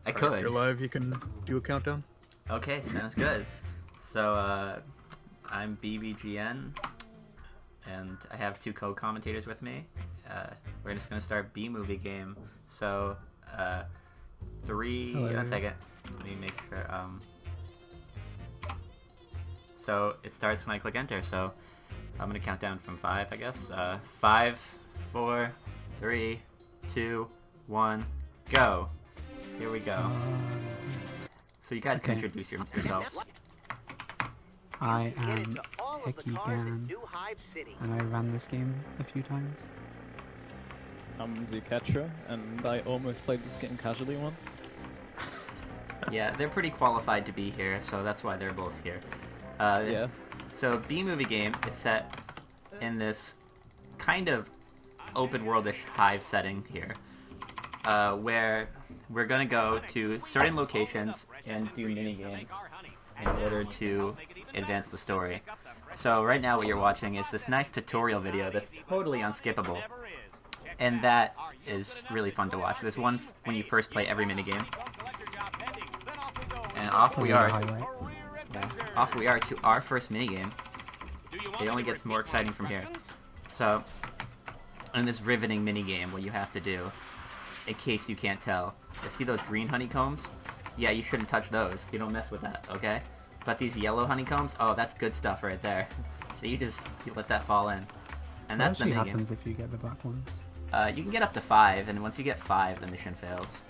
I could. You're live, you can do a countdown. Okay, sounds good. So, I'm BBGN, and I have two co-commentators with me. We're just gonna start B-movie game. So, Hello. 1 second. Let me make sure, So, it starts when I click enter, so I'm gonna count down from 5, I guess. 5, 4, 3, 2, 1, go! Here we go. So you guys can introduce yourselves. I am Hekathon, and I ran this game a few times. I'm Zuketra, and I almost played this game casually once. Yeah, they're pretty qualified to be here, so that's why they're both here. Yeah. So B-movie game is set in this kind of open-worldish hive setting here, where we're gonna go to certain locations and do mini-games in order to advance the story. So right now what you're watching is this nice tutorial video that's totally unskippable. And that is really fun to watch. There's one when you first play every minigame. And off we are. Yeah, off we are to our first minigame. It only gets more exciting from here. So, in this riveting minigame, what you have to do, in case you can't tell, is see those green honeycombs? Yeah, you shouldn't touch those. You don't mess with that, okay? But these yellow honeycombs, oh, that's good stuff right there. So you let that fall in. And that's the minigame. What actually happens if you get the black ones? You can get up to 5, and once you get 5, the mission fails.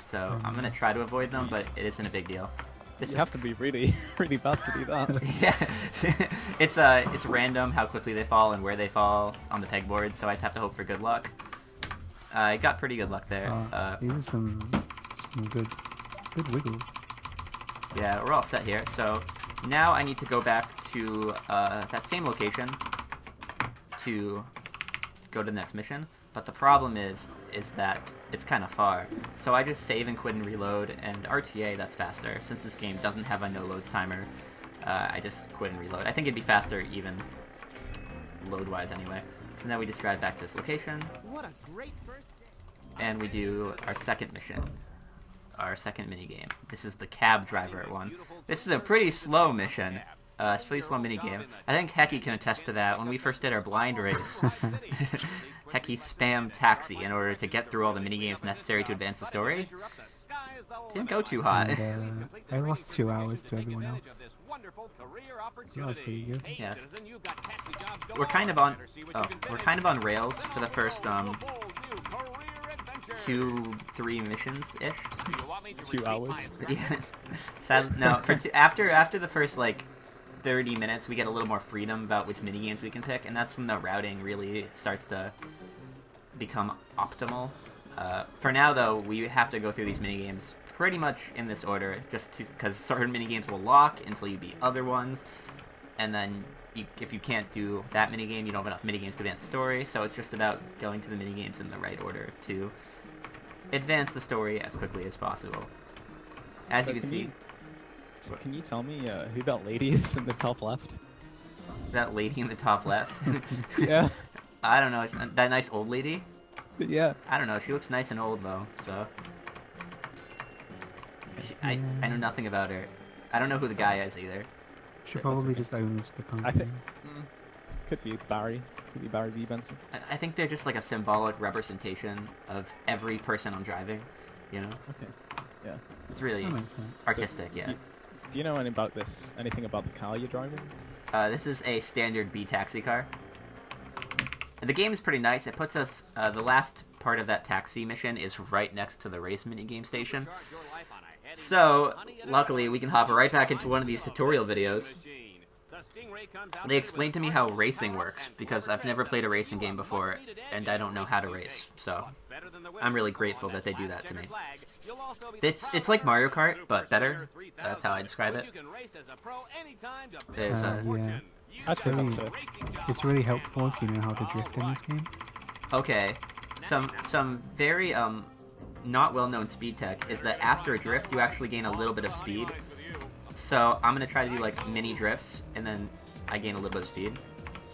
So I'm gonna try to avoid them, but it isn't a big deal. You have to be really, really bad to do that. Yeah, it's random how quickly they fall and where they fall on the pegboard, so I have to hope for good luck. I got pretty good luck there. These are some good wiggles. Yeah, we're all set here. So now I need to go back to that same location to go to the next mission. But the problem is that it's kind of far. So I just save and quit and reload, and RTA, that's faster. Since this game doesn't have a no-loads timer, I just quit and reload. I think it'd be faster even load-wise anyway. So now we just drive back to this location. What a great first day. And we do our second mission. Our second minigame. This is the cab driver one. This is a pretty slow mission. It's a pretty slow minigame. I think Hecky can attest to that. When we first did our blind race, Hecky spammed taxi in order to get through all the minigames necessary to advance the story. Didn't go too hot. And, I lost 2 hours to everyone else. So that was pretty good. Yeah. We're kind of on rails for the first 2-3 missions ish. 2 hours. Yeah. No, after the first like 30 minutes, we get a little more freedom about which minigames we can pick, and that's when the routing really starts to become optimal. For now, though, we have to go through these minigames pretty much in this order, just because certain minigames will lock until you beat other ones, and then if you can't do that minigame, you don't have enough minigames to advance the story, so it's just about going to the minigames in the right order to advance the story as quickly as possible. As you can see... Can you tell me who that lady is in the top left? That lady in the top left? Yeah. I don't know. That nice old lady? Yeah. I don't know. She looks nice and old, though, so... I know nothing about her. I don't know who the guy is, either. She probably just owns the company. I think... Could be Barry. Could be Barry V. Benson. I think they're just like a symbolic representation of every person I'm driving, you know? Okay. Yeah. It's really That makes sense. artistic, yeah. Do you know anything about the car you're driving? This is a standard B taxi car. And the game is pretty nice. It puts us, the last part of that taxi mission is right next to the race minigame station. So, luckily, we can hop right back into one of these tutorial videos. They explained to me how racing works, because I've never played a racing game before, and I don't know how to race, so I'm really grateful that they do that to me. It's like Mario Kart, but better. That's how I describe it. There's yeah. It's really helpful if you know how to drift in this game. Okay, some very not well-known speed tech is that after a drift you actually gain a little bit of speed. So I'm gonna try to do like mini drifts, and then I gain a little bit of speed.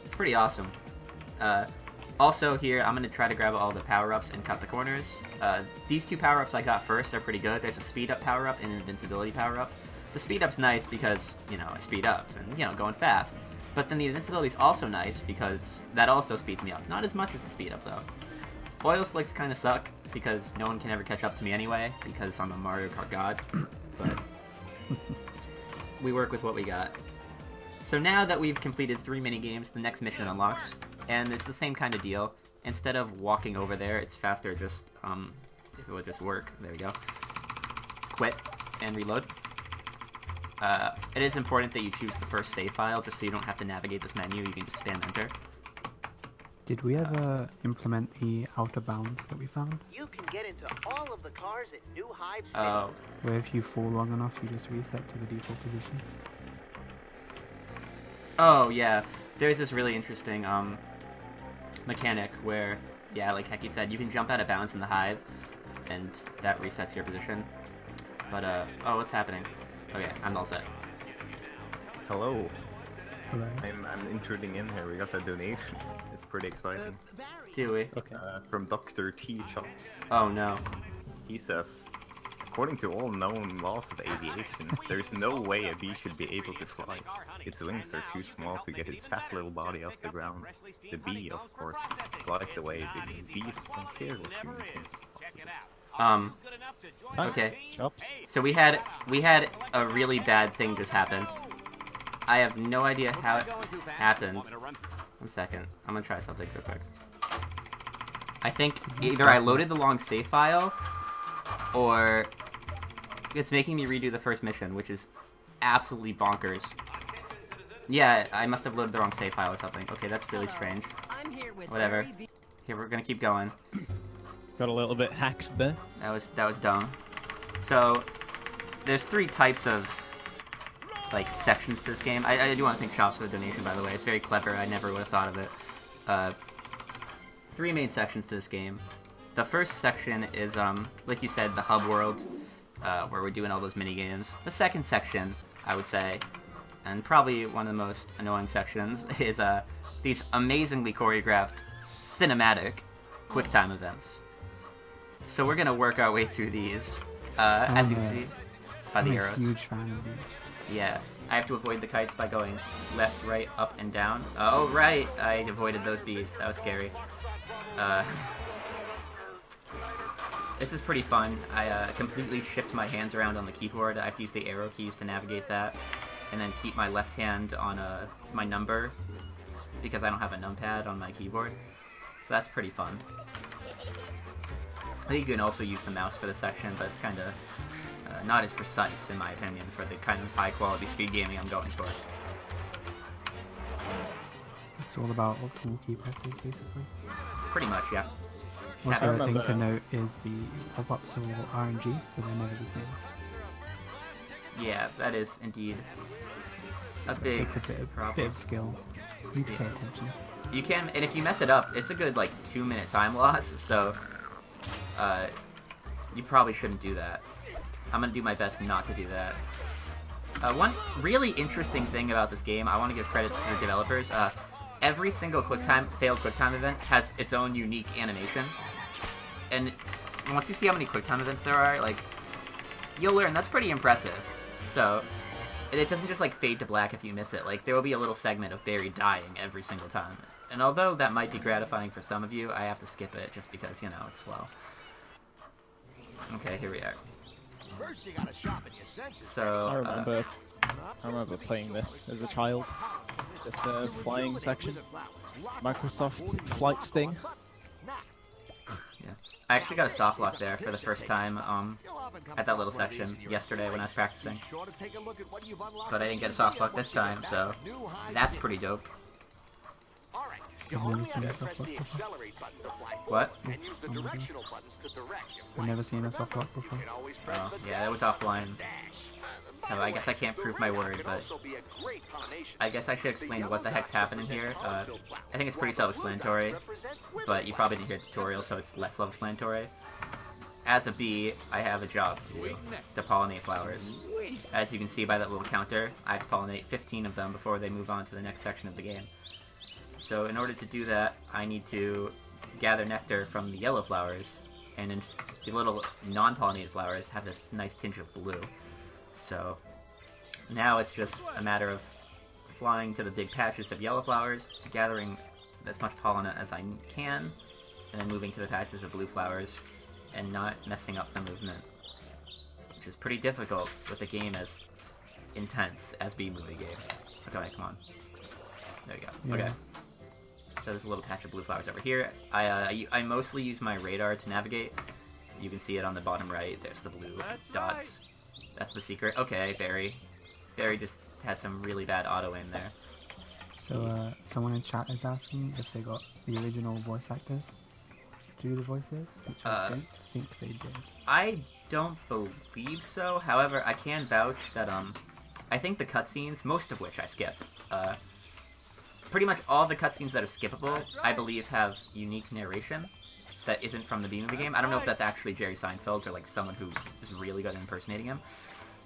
It's pretty awesome. Also here, I'm going to try to grab all the power-ups and cut the corners. These two power-ups I got first are pretty good. There's a speed-up power-up and an invincibility power-up. The speed-up's nice because, you know, I speed up and, you know, going fast. But then the invincibility's also nice because that also speeds me up. Not as much as the speed-up, though. Oil slicks kind of suck because no one can ever catch up to me anyway because I'm a Mario Kart god. But we work with what we got. So now that we've completed 3 minigames, the next mission unlocks. And it's the same kind of deal. Instead of walking over there, it's faster just, if it would just work. There we go. Quit and reload. It is important that you choose the first save file just so you don't have to navigate this menu. You can just spam enter. Did we ever implement the outer bounds that we found? You can get into all of the cars at New Hive City. Oh. Where if you fall long enough, you just reset to the default position? Oh, yeah. There's this really interesting, mechanic where, yeah, like Heki said, you can jump out of bounds in the hive, and that resets your position. But, oh, what's happening? Okay, I'm all set. Hello. Hello? I'm intruding in here. We got a donation. It's pretty exciting. Do we? Okay. From Dr. T. Chops. Oh, no. He says, according to all known laws of aviation, there is no way a bee should be able to fly. Its wings are too small to get its fat little body off the ground. The bee, of course, flies away because bees don't care what human thinks is possible. Okay. Chops. So we had a really bad thing just happen. I have no idea how it happened. 1 second. I'm gonna try something real quick. I think either I loaded the wrong save file, or it's making me redo the first mission, which is absolutely bonkers. Yeah, I must have loaded the wrong save file or something. Okay, that's really strange. Whatever. Here, we're gonna keep going. Got a little bit hacked there. That was dumb. So, there's 3 types of, like, sections to this game. I do want to thank Shops for the donation, by the way. It's very clever. I never would have thought of it. 3 main sections to this game. The first section is, like you said, the hub world, where we're doing all those mini games. The second section, I would say, and probably one of the most annoying sections, is these amazingly choreographed cinematic QuickTime events. So we're gonna work our way through these, as you can see by the arrows. I'm a huge fan of these. Yeah, I have to avoid the kites by going left, right, up, and down. Oh, right! I avoided those bees. That was scary. This is pretty fun. I completely shift my hands around on the keyboard. I have to use the arrow keys to navigate that, and then keep my left hand on my number, because I don't have a numpad on my keyboard. So that's pretty fun. I think you can also use the mouse for this section, but it's kind of not as precise, in my opinion, for the kind of high-quality speed gaming I'm going for. It's all about optimal key presses, basically. Pretty much, yeah. Also, a thing remember- to note is the pop-ups are all RNG, so they're never the same. Yeah, that is indeed a So it big takes a bit of problem. skill. You need to pay attention. You can, and if you mess it up, it's a good, like, 2-minute time loss, so, you probably shouldn't do that. I'm gonna do my best not to do that. One really interesting thing about this game, I want to give credit to the developers. Every single failed QuickTime event has its own unique animation. And once you see how many QuickTime events there are, like, you'll learn that's pretty impressive. So, it doesn't just, like, fade to black if you miss it. Like, there will be a little segment of Barry dying every single time. And although that might be gratifying for some of you, I have to skip it just because, you know, it's slow. Okay, here we are. First you gotta sharpen your senses. So, I remember playing this as a child. This flying section. Microsoft Flight Sting. yeah. I actually got a soft lock there for the first time, at that little section yesterday when I was practicing. But I didn't get a soft lock this time, so that's pretty dope. I've never seen a soft lock before. What? I've never seen a soft lock before. Oh, yeah, it was offline. So I guess I can't prove my word, but I guess I should explain what the heck's happening here. I think it's pretty self-explanatory, but you probably didn't hear the tutorial, so it's less self-explanatory. As a bee, I have a job to pollinate flowers. As you can see by that little counter, I have to pollinate 15 of them before they move on to the next section of the game. So in order to do that, I need to gather nectar from the yellow flowers, and then the little non-pollinated flowers have this nice tinge of blue. So now it's just a matter of flying to the big patches of yellow flowers, gathering as much pollen as I can, and then moving to the patches of blue flowers, and not messing up the movement. Which is pretty difficult with a game as intense as B-movie game. Okay, come on. There you go. Yeah. Okay. So there's a little patch of blue flowers over here. I mostly use my radar to navigate. You can see it on the bottom right. There's the blue dots. That's the secret. Okay, Barry. Barry just had some really bad auto-aim there. So, someone in chat is asking if they got the original voice actors to do the voices, which I don't think they did. I don't believe so. However, I can vouch that, I think the cutscenes, most of which I skip, pretty much all the cutscenes that are skippable, I believe have unique narration that isn't from the B-movie game. I don't know if that's actually Jerry Seinfeld or, like, someone who is really good at impersonating him.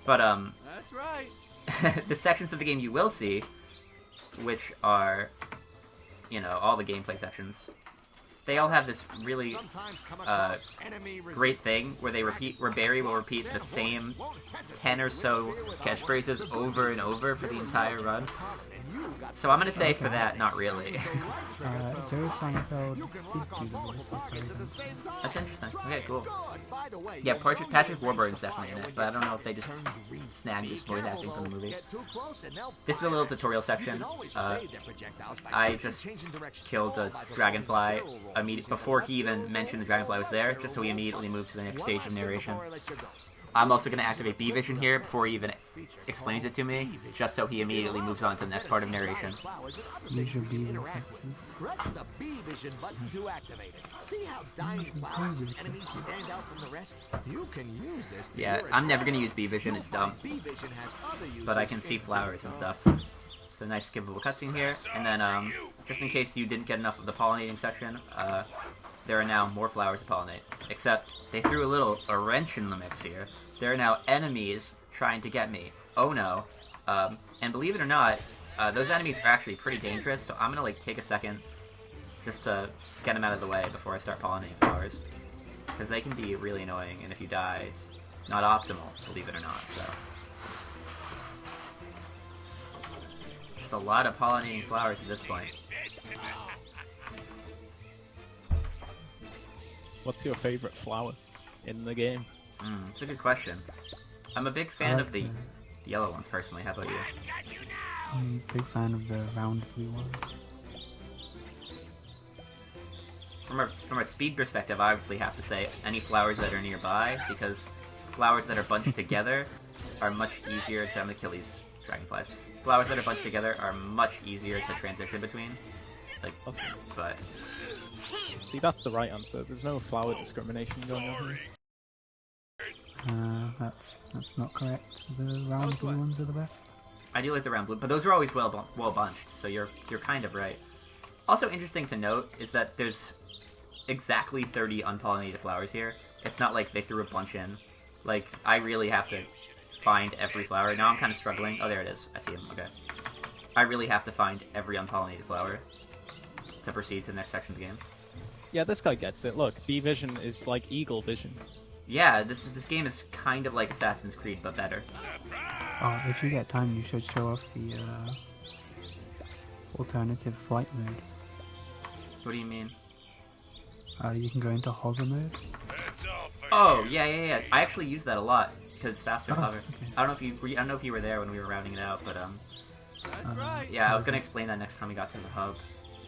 But, That's right. the sections of the game you will see, which are, you know, all the gameplay sections, they all have this really great thing where where Barry will repeat the same 10 or so catchphrases over and over for the entire run. So I'm gonna say for that, not really. Jerry Seinfeld did do the voice actors. That's interesting. Okay, cool. Yeah, Patrick Warburton's definitely in it, but I don't know if they just snagged this voice acting from the movie. This is a little tutorial section. I just killed a dragonfly before he even mentioned the dragonfly was there, just so he immediately moved to the next stage of narration. I'm also going to activate B-Vision here before he even explains it to me, just so he immediately moves on to the next part of narration. Use your B reflexes. Press the B-Vision button to activate it. See how dying flowers and enemies stand out from the rest? You can use this to Yeah, I'm never going to use B-Vision, it's dumb. B-Vision has other uses. But I can see flowers and stuff. It's a nice skippable cutscene here. And then, just in case you didn't get enough of the pollinating section, there are now more flowers to pollinate. Except, they threw a wrench in the mix here. There are now enemies trying to get me. Oh no. And believe it or not, those enemies are actually pretty dangerous, so I'm gonna, like, take a second just to get them out of the way before I start pollinating flowers. Because they can be really annoying, and if you die, it's not optimal, believe it or not, so. Just a lot of pollinating flowers at this point. What's your favorite flower in the game? It's a good question. I'm a big fan of the yellow ones, personally. How about you? I'm a big fan of the round blue ones. From a speed perspective, I obviously have to say any flowers that are nearby, because flowers that are bunched together are much easier to... I'm gonna kill these dragonflies. Flowers that are bunched together are much easier to transition between. Like, Okay. but... See, that's the right answer. There's no flower discrimination going on here. That's not correct. The round blue ones are the best. I do like the round blue, but those are always well bunched, so you're kind of right. Also interesting to note is that there's exactly 30 unpollinated flowers here. It's not like they threw a bunch in. Like, I really have to find every flower. Now I'm kind of struggling. Oh, there it is. I see him. Okay. I really have to find every unpollinated flower to proceed to the next section of the game. Yeah, this guy gets it. Look, B-Vision is like Eagle Vision. Yeah, this game is kind of like Assassin's Creed, but better. Oh, if you get time, you should show off the alternative flight mode. What do you mean? You can go into hover mode. Oh, yeah. I actually use that a lot because it's faster to hover. Okay. I don't know if you were there when we were rounding it out, but yeah, I was gonna explain that next time we got to the hub.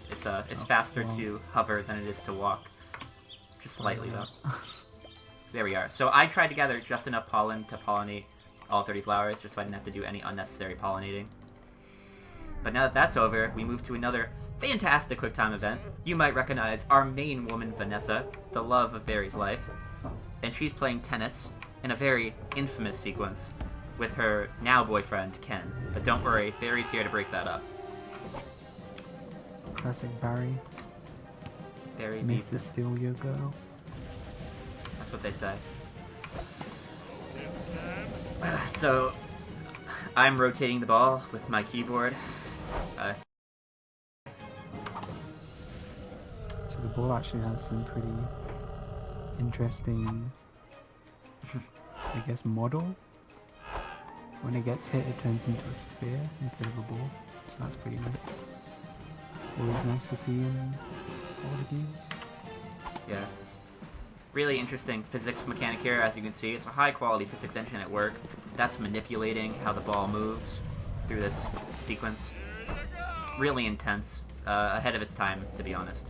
It's faster to hover than it is to walk, just slightly though. There we are. So I tried to gather just enough pollen to pollinate all 30 flowers, just so I didn't have to do any unnecessary pollinating. But now that that's over, we move to another fantastic QuickTime event. You might recognize our main woman, Vanessa, the love of Barry's life. And she's playing tennis in a very infamous sequence with her now boyfriend, Ken. But don't worry, Barry's here to break that up. Classic Barry. Barry Makes beats to steal your girl. That's what they say. So, I'm rotating the ball with my keyboard. ball actually has some pretty interesting, I guess, model. When it gets hit, it turns into a sphere instead of a ball, so that's pretty nice. Always nice to see in all the games. Yeah. Really interesting physics mechanic here, as you can see. It's a high quality physics engine at work. That's manipulating how the ball moves through this sequence. Really intense. Ahead of its time, to be honest.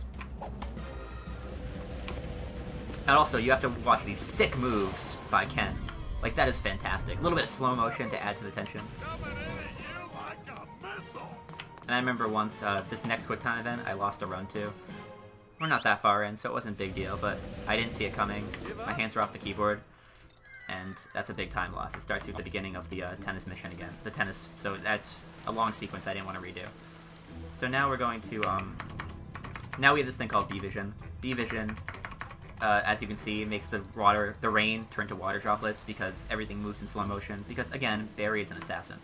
And also, you have to watch these sick moves by Ken. Like, that is fantastic. A little bit of slow motion to add to the tension. And I remember once, this next quick time event, I lost a run to. We're not that far in, so it wasn't a big deal, but I didn't see it coming. My hands were off the keyboard, and that's a big time loss. It starts you at the beginning of the tennis mission again. The tennis, so that's a long sequence I didn't want to redo. So now we're going to, now we have this thing called B-Vision. B-Vision, as you can see, makes the rain turn to water droplets because everything moves in slow motion, because, again, Barry is an assassin.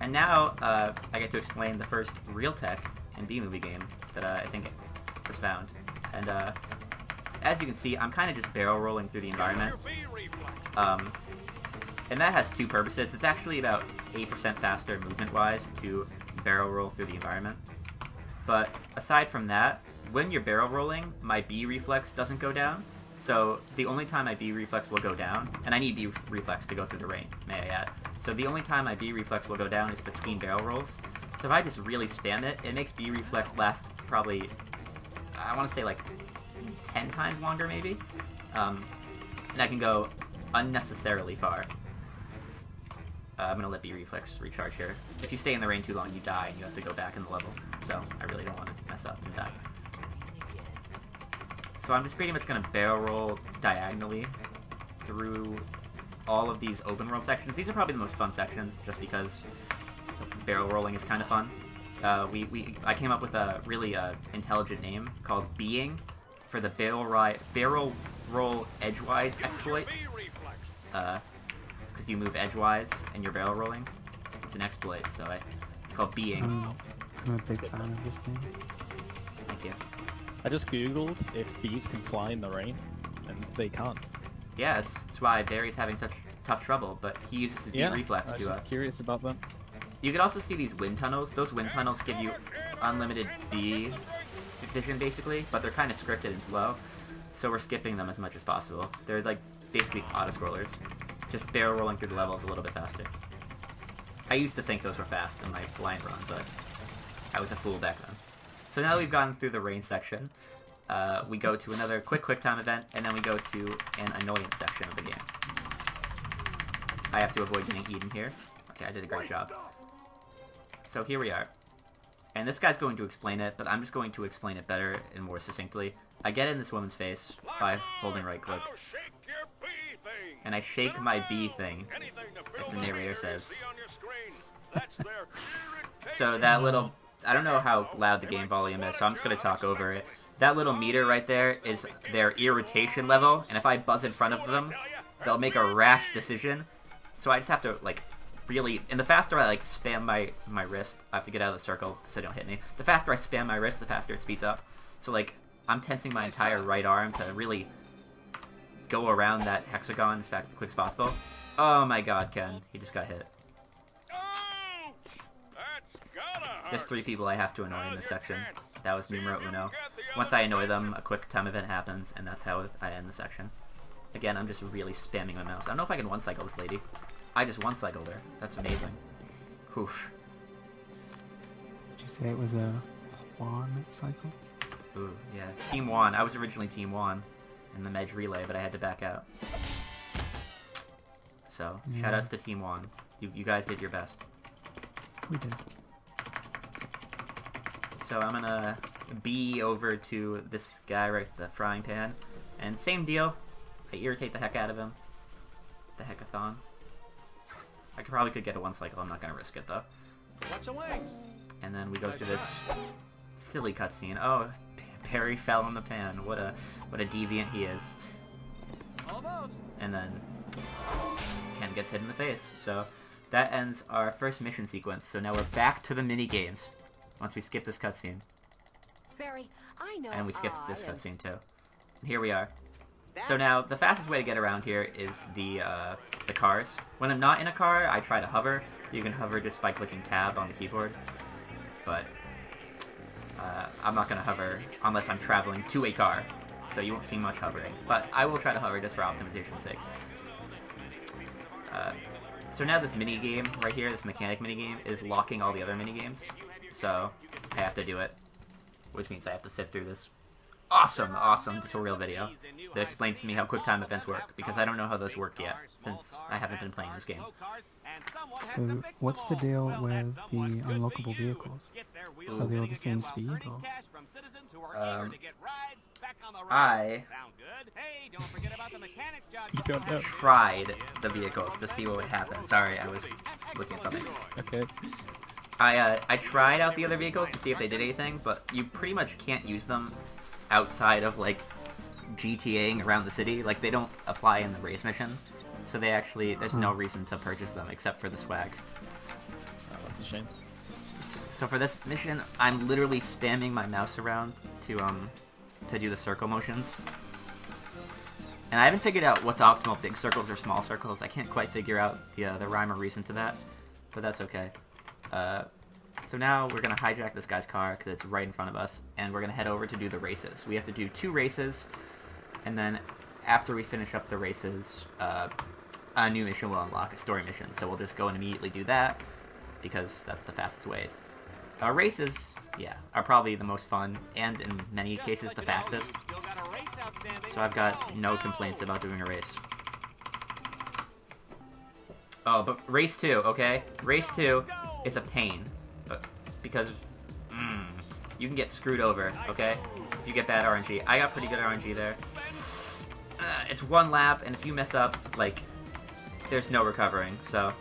And now, I get to explain the first real tech in B-Movie game that I think was found. And as you can see, I'm kind of just barrel rolling through the environment. And that has two purposes. It's actually about 8% faster movement-wise to barrel roll through the environment. But aside from that, when you're barrel rolling, my B reflex doesn't go down. So the only time my B reflex will go down, and I need B reflex to go through the rain, may I add. So the only time my B reflex will go down is between barrel rolls. So if I just really spam it, it makes B reflex last probably, I want to say like 10 times longer maybe. And I can go unnecessarily far. I'm going to let B reflex recharge here. If you stay in the rain too long, you die and you have to go back in the level. So I really don't want to mess up and die. So I'm just pretty much going to barrel roll diagonally through all of these open world sections. These are probably the most fun sections just because barrel rolling is kind of fun. I came up with a really intelligent name called Being for the barrel roll edgewise exploit. It's because you move edgewise and you're barrel rolling. It's an exploit, so it's called Being. I'm a big fan of this name. Thank you. I just googled if bees can fly in the rain, and they can't. Yeah, it's why Barry's having such tough trouble, but he uses his Yeah, reflex I was to. just curious about them. You can also see these wind tunnels. Those wind tunnels give you unlimited B vision, basically, but they're kind of scripted and slow, so we're skipping them as much as possible. They're like basically auto-scrollers. Just barrel rolling through the levels a little bit faster. I used to think those were fast in my blind run, but I was a fool back then. So now that we've gone through the rain section, we go to another quick time event, and then we go to an annoyance section of the game. I have to avoid getting eaten here. Okay, I did a great job. So here we are. And this guy's going to explain it, but I'm just going to explain it better and more succinctly. I get in this woman's face by holding right click. And I shake my B thing, as the narrator says. So that little... I don't know how loud the game volume is, so I'm just going to talk over it. That little meter right there is their irritation level, and if I buzz in front of them, they'll make a rash decision. So I just have to, like, really... And the faster I, like, spam my wrist... I have to get out of the circle so they don't hit me. The faster I spam my wrist, the faster it speeds up. So, like, I'm tensing my entire right arm to really go around that hexagon as quick as possible. Oh my god, Ken. He just got hit. There's 3 people I have to annoy in this section. That was numero uno. Once I annoy them, a quick time event happens, and that's how I end the section. Again, I'm just really spamming my mouse. I don't know if I can one-cycle this lady. I just one-cycled her. That's amazing. Oof. Did you say it was a Juan cycle? Ooh, yeah. Team Juan. I was originally Team Juan in the Medj Relay, but I had to back out. So, shoutouts to Team Juan. You guys did your best. We did. So I'm gonna B over to this guy right at the frying pan. And same deal. I irritate the heck out of him. The Hekathon. I probably could get a one-cycle. I'm not gonna risk it, though. Watch the wings. And then we go to this silly cutscene. Oh, Barry fell in the pan. What a deviant he is. Almost. And then Ken gets hit in the face. So that ends our first mission sequence. So now we're back to the mini games once we skip this cutscene. Barry, I know. And we skipped this cutscene too. And here we are. So now, the fastest way to get around here is the cars. When I'm not in a car, I try to hover. You can hover just by clicking tab on the keyboard. But I'm not going to hover unless I'm traveling to a car. So you won't see much hovering. But I will try to hover just for optimization's sake. So now this mini game right here, this mechanic mini game, is locking all the other mini games. So I have to do it, which means I have to sit through this awesome tutorial video that explains to me how QuickTime events work, because I don't know how those work yet, since I haven't been playing this game. So, what's the deal with the unlockable vehicles? Are they all the same speed, or? I You don't know. tried the vehicles to see what would happen. Sorry, I was looking at something. Okay. I tried out the other vehicles to see if they did anything, but you pretty much can't use them outside of, like, GTAing around the city. Like, they don't apply in the race mission, so they actually, there's no reason to purchase them except for the swag. Oh, that's a shame. So for this mission, I'm literally spamming my mouse around to do the circle motions. And I haven't figured out what's optimal, big circles or small circles. I can't quite figure out the rhyme or reason to that, but that's okay. So now we're going to hijack this guy's car because it's right in front of us, and we're going to head over to do the races. We have to do 2 races, and then after we finish up the races, a new mission will unlock, a story mission. So we'll just go and immediately do that, because that's the fastest way. Races, yeah, are probably the most fun, and in many cases the fastest. So I've got no complaints about doing a race. Oh, but race 2, okay? Race 2 is a pain, because you can get screwed over, okay? If you get bad RNG. I got pretty good RNG there. It's 1 lap, and if you mess up, like, there's no recovering, so...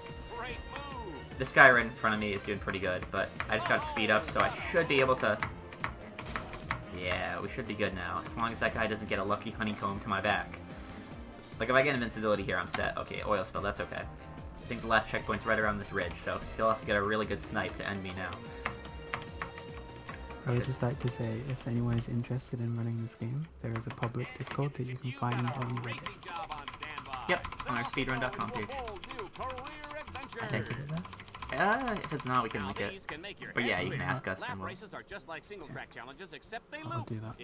This guy right in front of me is doing pretty good, but I just gotta speed up, so I should be able to... Yeah, we should be good now, as long as that guy doesn't get a lucky honeycomb to my back. Like, if I get invincibility here, I'm set. Okay, oil spill, that's okay. I think the last checkpoint's right around this ridge, so he'll have to get a really good snipe to end me now. I would just like to say, if anyone is interested in running this game, there is a public Discord that you can find on Reddit. Yep, on our speedrun.com page. I think. If it's not, we can link it. But yeah, you can ask us. And we'll... I'll do that.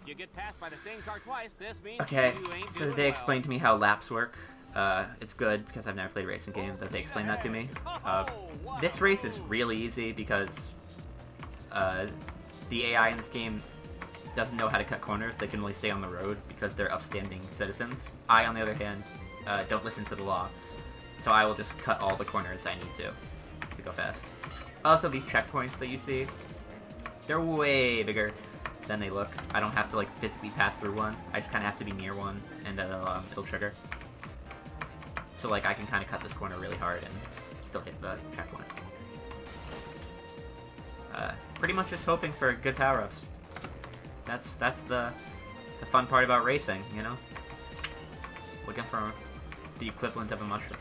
Okay, so they explained to me how laps work. It's good, because I've never played racing games, that they explained that to me. This race is really easy because the AI in this game doesn't know how to cut corners. They can only stay on the road because they're upstanding citizens. I, on the other hand, don't listen to the law, so I will just cut all the corners I need to go fast. Also, these checkpoints that you see, they're way bigger than they look. I don't have to, like, physically pass through one. I just kind of have to be near one, and it'll trigger. So, like, I can kind of cut this corner really hard and still hit the checkpoint. Pretty much just hoping for good power-ups. That's the fun part about racing, you know? Looking for the equivalent of a mushroom.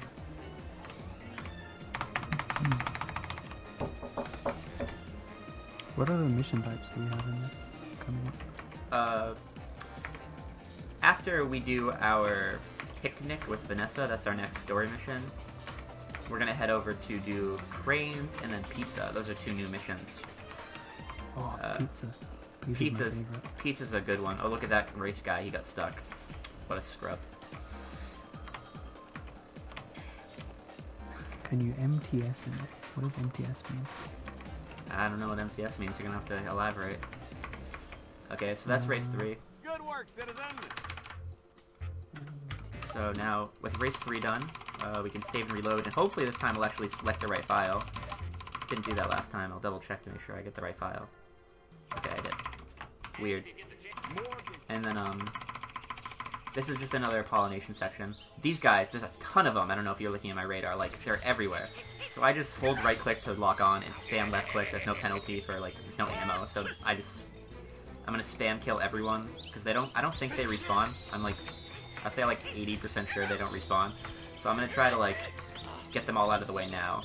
What other mission types do we have in this coming up? After we do our picnic with Vanessa, that's our next story mission, we're gonna head over to do cranes and then pizza. Those are 2 new missions. Oh, pizza. Pizza's a good one. Oh, look at that race guy. He got stuck. What a scrub. Can you MTS in this? What does MTS mean? I don't know what MTS means. You're gonna have to elaborate. Okay, so that's race 3. Good work, citizen. So now, with race 3 done, we can save and reload, and hopefully this time we'll actually select the right file. Didn't do that last time. I'll double check to make sure I get the right file. Okay, I did. Weird. And then, this is just another pollination section. These guys, there's a ton of them. I don't know if you're looking at my radar. Like, they're everywhere. So I just hold right click to lock on and spam left click. There's no penalty for, like, there's no ammo. So I'm gonna spam kill everyone, because I don't think they respawn. I'd say like 80% sure they don't respawn. So I'm gonna try to, like, get them all out of the way now.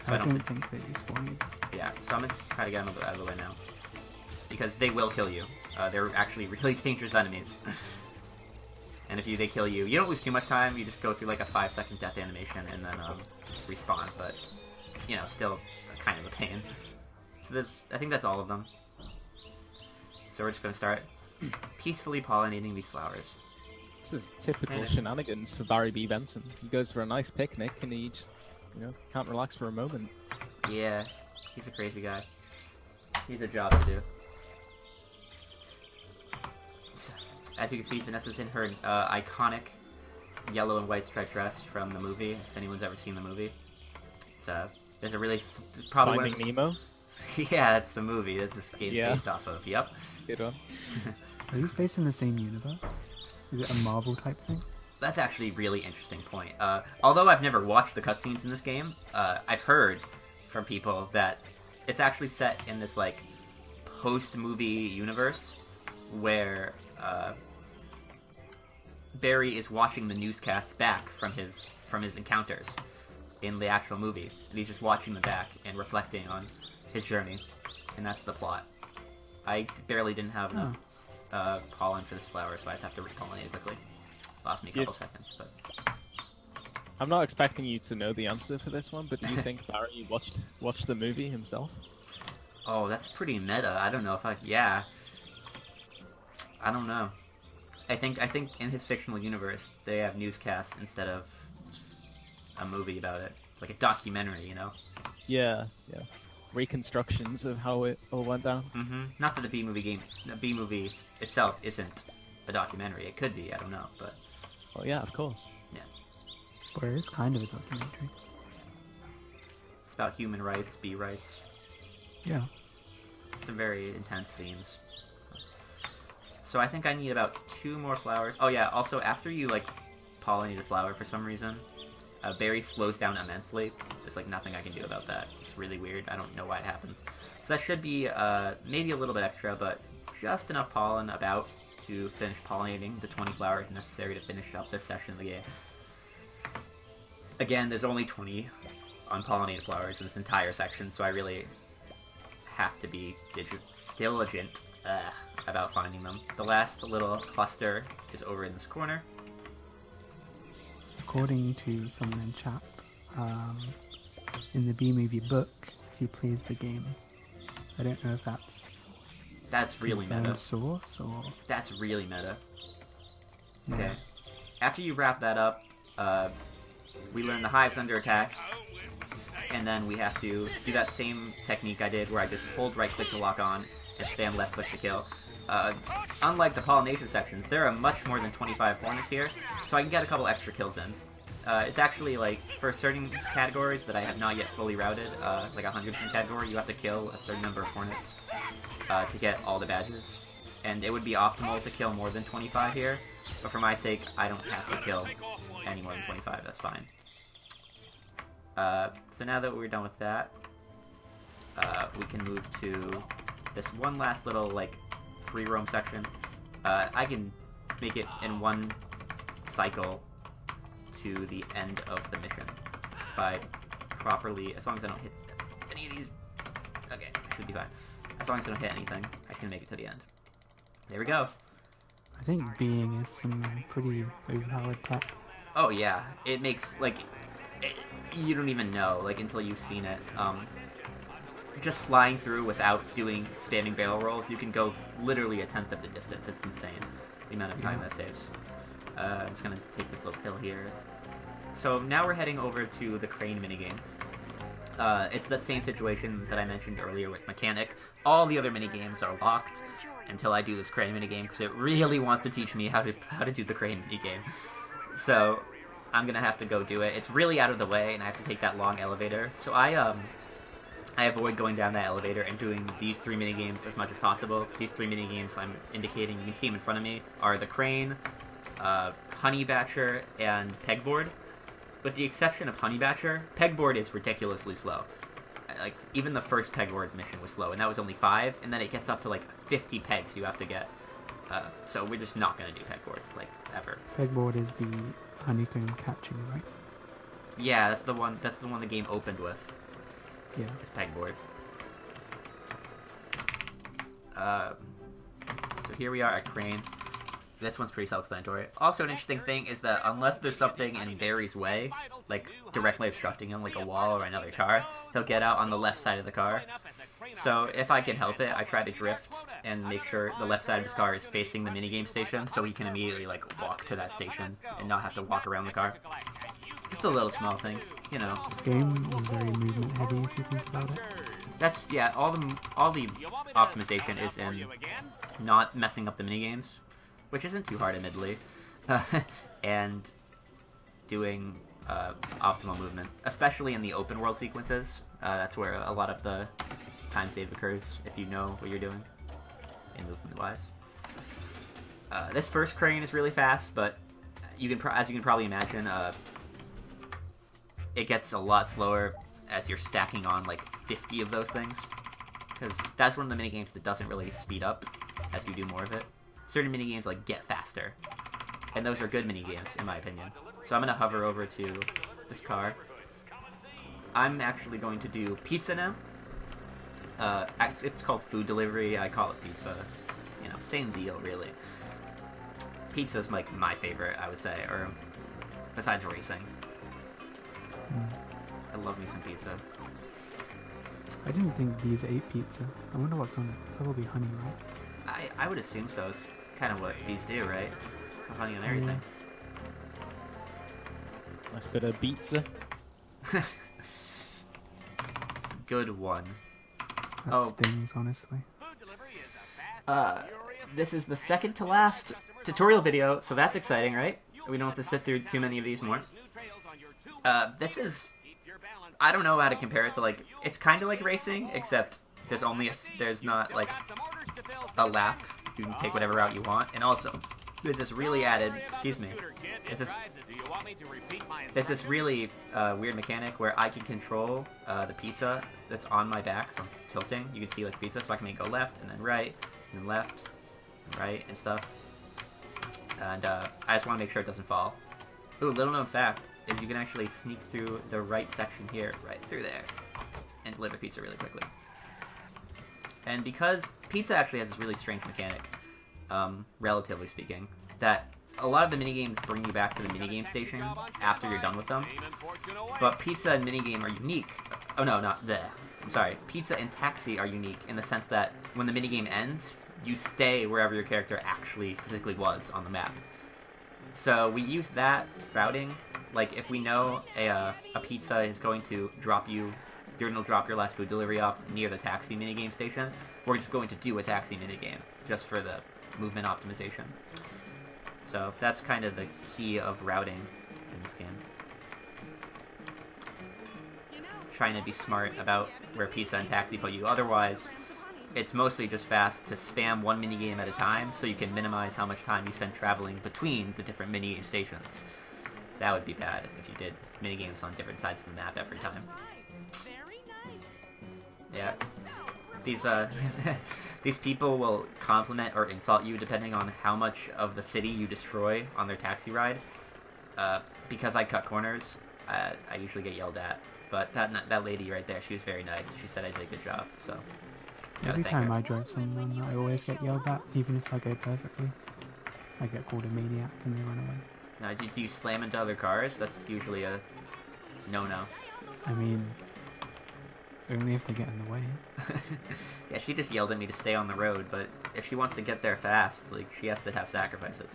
So I don't think they respawn. Yeah, so I'm gonna try to get them out of the way now. because they will kill you. They're actually really dangerous enemies. And if they kill you, you don't lose too much time. You just go through like a 5-second death animation and then respawn. But you know, still kind of a pain. So I think that's all of them. So we're just gonna start peacefully pollinating these flowers. This is typical shenanigans for Barry B. Benson. He goes for a nice picnic and he just, you know, can't relax for a moment. Yeah, he's a crazy guy. He's a job to do. As you can see, Vanessa's in her iconic yellow and white striped dress from the movie. If anyone's ever seen the movie, there's a really probably Finding Nemo. Yeah, that's the movie. That's this game's based off of. Yep. Good one. Are these based in the same universe? Is it a Marvel type thing? That's actually a really interesting point. Although I've never watched the cutscenes in this game, I've heard from people that it's actually set in this like post-movie universe where Barry is watching the newscasts back from his encounters in the actual movie, and he's just watching them back and reflecting on his journey, and that's the plot. I barely didn't have enough pollen for this flower, so I just have to repollinate it quickly. Lost me a couple seconds, but I'm not expecting you to know the answer for this one, but do you think Barry watched the movie himself? Oh, that's pretty meta. I don't know if yeah. I don't know. I think in his fictional universe they have newscasts instead of a movie about it, like a documentary, you know? Yeah. Reconstructions of how it all went down. Not that the B movie itself isn't a documentary. It could be. I don't know, but. Well, yeah, of course. Yeah. Well, it is kind of a documentary. It's about human rights, bee rights. Yeah. Some very intense themes. So I think I need about 2 more flowers. Oh yeah, also after you like pollinate a flower for some reason, berry slows down immensely. There's like nothing I can do about that. It's really weird. I don't know why it happens. So that should be maybe a little bit extra, but just enough pollen about to finish pollinating the 20 flowers necessary to finish up this session of the game. Again, there's only 20 unpollinated flowers in this entire section, so I really have to be diligent about finding them. The last little cluster is over in this corner. According to someone in chat, in the B-movie book, he plays the game. I don't know if that's really meta. Source or that's really meta. Yeah. Okay. After you wrap that up, we learn the hive's under attack, and then we have to do that same technique I did where I just hold right click to lock on and spam left click to kill. Unlike the pollination sections, there are much more than 25 hornets here, so I can get a couple extra kills in. It's actually like, for certain categories that I have not yet fully routed, like a 100% category, you have to kill a certain number of hornets to get all the badges. And it would be optimal to kill more than 25 here, but for my sake, I don't have to kill any more than 25, that's fine. So now that we're done with that, we can move to this one last little, like, free roam section. I can make it in one cycle to the end of the mission by properly, as long as I don't hit any of these. Okay, should be fine. As long as I don't hit anything, I can make it to the end. There we go. I think being is some pretty overpowered tech. Oh yeah, it makes, like, you don't even know, like, until you've seen it. Just flying through without spamming barrel rolls, you can go literally a tenth of the distance. It's insane, the amount of time that saves. I'm just gonna take this little pill here. So now we're heading over to the crane minigame. It's that same situation that I mentioned earlier with Mechanic. All the other minigames are locked until I do this crane minigame, because it really wants to teach me how to do the crane minigame. So I'm gonna have to go do it. It's really out of the way, and I have to take that long elevator. So I avoid going down that elevator and doing these 3 minigames as much as possible. These 3 minigames I'm indicating, you can see them in front of me, are the crane, Honeybatcher, and Pegboard. With the exception of Honeybatcher, Pegboard is ridiculously slow. Like, even the first Pegboard mission was slow, and that was only 5, and then it gets up to, like, 50 pegs you have to get. So we're just not gonna do Pegboard, like, ever. Pegboard is the honeycomb catching, right? Yeah, that's the one the game opened with. Yeah. Is Pegboard. So here we are at Crane. This one's pretty self-explanatory. Also, an interesting thing is that unless there's something in Barry's way, like directly obstructing him, like a wall or another car, he'll get out on the left side of the car. So if I can help it, I try to drift and make sure the left side of his car is facing the minigame station, so he can immediately like walk to that station and not have to walk around the car. Just a little small thing, you know. This game is very movement heavy if you think about it. That's, yeah, all the optimization is in not messing up the minigames, which isn't too hard, admittedly, and doing optimal movement, especially in the open world sequences. That's where a lot of the time save occurs, if you know what you're doing, in movement-wise. This first crane is really fast, but you can, as you can probably imagine, it gets a lot slower as you're stacking on like 50 of those things, because that's one of the minigames that doesn't really speed up as you do more of it. Certain minigames like get faster, and those are good minigames in my opinion. So I'm gonna hover over to this car. I'm actually going to do pizza now. It's called food delivery. I call it pizza. It's, you know, same deal really. Pizza's like my favorite, I would say, or besides racing. I love me some pizza. I didn't think these ate pizza. I wonder what's on it. Probably honey, right? I would assume so. It's kind of what these do, right? Honey and everything. Nice bit of pizza. Good one. That stings, honestly. This is the second to last tutorial video, so that's exciting, right? We don't have to sit through too many of these more. This is... I don't know how to compare it to, like... It's kind of like racing, except there's only there's not, like, a lap. You can take whatever route you want. And also, there's this really added... Excuse me. There's this really weird mechanic where I can control the pizza that's on my back from tilting. You can see, like, pizza, so I can make it go left, and then right, and then left, and right, and stuff. And I just want to make sure it doesn't fall. Ooh, little known fact is you can actually sneak through the right section here, right through there, and deliver pizza really quickly. And because pizza actually has this really strange mechanic, relatively speaking, that a lot of the minigames bring you back to the minigame station after you're done with them, but pizza and minigame are unique. Oh no, not there. I'm sorry. Pizza and taxi are unique in the sense that when the minigame ends, you stay wherever your character actually physically was on the map. So we use that routing. Like, if we know a pizza is going to drop you, you're going to drop your last food delivery off near the taxi minigame station, we're just going to do a taxi minigame, just for the movement optimization. So that's kind of the key of routing in this game. Trying to be smart about where pizza and taxi put you. Otherwise, it's mostly just fast to spam one minigame at a time, so you can minimize how much time you spend traveling between the different minigame stations. That would be bad if you did minigames on different sides of the map every time. Yeah. These, these people will compliment or insult you depending on how much of the city you destroy on their taxi ride. Because I cut corners, I usually get yelled at. But that lady right there, she was very nice. She said I did a good job, so... Every time I drive someone, I always get yelled at, even if I go perfectly. I get called a maniac and they run away. Now, do you slam into other cars? That's usually a no-no. I mean, only if they get in the way. Yeah, she just yelled at me to stay on the road, but if she wants to get there fast, like, she has to have sacrifices.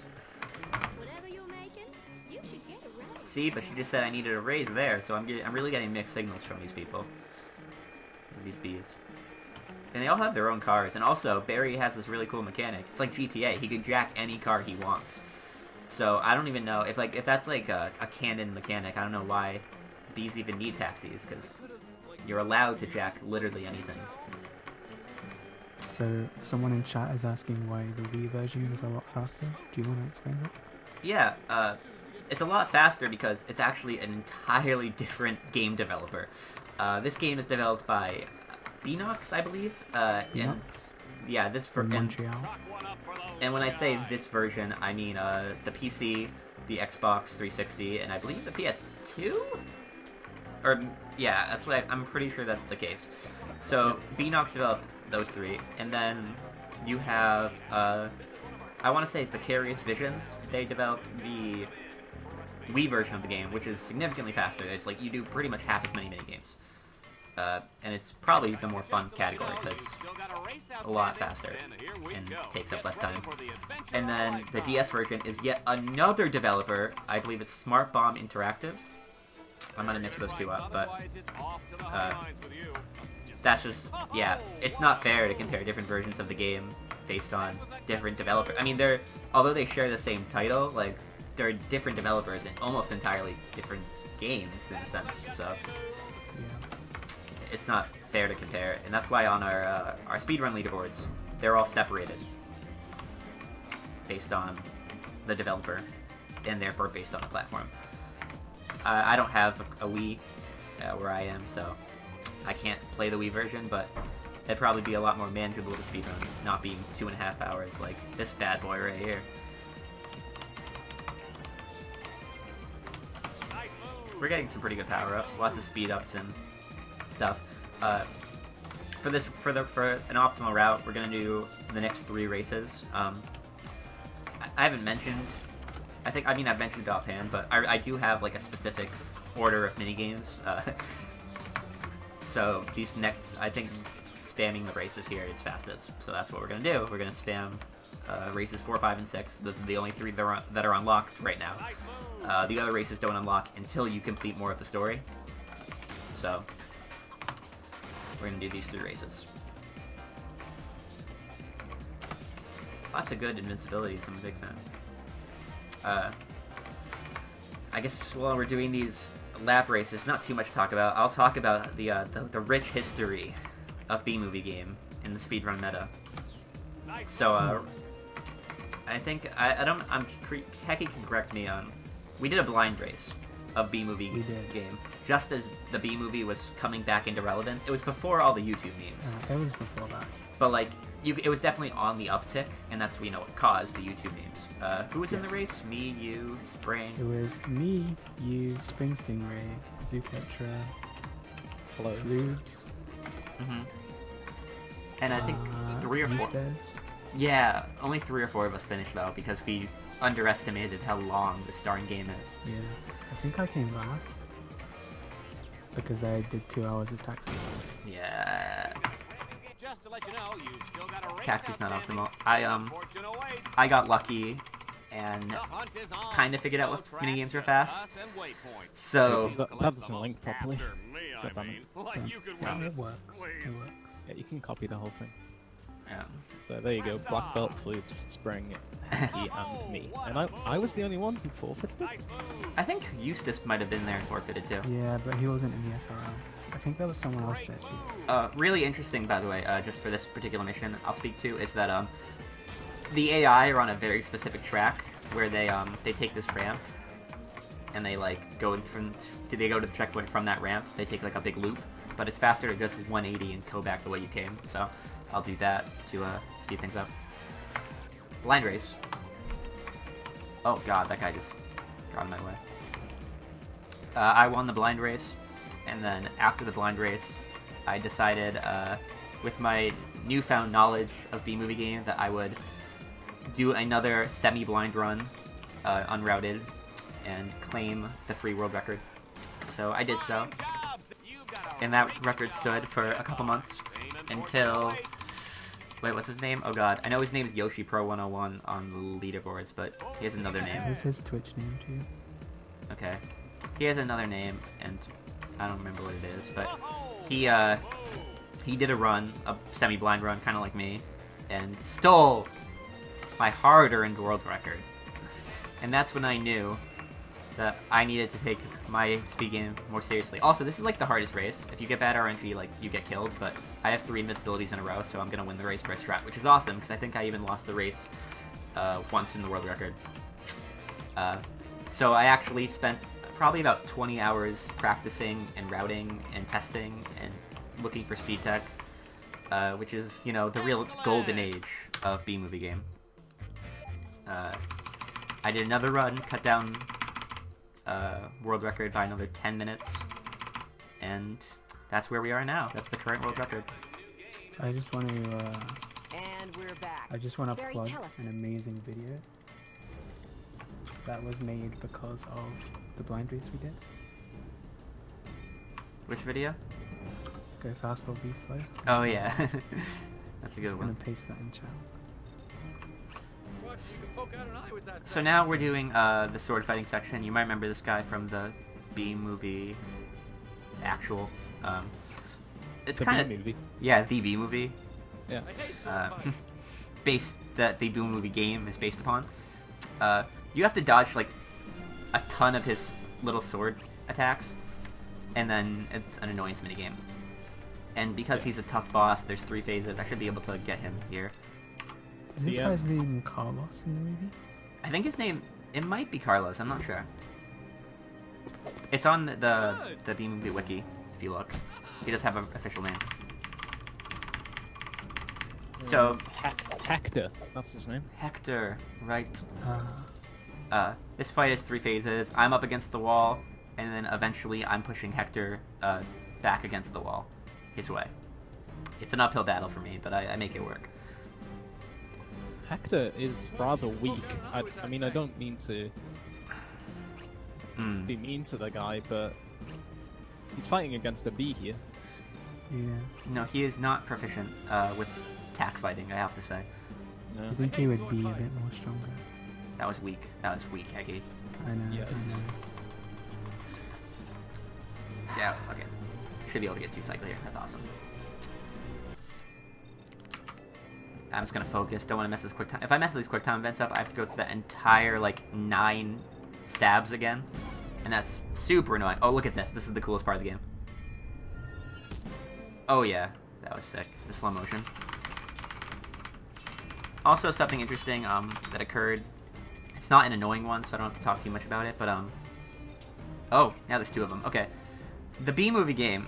Whatever you're making, you should get a raise. See, but she just said I needed a raise there, so I'm really getting mixed signals from these people. These bees. And they all have their own cars, and also, Barry has this really cool mechanic. It's like GTA, he can jack any car he wants. So, I don't even know, if that's like a canon mechanic, I don't know why these even need taxis, because you're allowed to jack literally anything. So, someone in chat is asking why the Wii version is a lot faster. Do you want to explain that? Yeah, it's a lot faster because it's actually an entirely different game developer. This game is developed by Beanox, I believe. Beanox? Yeah, this From Montreal. And when I say this version, I mean the PC, the Xbox 360, and I believe the PS2? Or, yeah, that's what I'm pretty sure that's the case. So, Beanox developed those three, and then you have, I want to say Vicarious Visions. They developed the Wii version of the game, which is significantly faster. It's like you do pretty much half as many minigames. And it's probably the more fun category because it's a lot faster and takes up less time. And then the DS version is yet another developer. I believe it's Smart Bomb Interactive. I'm gonna mix those two up, but that's just, yeah, it's not fair to compare different versions of the game based on different developers. I mean, although they share the same title, like, they're different developers in almost entirely different games in a sense. So it's not fair to compare, and that's why on our speedrun leaderboards, they're all separated based on the developer, and therefore based on the platform. I don't have a Wii where I am, so I can't play the Wii version, but it'd probably be a lot more manageable to speedrun, not being 2.5 hours like this bad boy right here. We're getting some pretty good power-ups, lots of speed-ups and stuff. For an optimal route, we're gonna do the next 3 races. I haven't mentioned. I've mentioned it offhand, but I do have like a specific order of minigames. So these next, I think, spamming the races here is fastest. So that's what we're gonna do. We're gonna spam races 4, 5, and 6. Those are the only 3 that are unlocked right now. The other races don't unlock until you complete more of the story. So we're gonna do these 3 races. Lots of good invincibilities. I'm a big fan. I guess while we're doing these lap races, not too much to talk about. I'll talk about the rich history of B-movie game in the speedrun meta. So I think Heki can correct me on. We did a blind race of B-movie game, just as the B-movie was coming back into relevance. It was before all the YouTube memes. It was before that. But like, it was definitely on the uptick, and that's what caused the YouTube memes. Who was in the race? Me, you, Spring. It was me, you, Spring Stingray, Zooketra, Floobs. And I think 3 or 4. Eustace. Yeah, only 3 or 4 of us finished though, because we underestimated how long this darn game is. Yeah, I think I came last because I did 2 hours of taxi. Yeah. Just to let you know, you've still got a race Taxi's not outstanding. optimal. I got lucky and kind of figured out what minigames are fast. So That doesn't link properly. It It works. Yeah, you can copy the whole thing. yeah. So there you go, Black Belt, Floops, Spring, Heki, and me. And I was the only one who forfeited. I think Eustace might have been there and forfeited too. Yeah, but he wasn't in the SRL. I think there was someone else there too. Really interesting, by the way, just for this particular mission I'll speak to, is that the AI are on a very specific track where they take this ramp and they like go to the checkpoint from that ramp. They take like a big loop, but it's faster to just 180 and go back the way you came. So I'll do that to speed things up. Blind race. Oh god, that guy just got in my way. I won the blind race. And then after the blind race, I decided, with my newfound knowledge of B-movie game, that I would do another semi-blind run, unrouted, and claim the free world record. So I did so, and that record stood for a couple months until... Wait, what's his name? Oh god, I know his name is Yoshi Pro 101 on the leaderboards, but he has another name. This is his Twitch name too. Okay. He has another name, and I don't remember what it is, but he did a run, a semi-blind run, kind of like me, and stole my hard-earned world record. And that's when I knew that I needed to take my speed game more seriously. Also, this is like the hardest race. If you get bad RNG, like, you get killed, but I have 3 invincibilities in a row, so I'm gonna win the race first strat, which is awesome, because I think I even lost the race once in the world record. So I actually spent probably about 20 hours practicing and routing and testing and looking for speed tech, which is, the real golden age of B-movie game. I did another run, cut down world record by another 10 minutes, and that's where we are now. That's the current world record. I just want to And we're back. I just want to Barry, plug tell us. an amazing video that was made because of the blind race we did. Which video? Go fast or be slow. Oh yeah, that's a good Just one. gonna paste that in chat. So now we're doing the sword fighting section. You might remember this guy from the B movie. Actual. It's The kind of B movie. Yeah, the B movie. Yeah. Based that the B movie game is based upon. You have to dodge like a ton of his little sword attacks, and then it's an annoyance minigame. And because he's a tough boss, there's 3 phases. I should be able to get him here. Is this Yeah. guy's name Carlos in the movie? I think his name, it might be Carlos, I'm not sure. It's on the B movie wiki, if you look. He does have an official name. So, Hector, that's his name. Hector, right. Ah. This fight is 3 phases. I'm up against the wall, and then eventually I'm pushing Hector back against the wall, his way. It's an uphill battle for me, but I make it work. Hector is rather weak. I mean, I don't mean to be mean to the guy, but he's fighting against a bee here. Yeah. No, he is not proficient with tack fighting, I have to say. No. I think he would be a bit more stronger. That was weak. That was weak, Heggy. I know. Yeah. I know. Yeah, okay. Should be able to get 2 cycle here. That's awesome. I'm just gonna focus. Don't want to mess this quick time. If I mess these quick time events up, I have to go through the entire, like, 9 stabs again. And that's super annoying. Oh, look at this. This is the coolest part of the game. Oh, yeah. That was sick. The slow motion. Also, something interesting that occurred. It's not an annoying one, so I don't have to talk too much about it, but, oh, now there's 2 of them. Okay. The B movie game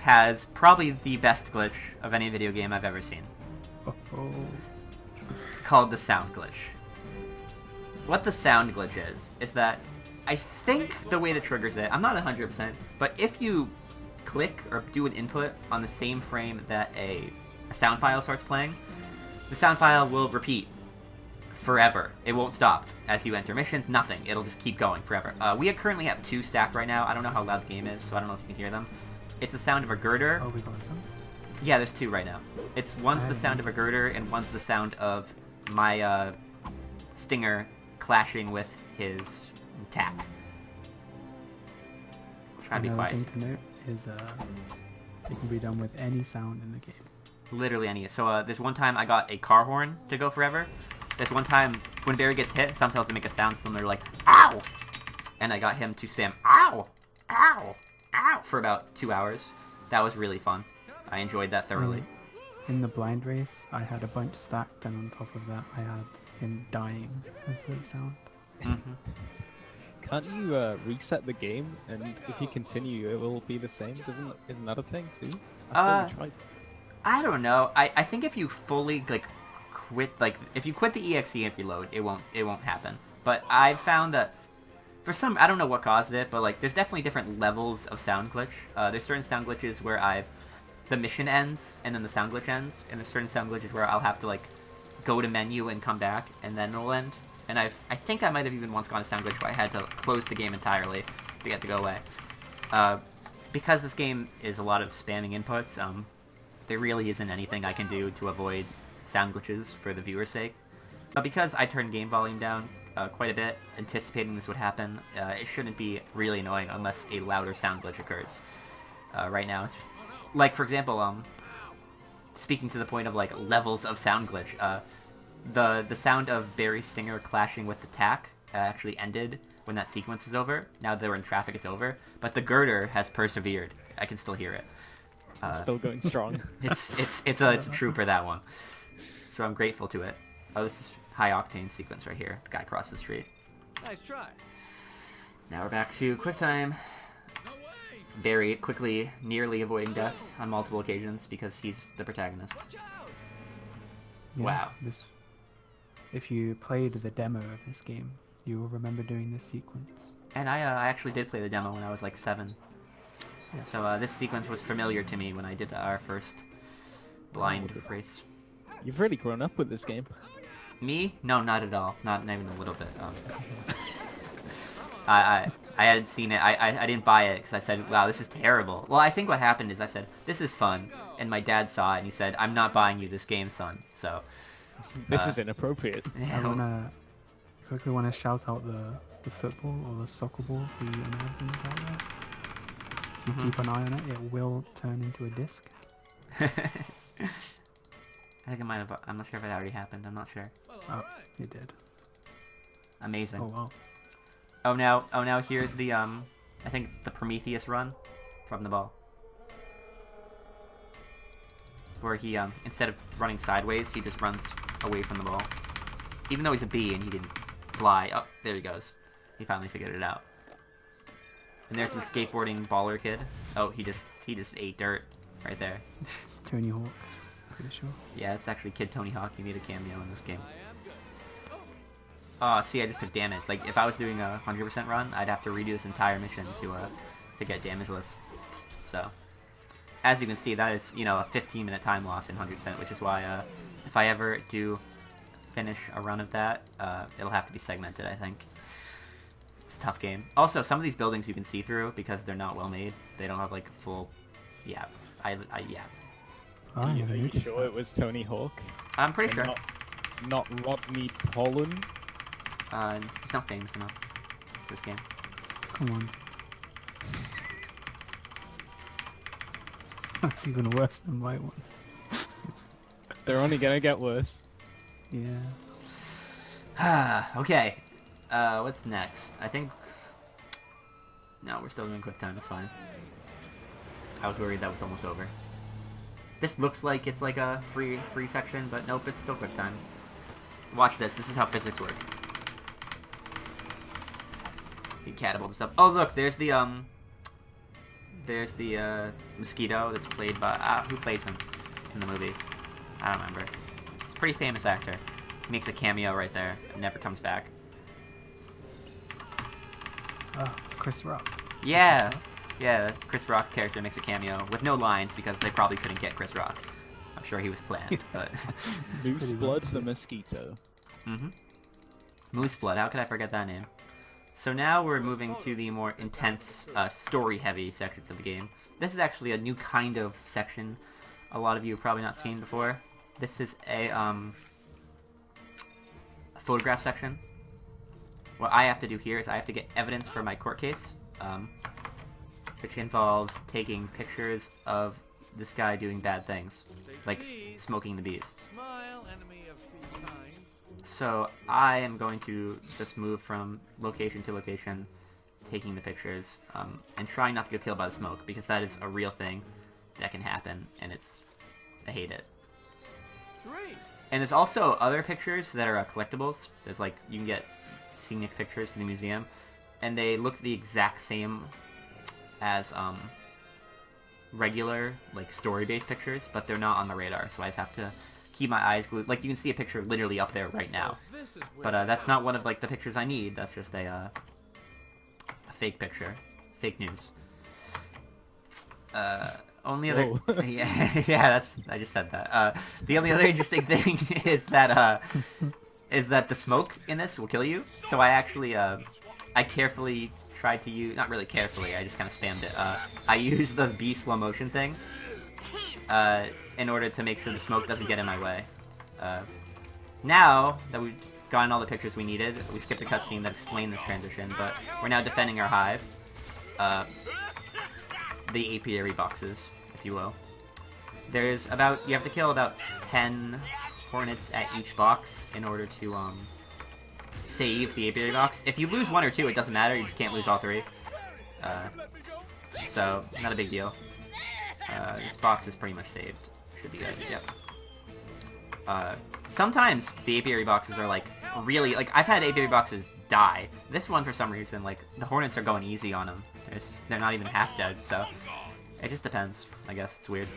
has probably the best glitch of any video game I've ever seen. Oh. Called the sound glitch. What the sound glitch is that I think the way that triggers it, I'm not 100%, but if you click or do an input on the same frame that a sound file starts playing, the sound file will repeat forever. It won't stop as you enter missions, nothing. It'll just keep going forever. We currently have 2 stacked right now. I don't know how loud the game is, so I don't know if you can hear them. It's the sound of a girder. Oh, we got some? Yeah, there's 2 right now. One's the sound of a girder, and one's the sound of my stinger clashing with his tack. Try to be Another quiet. thing to note is it can be done with any sound in the game. Literally any. So there's one time I got a car horn to go forever. There's one time when Barry gets hit, sometimes they make a sound similar like "ow," and I got him to spam "ow, ow, ow" for about 2 hours. That was really fun. I enjoyed that thoroughly. In the blind race, I had a bunch stacked, and on top of that, I had him dying as the sound. Mm-hmm. Can't you reset the game, and if you continue, it will be the same? Isn't that a thing too? I thought you tried. I don't know. I think if you fully quit, if you quit the exe and reload, it won't happen. But I've found that for some, I don't know what caused it, but there's definitely different levels of sound glitch. There's certain sound glitches where the mission ends and then the sound glitch ends, and there's certain sound glitches where I'll have to go to menu and come back and then it'll end. And I think I might have even once gone to sound glitch where I had to close the game entirely to get to go away. Because this game is a lot of spamming inputs, there really isn't anything I can do to avoid sound glitches for the viewer's sake. But because I turned game volume down quite a bit, anticipating this would happen, it shouldn't be really annoying unless a louder sound glitch occurs. Right now, it's just for example, speaking to the point of levels of sound glitch, the sound of Barry Stinger clashing with the tack actually ended when that sequence is over. Now that we're in traffic, it's over, but the girder has persevered. I can still hear it. Still going strong. It's a trooper, that one. So I'm grateful to it. Oh, this is high octane sequence right here. The guy across the street. Nice try. Now we're back to quick time. Barry quickly, nearly avoiding death on multiple occasions because he's the protagonist. Yeah, Wow. If you played the demo of this game, you will remember doing this sequence. And I actually did play the demo when I was 7. So this sequence was familiar to me when I did our first blind race. You've really grown up with this game. Me? No, not at all. Not even a little bit. I hadn't seen it. I didn't buy it because I said, wow, this is terrible. Well, I think what happened is I said, this is fun. And my dad saw it and he said, I'm not buying you this game, son. So. This is inappropriate. I quickly want to shout out the football or the soccer ball for you Americans out there. If you keep an eye on it, it will turn into a disc. I think it might have. I'm not sure if it already happened. I'm not sure. Oh, it did. Amazing. Oh wow. Oh now here's the I think it's the Prometheus run from the ball. Where he instead of running sideways, he just runs away from the ball. Even though he's a bee and he didn't fly. Oh, there he goes. He finally figured it out. And there's the skateboarding baller kid. Oh, he just ate dirt right there. It's Tony Hawk, pretty sure. Yeah, it's actually Kid Tony Hawk. He made a cameo in this game. Oh, see, I just took damage. Like, if I was doing a 100% run, I'd have to redo this entire mission to get damageless. So, as you can see, that is, you know, a 15-minute time loss in 100%, which is why, if I ever do finish a run of that, it'll have to be segmented, I think. It's a tough game. Also, some of these buildings you can see through because they're not well made. They don't have, like, full... Yeah. Yeah. Oh, Are yeah, you sure it was Tony Hawk? I'm pretty sure. Not Rodney Pollen? He's not famous enough for this game. Come on. That's even worse than my one. They're only gonna get worse. Yeah. Okay. What's next? I think... No, we're still doing quick time. It's fine. I was worried that was almost over. This looks like it's like a free section, but nope, it's still quick time. Watch this. This is how physics work. He catapulted stuff. Oh, look, there's the mosquito that's played by who plays him in the movie? I don't remember. It's a pretty famous actor. He makes a cameo right there. And never comes back. Oh, it's Chris Rock. Yeah, yeah. Chris Rock's character makes a cameo with no lines because they probably couldn't get Chris Rock. I'm sure he was planned, but. Moose Blood the mosquito. Mm-hmm. Moose Blood. How could I forget that name? So now we're moving to the more intense, story-heavy sections of the game. This is actually a new kind of section a lot of you have probably not seen before. This is a photograph section. What I have to do here is I have to get evidence for my court case, which involves taking pictures of this guy doing bad things, like smoking the bees. So I am going to just move from location to location, taking the pictures, and trying not to get killed by the smoke, because that is a real thing that can happen, and I hate it. And there's also other pictures that are collectibles. There's like, you can get scenic pictures from the museum, and they look the exact same as regular, like, story-based pictures, but they're not on the radar, so I just have to keep my eyes glued. Like, you can see a picture literally up there right now. But that's not one of, like, the pictures I need. That's just a fake picture. Fake news. Only other... yeah, I just said that. The only other interesting thing is that the smoke in this will kill you. So I actually, I carefully tried to use... Not really carefully, I just kind of spammed it. I used the bee slow motion thing. In order to make sure the smoke doesn't get in my way. Now that we've gotten all the pictures we needed, we skipped a cutscene that explained this transition, but we're now defending our hive. The apiary boxes, if you will. You have to kill about 10 hornets at each box in order to, save the apiary box. If you lose one or two, it doesn't matter, you just can't lose all three. So, not a big deal. This box is pretty much saved. Should be good, yep. Sometimes the apiary boxes are, like, really... Like, I've had apiary boxes die. This one, for some reason, like, the hornets are going easy on them. They're not even half dead, so... It just depends, I guess. It's weird.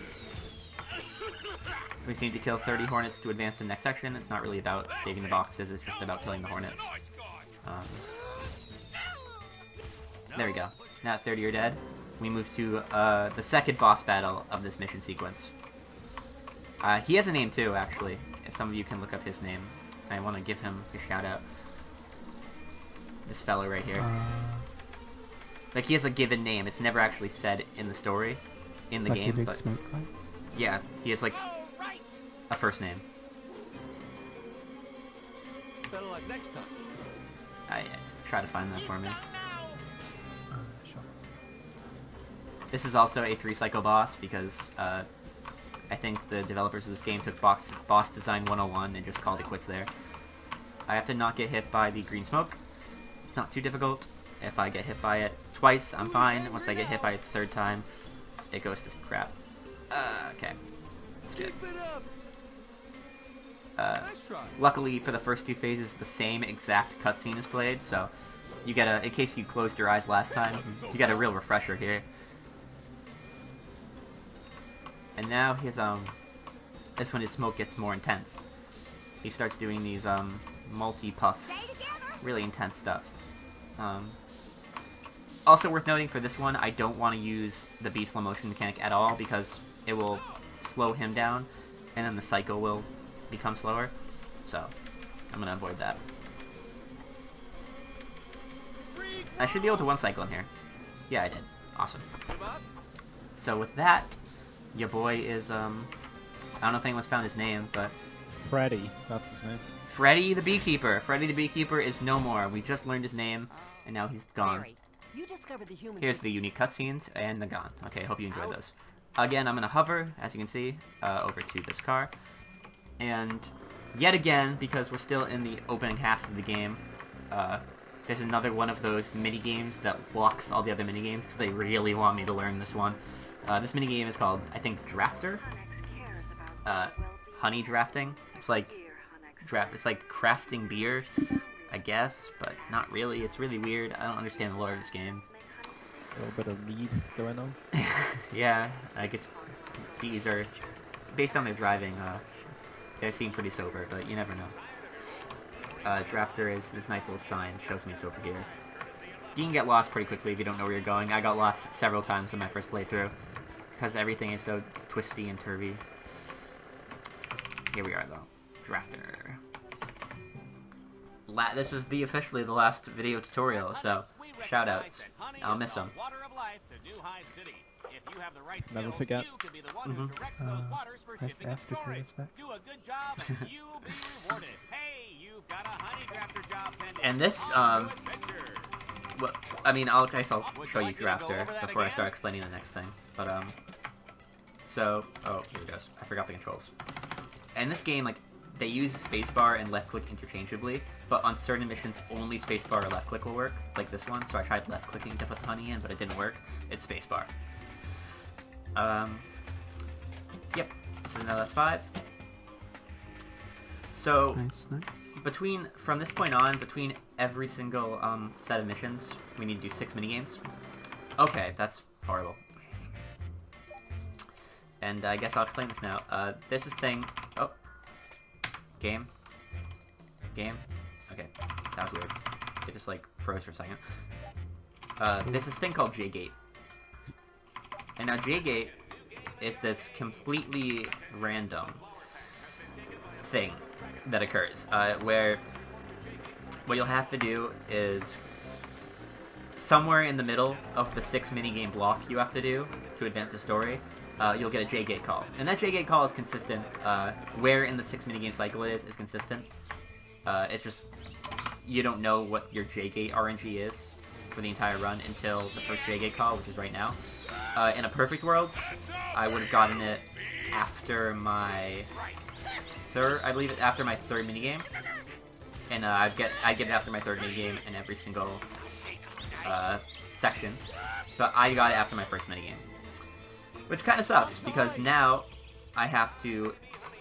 We just need to kill 30 hornets to advance to the next section. It's not really about saving the boxes, it's just about killing the hornets. There we go. Now 30 are dead. We move to the second boss battle of this mission sequence. He has a name too, actually. if some of you can look up his name, I want to give him a shout out. This fellow right here. Like, he has a given name. It's never actually said in the story, in the like game. a big But smoke pipe? yeah, he has like a first name. Better luck next time. I try to find that for me. Sure. This is also a 3-cycle boss because I think the developers of this game took boss design 101 and just called it quits there. I have to not get hit by the green smoke. It's not too difficult. If I get hit by it twice, I'm fine. Once I get hit by it the third time, it goes to some crap. Okay. That's good. Luckily for the first 2 phases, the same exact cutscene is played, so you get a, in case you closed your eyes last time, you get a real refresher here. And now his, this when his smoke gets more intense. He starts doing these, multi-puffs. Really intense stuff. Also worth noting for this one, I don't want to use the B slow motion mechanic at all because it will slow him down, and then the cycle will become slower. So, I'm gonna avoid that. I should be able to 1-cycle in here. Yeah, I did. Awesome. So with that, your boy is, I don't know if anyone's found his name, but... Freddy, that's his name. Freddy the Beekeeper. Freddy the Beekeeper is no more. We just learned his name, and now he's gone. You discovered the humans. Here's the unique cutscenes, and they're gone. Okay, hope you enjoyed those. Again, I'm gonna hover, as you can see, over to this car. And yet again, because we're still in the opening half of the game, there's another one of those mini-games that blocks all the other mini-games, because they really want me to learn this one. This mini-game is called, I think, Drafter? Honey drafting. It's like crafting beer, I guess, but not really. It's really weird. I don't understand the lore of this game. A little bit of mead going on. Yeah, I guess bees are, based on their driving, they seem pretty sober, but you never know. Drafter is this nice little sign, shows me it's over here. You can get lost pretty quickly if you don't know where you're going. I got lost several times in my first playthrough, because everything is so twisty and turvy. Here we are, though. Drafter. This is officially the last video tutorial, so shoutouts. I'll miss them. Never forget. Press F to pay us back. And this, well, I mean, I guess I'll show you Drafter before I start explaining the next thing. But, so, oh, here it goes. I forgot the controls. And this game, like, they use spacebar and left click interchangeably, but on certain missions, only spacebar or left click will work, like this one. So I tried left clicking to put the honey in, but it didn't work. It's spacebar. Yep. So now that's 5. So Nice. from this point on, between every single set of missions, we need to do 6 minigames. Okay, that's horrible. And I guess I'll explain this now. There's this thing. Oh. Game. Okay, that was weird. It just like froze for a second. There's this thing called J-Gate. And now J-Gate is this completely random thing that occurs, where what you'll have to do is somewhere in the middle of the 6 minigame block you have to do to advance the story, you'll get a J-Gate call. And that J-Gate call is consistent. Where in the 6 minigame cycle it is consistent. It's just, you don't know what your J-Gate RNG is for the entire run until the first J-Gate call, which is right now. In a perfect world, I would have gotten it after my I believe it's after my 3rd minigame. And I'd get it after my 3rd minigame in every single section. But I got it after my 1st minigame. Which kind of sucks, because now I have to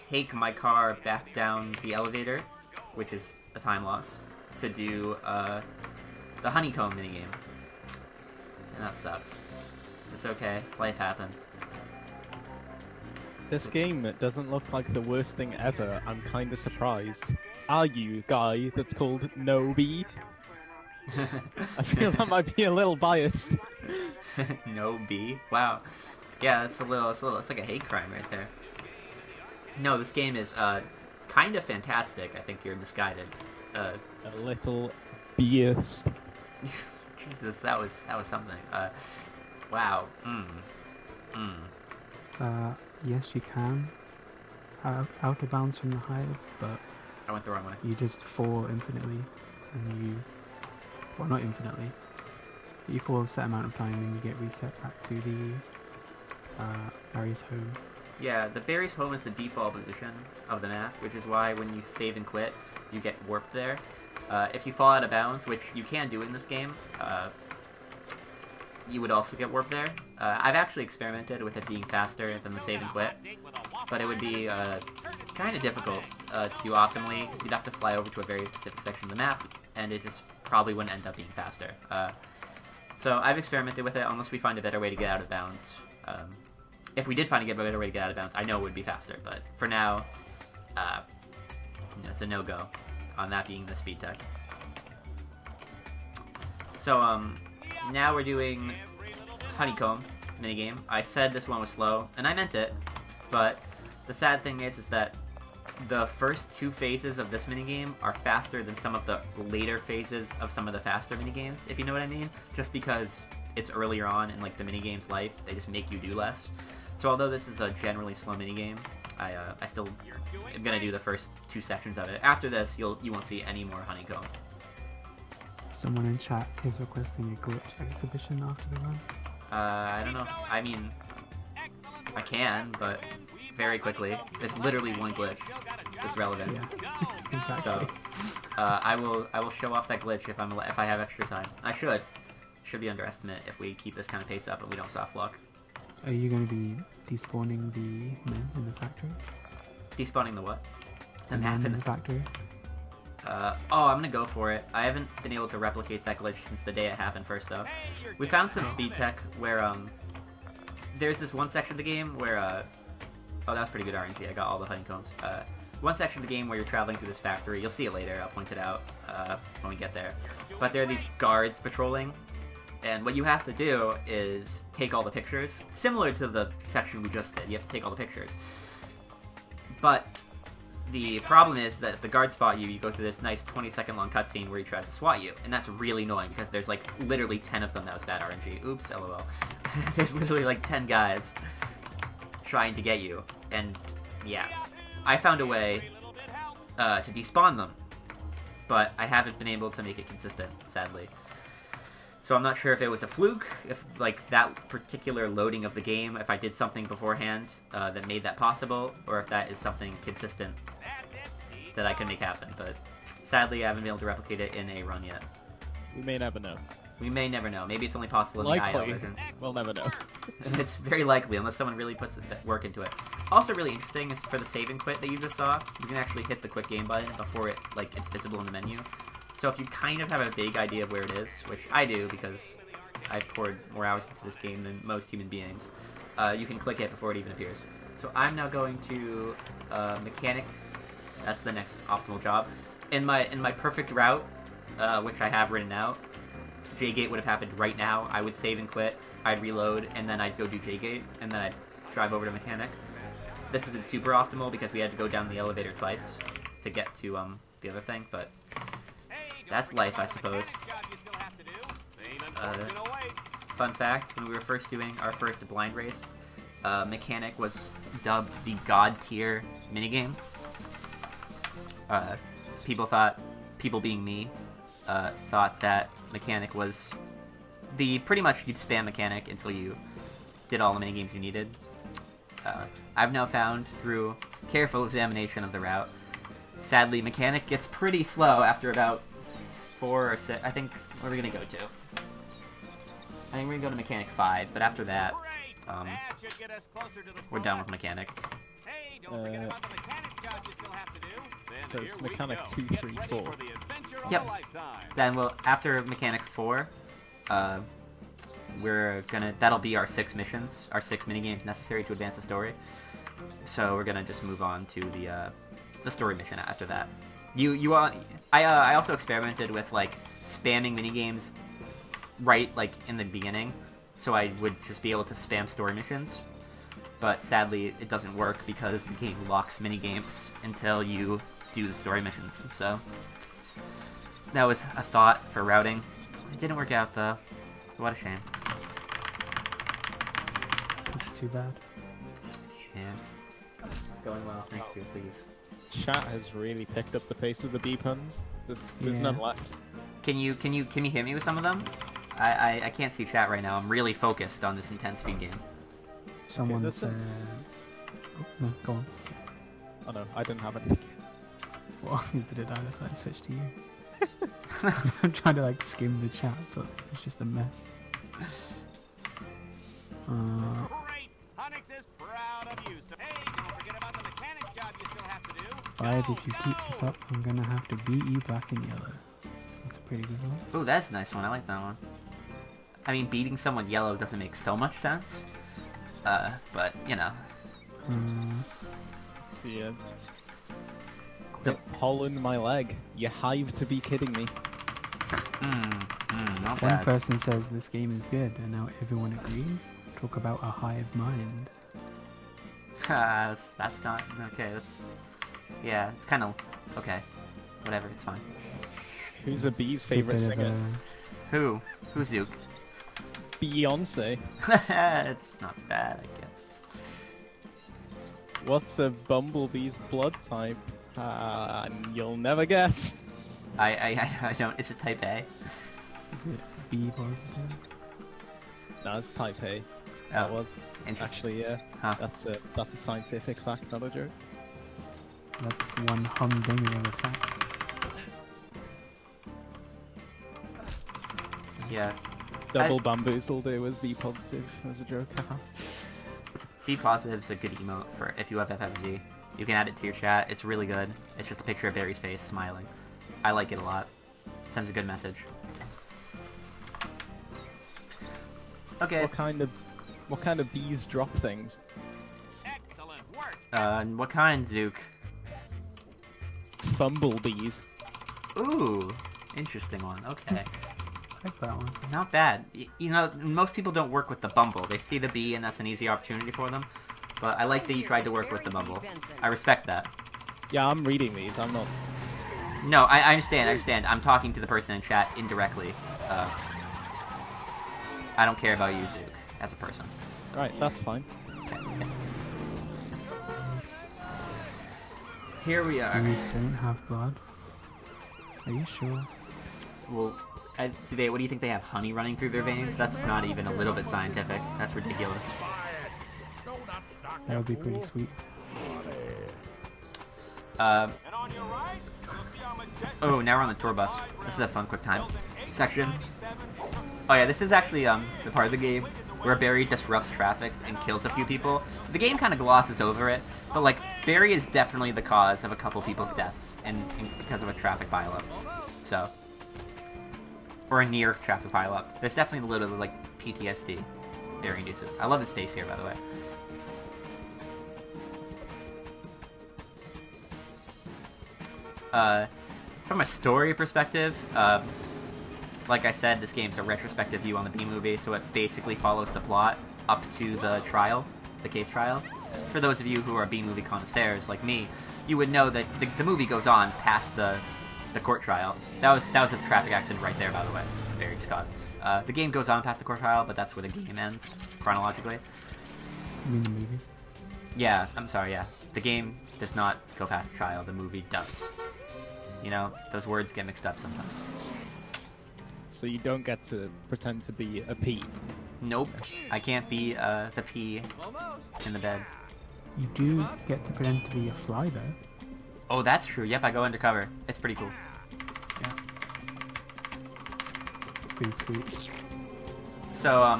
take my car back down the elevator, which is a time loss, to do the honeycomb minigame. And that sucks. It's okay, life happens. This game doesn't look like the worst thing ever. I'm kinda surprised. Are you, guy that's called Nobi? I feel that might be a little biased. No B? Wow. Yeah, it's like a hate crime right there. No, this game is kind of fantastic. I think you're misguided. A little biased. Jesus, that was something. Wow. Yes, you can. Out of bounds from the hive, but I went the wrong way. you just fall infinitely, and you... Well, not infinitely. You fall a set amount of time and you get reset back to the Barry's home. Yeah, the Barry's home is the default position of the map, which is why when you save and quit, you get warped there. If you fall out of bounds, which you can do in this game, you would also get warped there. I've actually experimented with it being faster than the save and quit, but it would be kind of difficult to do optimally, because you'd have to fly over to a very specific section of the map, and it just probably wouldn't end up being faster. So I've experimented with it, unless we find a better way to get out of bounds. If we did find a better way to get out of bounds, I know it would be faster, but for now, it's a no-go on that being the speed tech. So, now we're doing Honeycomb minigame. I said this one was slow, and I meant it, but the sad thing is that the first two phases of this minigame are faster than some of the later phases of some of the faster minigames, if you know what I mean, just because it's earlier on in like the minigame's life, they just make you do less. So although this is a generally slow minigame, I still am gonna do the first two sections of it. After this, you won't see any more Honeycomb. Someone in chat is requesting a glitch exhibition after the run. I don't know. I mean, I can, but very quickly. There's literally one glitch that's relevant. Yeah, exactly. So, I will show off that glitch if I have extra time. I should be underestimate if we keep this kind of pace up and we don't soft lock. Are you going to be despawning the men in the factory? Despawning the what? The men map in the factory. Oh, I'm gonna go for it. I haven't been able to replicate that glitch since the day it happened first, though. We found some speed tech where, there's this one section of the game where, oh, that was pretty good RNG. I got all the honeycombs. One section of the game where you're traveling through this factory. You'll see it later. I'll point it out, when we get there. But there are these guards patrolling, and what you have to do is take all the pictures. Similar to the section we just did. You have to take all the pictures. But the problem is that if the guards spot you, you go through this nice 20-second long cutscene where he tries to swat you, and that's really annoying because there's like literally 10 of them. That was bad RNG. Oops, lol. There's literally like 10 guys trying to get you, and yeah, I found a way to despawn them, but I haven't been able to make it consistent, sadly. So I'm not sure if it was a fluke, if like that particular loading of the game, if I did something beforehand that made that possible, or if that is something consistent that I can make happen. But sadly, I haven't been able to replicate it in a run yet. We may never know. We may never know. Maybe it's only possible in the IO version. We'll never know. It's very likely, unless someone really puts work into it. Also really interesting is for the save and quit that you just saw, you can actually hit the quick game button before it it's visible in the menu. So if you kind of have a vague idea of where it is, which I do because I've poured more hours into this game than most human beings, you can click it before it even appears. So I'm now going to mechanic. That's the next optimal job. In my perfect route, which I have written out, J-Gate would have happened right now. I would save and quit, I'd reload, and then I'd go do J-Gate, and then I'd drive over to mechanic. This isn't super optimal because we had to go down the elevator twice to get to the other thing, but that's life, I suppose. Fun fact, when we were first doing our first blind race, mechanic was dubbed the god tier minigame. People being me, thought that mechanic was pretty much you'd spam mechanic until you did all the minigames you needed. I've now found through careful examination of the route, sadly mechanic gets pretty slow after about 4 or 6, I think, where are we gonna go to? I think we're gonna go to mechanic 5, but after that, we're done with mechanic. So it's mechanic 2, 3, 4. Yep. Then after mechanic 4, that'll be our 6 missions, our 6 minigames necessary to advance the story. So we're gonna just move on to the story mission after that. I also experimented with spamming minigames right in the beginning, so I would just be able to spam story missions. but sadly it doesn't work because the game locks minigames until you do the story missions. So that was a thought for routing. It didn't work out though. What a shame. It's too bad. Yeah. Going well, thank you, please. Chat has really picked up the pace with the B puns. There's Yeah. none left. Can you hit me with some of them? I can't see chat right now. I'm really focused on this intense speed game. Someone that's it. says... Oh, no, go on. Oh no, I didn't have anything. Well, neither did I, so I switched to you. I'm trying to like skim the chat, but it's just a mess. Great! Hunix is proud of you. So, hey, don't forget about the mechanics job you still have to do. 5, if you keep this up, I'm gonna have to beat you black and yellow. That's a pretty good one. Ooh, that's a nice one. I like that one. I mean, beating someone yellow doesn't make so much sense. But, you know. See ya. The pollen in my leg. You hive to be kidding me. Not One bad. person says this game is good, and now everyone agrees. Talk about a hive mind. That's not... Okay, that's... Yeah, it's kind of... Okay. Whatever, it's fine. Who's a bee's It's a favorite bit of singer? Who? Who's Zook? Beyonce. It's not bad, I guess. What's a bumblebee's blood type? You'll never guess. I don't... It's a type A. Is it B positive? No, it's type A. Oh, That was. interesting. Actually, yeah. Huh. That's a scientific fact, not a joke. That's one humdinger of a fact. Yeah. Double bamboozled it was B positive as a joke. B positive is a good emote for if you have FFZ. You can add it to your chat. It's really good. It's just a picture of Barry's face smiling. I like it a lot. Sends a good message. Okay. What kind of bees drop things? Excellent work. What kind, Zook? Fumblebees. Ooh, interesting one. Okay. I like that one. Not bad. You know, most people don't work with the bumble. They see the bee and that's an easy opportunity for them. But I like that you tried to work with the bumble. I respect that. Yeah, I'm reading these. I'm not. No, I understand. I'm talking to the person in chat indirectly. I don't care about you, Zook, as a person. Right, that's fine. Here we are. Bees don't have blood. Are you sure? Well, what do you think they have honey running through their veins? That's not even a little bit scientific. That's ridiculous. That would be pretty sweet. And on your right, you'll see our majestic Oh, now we're on the tour bus. This is a fun quick time section. Oh yeah, this is actually the part of the game where Barry disrupts traffic and kills a few people. The game kind of glosses over it, but like Barry is definitely the cause of a couple people's deaths and because of a traffic pileup. So, or a near traffic pileup. There's definitely a little bit of like PTSD Barry induces. I love his face here, by the way. From a story perspective, like I said, this game's a retrospective view on the B-movie, so it basically follows the plot up to the trial, the case trial. For those of you who are B-movie connoisseurs like me, you would know that the movie goes on past the court trial. That was a traffic accident right there, by the way, very just caused. The game goes on past the court trial, but that's where the game ends, chronologically. You mean the movie? Yeah, I'm sorry, yeah. The game does not go past the trial, the movie does. You know, those words get mixed up sometimes. So you don't get to pretend to be a P. Nope, I can't be the pea in the bed. You do get to pretend to be a fly though. Oh, that's true. Yep, I go undercover. It's pretty cool. Yeah. Pretty sweet. So,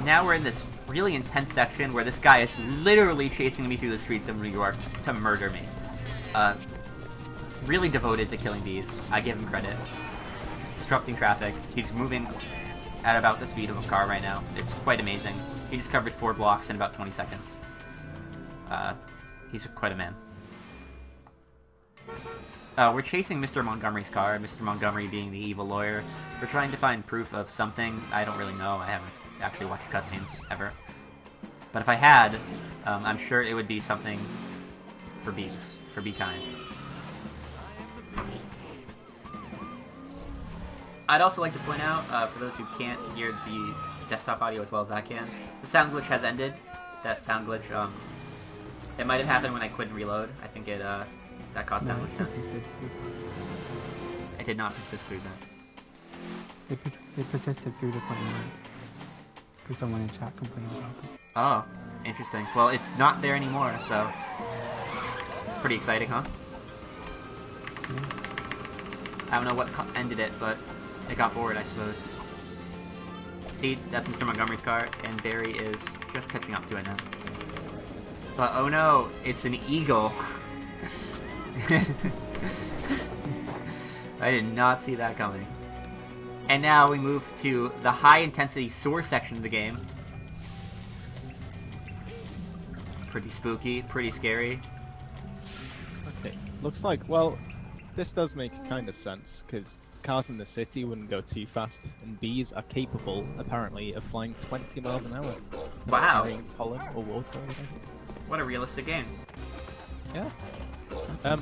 now we're in this really intense section where this guy is literally chasing me through the streets of New York to murder me. Really devoted to killing bees. I give him credit. Disrupting traffic. He's moving at about the speed of a car right now. It's quite amazing. He just covered 4 blocks in about 20 seconds. He's quite a man. We're chasing Mr. Montgomery's car, Mr. Montgomery being the evil lawyer. We're trying to find proof of something. I don't really know. I haven't actually watched cutscenes ever. But if I had, I'm sure it would be something for bees, for bee kind. I'd also like to point out, for those who can't hear the desktop audio as well as I can, the sound glitch has ended. That sound glitch, it might have happened when I couldn't reload. I think it, that caused sound glitch. Persisted. It did not persist through that. It persisted through the point where because someone in chat complained about it. Oh, interesting. Well, it's not there anymore, so it's pretty exciting, huh? Yeah. I don't know what ended it, but it got bored, I suppose. See, that's Mr. Montgomery's car, and Barry is just catching up to it now. But oh no, it's an eagle. I did not see that coming. And now we move to the high-intensity sewer section of the game. Pretty spooky, pretty scary. Okay, looks like, well, this does make kind of sense, because cars in the city wouldn't go too fast, and bees are capable, apparently, of flying 20 miles an hour. Wow. Carrying pollen or water or whatever. What a realistic game. Yeah.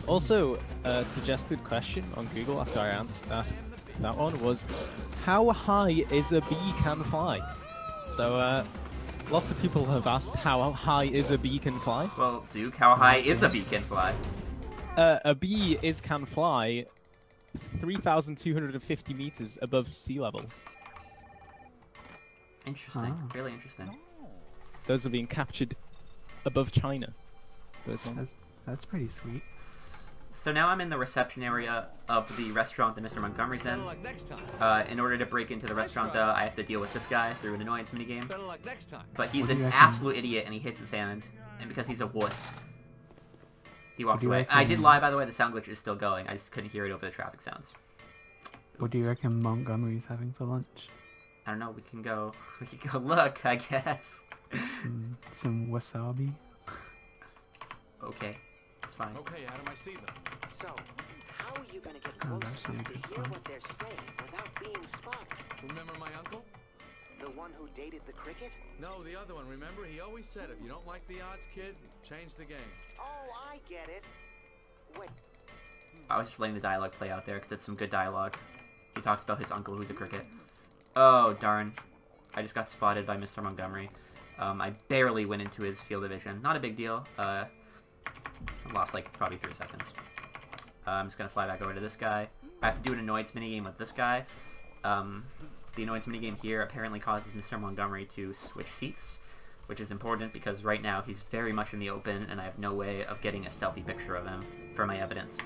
Also, a suggested question on Google after I asked that one was, how high is a bee can fly? So, lots of people have asked how high is a bee can fly. Well, Duke, how high is a bee can fly? A bee can fly 3,250 meters above sea level. Interesting. Oh. Really interesting. Those are being captured above China. Those ones. That's pretty sweet. So now I'm in the reception area of the restaurant that Mr. Montgomery's in. In order to break into the restaurant, though, I have to deal with this guy through an annoyance minigame. But he's an absolute idiot, and he hits his hand. And because he's a wuss, he walks away. I did lie, by the way, the sound glitch is still going. I just couldn't hear it over the traffic sounds. What do you reckon Montgomery's having for lunch? I don't know, we can go look, I guess. Some wasabi? Okay, it's fine. Okay, Adam, I see them. So, how are you gonna get Oh, close that's a enough good to hear point. what they're saying without being spotted? Remember my uncle? The one who dated the cricket? No, the other one. Remember, he always said, if you don't like the odds, kid, change the game. Oh, I get it. Wait, I was just letting the dialogue play out there because it's some good dialogue. He talks about his uncle who's a cricket. Oh, darn. I just got spotted by Mr. Montgomery. I barely went into his field of vision. Not a big deal. I lost, like, probably 3 seconds. I'm just going to fly back over to this guy. I have to do an annoyance minigame with this guy. The annoyance minigame here apparently causes Mr. Montgomery to switch seats, which is important because right now he's very much in the open and I have no way of getting a stealthy picture of him for my evidence.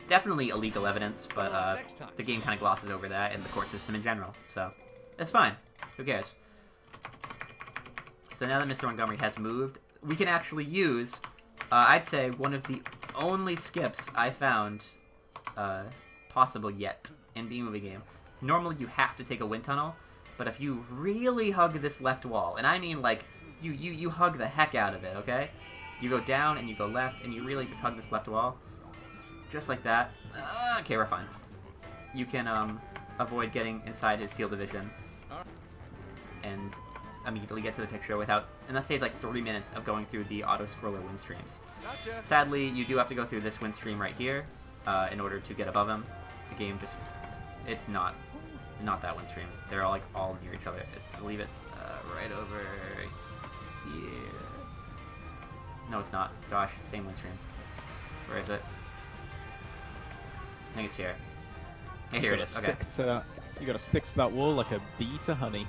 Definitely illegal evidence, but the game kind of glosses over that and the court system in general, so it's fine. Who cares? So now that Mr. Montgomery has moved, we can actually use, I'd say, one of the only skips I found possible yet in B-Movie game. Normally you have to take a wind tunnel, but if you really hug this left wall, and I mean like, you hug the heck out of it, okay? You go down and you go left, and you really just hug this left wall. Just like that. Okay, we're fine. You can avoid getting inside his field of vision and immediately get to the picture without, and that saves like 3 minutes of going through the auto-scroller wind streams. Gotcha. Sadly, you do have to go through this wind stream right here in order to get above him. The game just, it's not that wind stream. They're all like all near each other. I believe it's right over here. No, it's not. Gosh, same wind stream. Where is it? I think it's here. Yeah, here it is. Okay. You gotta stick to that wall like a bee to honey.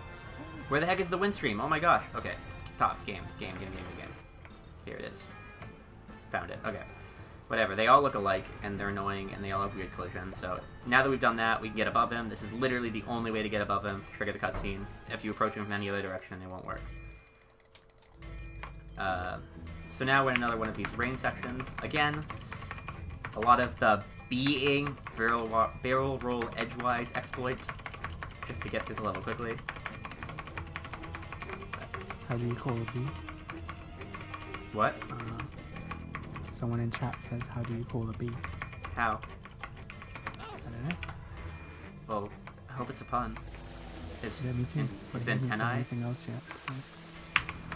Where the heck is the wind stream? Oh my gosh. Okay. Stop. Game. Here it is. Found it. Okay. Whatever. They all look alike, and they're annoying, and they all have weird collisions. So now that we've done that, we can get above him. This is literally the only way to get above him to trigger the cutscene. If you approach him from any other direction, it won't work. So now we're in another one of these rain sections. Again, a lot of the being barrel roll edgewise exploit just to get through the level quickly. How do you call a bee? What? Someone in chat says, how do you call a bee? How? I don't know. Well, I hope it's a pun. It's, Yeah, me too. It's It hasn't said antennae. anything else yet, so.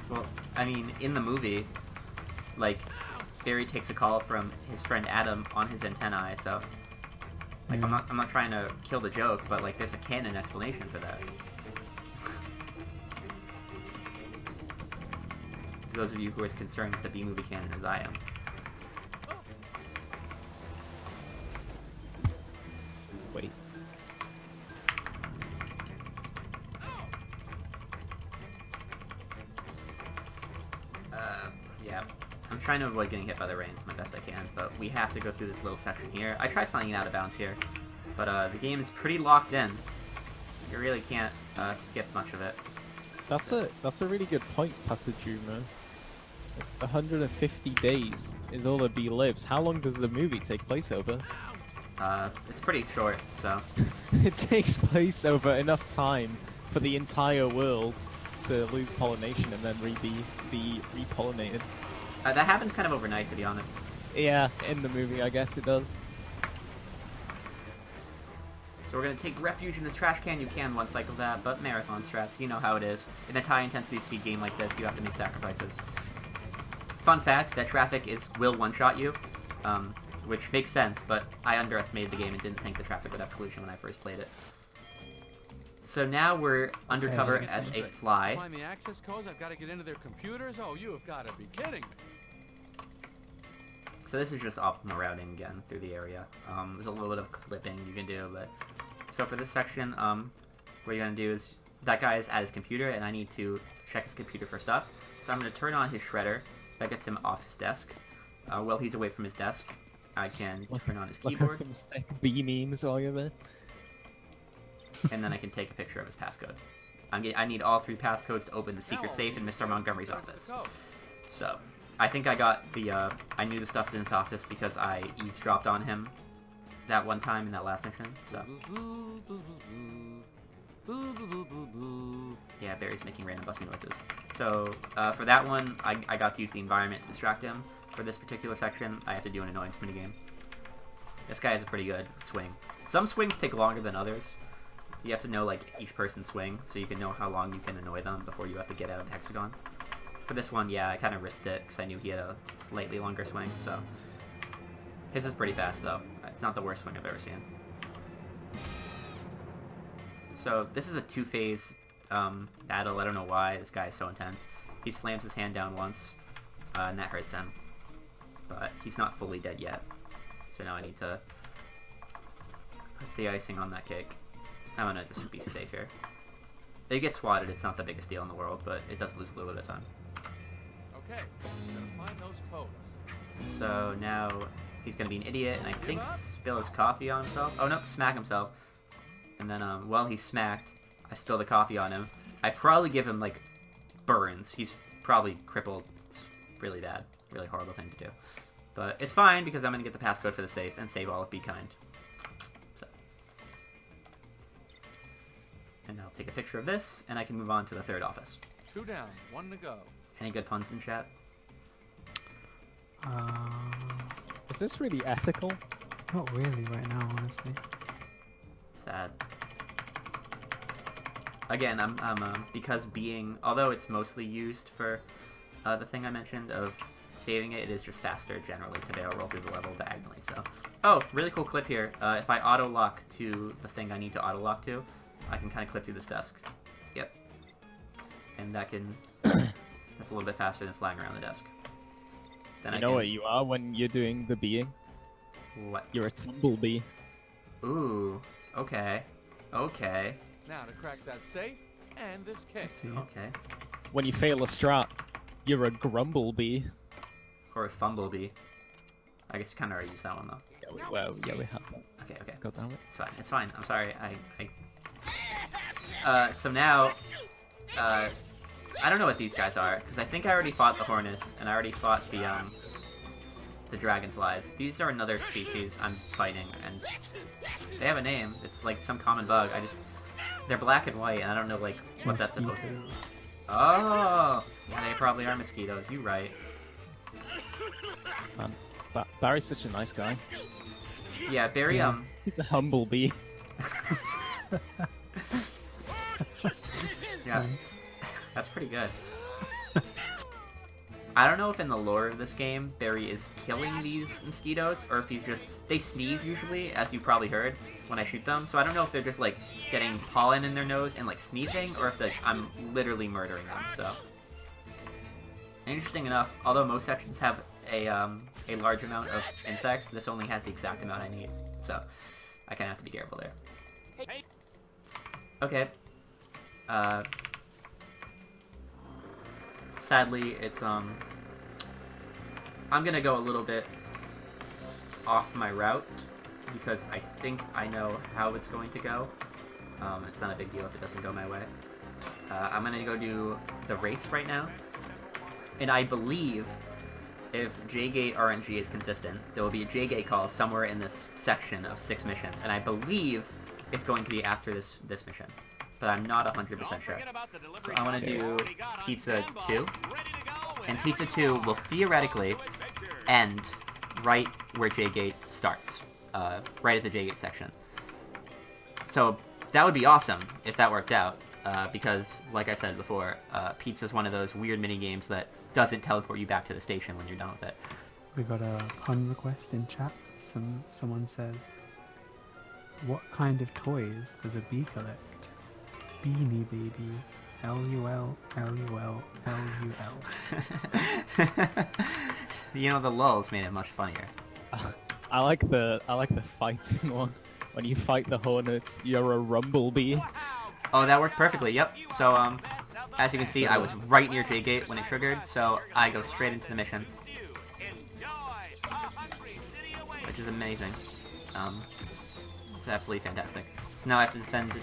Well, I mean, in the movie, like, Barry takes a call from his friend Adam on his antennae, so... Like, I'm not trying to kill the joke, but, like, there's a canon explanation for that. To those of you who are as concerned with the B-movie canon as I am. Wait. Yeah. I'm trying to avoid getting hit by the rain my best I can, but we have to go through this little section here. I tried finding out of bounds here, but the game is pretty locked in. You really can't skip much of it. That's a really good point, Tatsujuma. 150 days is all a bee lives. How long does the movie take place over? It's pretty short, so... It takes place over enough time for the entire world to lose pollination and then be repollinated. That happens kind of overnight, to be honest. Yeah, in the movie, I guess it does. So we're gonna take refuge in this trash can. You can one-cycle that, but marathon strats, you know how it is. In a high-intensity speed game like this, you have to make sacrifices. Fun fact, that traffic will one-shot you, which makes sense, but I underestimated the game and didn't think the traffic would have collision when I first played it. So now we're undercover as a fly. Find the access codes. I've got to get into their computers. Oh, you have got to be kidding me. So this is just optimal routing again through the area. There's a little bit of clipping you can do, but... So for this section, what you're going to do is... That guy is at his computer, and I need to check his computer for stuff. So I'm going to turn on his shredder. That gets him off his desk. While he's away from his desk, I can turn on his keyboard. Some sick bee memes while you're there. And then I can take a picture of his passcode. I need all 3 passcodes to open the secret safe in Mr. Montgomery's office. So, I think I got the, I knew the stuff's in his office because I eavesdropped on him that one time in that last mission, so. Yeah, Barry's making random busting noises. So, for that one, I got to use the environment to distract him. For this particular section, I have to do an annoyance minigame. This guy has a pretty good swing. Some swings take longer than others. You have to know, like, each person's swing, so you can know how long you can annoy them before you have to get out of the hexagon. For this one, yeah, I kind of risked it, because I knew he had a slightly longer swing, so... His is pretty fast, though. It's not the worst swing I've ever seen. So, this is a 2-phase battle. I don't know why this guy is so intense. He slams his hand down once, and that hurts him. But he's not fully dead yet. So now I need to put the icing on that cake. I'm gonna just be safe here. If you get swatted, it's not the biggest deal in the world, but it does lose a little bit of time. Okay, I'm gonna find those codes. So now he's gonna be an idiot, and I think spill his coffee on himself. Oh no, smack himself. And then while he's smacked, I spill the coffee on him. I probably give him like burns. He's probably crippled. It's really bad, really horrible thing to do. But it's fine because I'm gonna get the passcode for the safe and save all of Be Kind. And I'll take a picture of this, and I can move on to the 3rd office. 2 down, 1 to go. Any good puns in chat? Is this really ethical? Not really right now, honestly. Sad. Again, I'm because being, although it's mostly used for the thing I mentioned of saving it, it is just faster generally to barrel roll through the level diagonally. So, oh, really cool clip here. If I auto lock to the thing I need to auto lock to, I can kind of clip through this desk. Yep. And that can... that's a little bit faster than flying around the desk. Then You know what you are when you're doing the being? What? You're a tumblebee. Ooh. Okay. Okay. Now to crack that safe and this cake. Okay. When you fail a strat, you're a grumblebee. Or a fumblebee. I guess you kind of already used that one, though. Yeah, well, yeah, we have that. Okay, okay. God damn it. It's fine. It's fine. I'm sorry. So now, I don't know what these guys are, because I think I already fought the Hornets, and I already fought the Dragonflies. These are another species I'm fighting, and they have a name. It's like some common bug. They're black and white, and I don't know, like, what that's supposed to be. Oh! Yeah, they probably are mosquitoes. You right. Man, Barry's such a nice guy. Yeah, Barry, He's a humblebee. Yeah, that's pretty good. I don't know if in the lore of this game, Barry is killing these mosquitoes, or if he's just... They sneeze, usually, as you probably heard, when I shoot them. So I don't know if they're just, like, getting pollen in their nose and, like, sneezing, or if I'm literally murdering them, so... Interesting enough, although most sections have a large amount of insects, this only has the exact amount I need. So, I kind of have to be careful there. Okay. Sadly, it's, I'm gonna go a little bit off my route, because I think I know how it's going to go. It's not a big deal if it doesn't go my way. I'm gonna go do the race right now, and I believe if J-Gate RNG is consistent, there will be a J-Gate call somewhere in this section of 6 missions, and I believe it's going to be after this mission. But I'm not 100% sure. So I want to do Pizza 2. And Pizza 2 will theoretically end right where J-Gate starts. Right at the J-Gate section. So that would be awesome if that worked out. Because, like I said before, Pizza is one of those weird mini-games that doesn't teleport you back to the station when you're done with it. We got a pun request in chat. Someone says, "What kind of toys does a bee collect?" Beanie Babies. LUL, LUL, LUL. You know, the lulls made it much funnier. I like the fighting one. When you fight the hornets, you're a rumblebee. Oh, that worked perfectly, yep. So, as you can see, I was right near J-Gate when it triggered, so I go straight into the mission. Which is amazing. It's absolutely fantastic. So now I have to defend,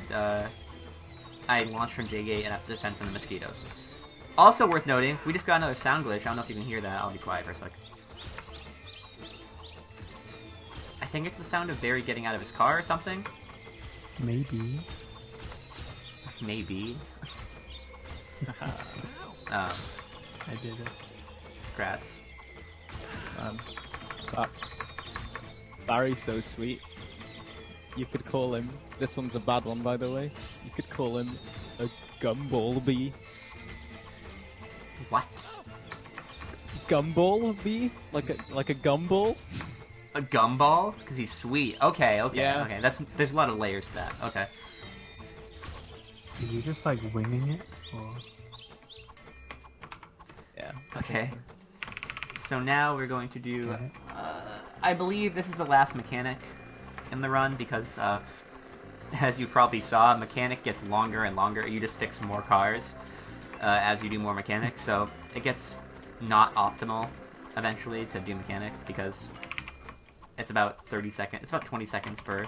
I launched from J-Gate and I have to defend some of the mosquitoes. Also worth noting, we just got another sound glitch. I don't know if you can hear that. I'll be quiet for a sec. I think it's the sound of Barry getting out of his car or something. Maybe. Maybe. I did it. Congrats. Barry's so sweet. You could call him... This one's a bad one, by the way. You could call him a gumball bee. What? Gumball bee? Like a gumball? A gumball? Because he's sweet. Okay, okay, Yeah. okay. There's a lot of layers to that. Okay. Are you just like winging it, or? Yeah. Okay. So now we're going to do... Got it. I believe this is the last mechanic in the run, because as you probably saw, mechanic gets longer and longer. You just fix more cars as you do more mechanic, so it gets not optimal eventually to do mechanic, because it's about 30 seconds, it's about 20 seconds per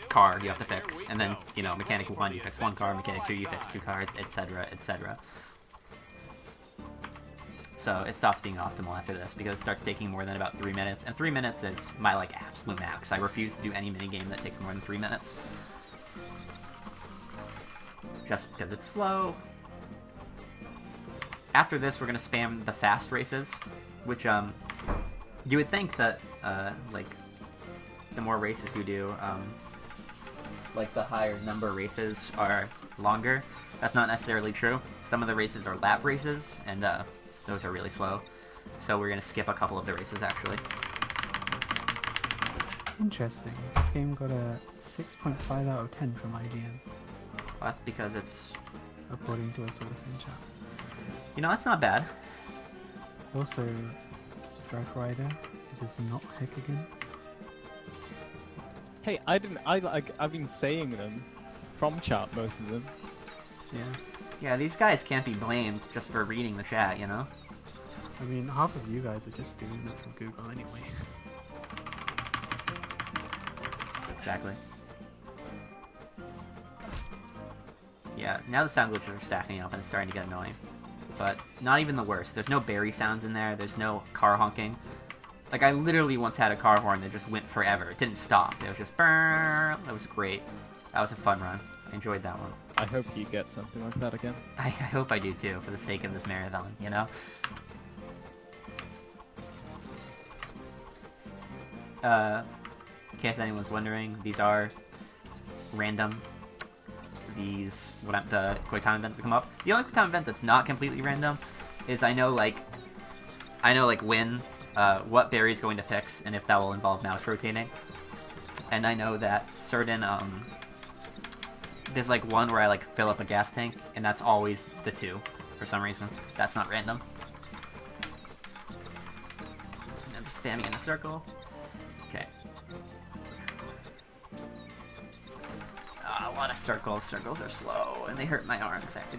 car you have to fix, and then, you know, mechanic 1 you fix 1 car, mechanic 2 you fix 2 cars, etc, etc. So it stops being optimal after this, because it starts taking more than about 3 minutes, and 3 minutes is my, like, absolute max. I refuse to do any minigame that takes more than 3 minutes. Just because it's slow. After this, we're gonna spam the fast races, which, you would think that, like, the more races you do, like, the higher number of races are longer. That's not necessarily true. Some of the races are lap races, and, those are really slow. So we're gonna skip a couple of the races, actually. Interesting. This game got a 6.5 out of 10 from IGN, Well, that's because it's... according to a source in chat. You know, that's not bad. Also, Drag Rider, it is not Hekathon. Hey, I've been saying them from chat, most of them. Yeah. Yeah, these guys can't be blamed just for reading the chat, you know? I mean, half of you guys are just stealing them from Google anyway. Exactly. Yeah, now the sound glitches are stacking up and it's starting to get annoying. But not even the worst. There's no Barry sounds in there, there's no car honking. Like, I literally once had a car horn that just went forever. It didn't stop. It was just brrrr. That was great. That was a fun run. I enjoyed that one. I hope you get something like that again. I hope I do too, for the sake of this marathon, you know? In case anyone's wondering, these are random. these the quick time events to come up. The only quick time event that's not completely random is I know when what berry's going to fix and if that will involve mouse rotating. And I know that certain there's like one where I like fill up a gas tank and that's always the 2 for some reason. That's not random. I'm spamming in a circle. Okay. A lot of circles. Circles are slow and they hurt my arms. I have to...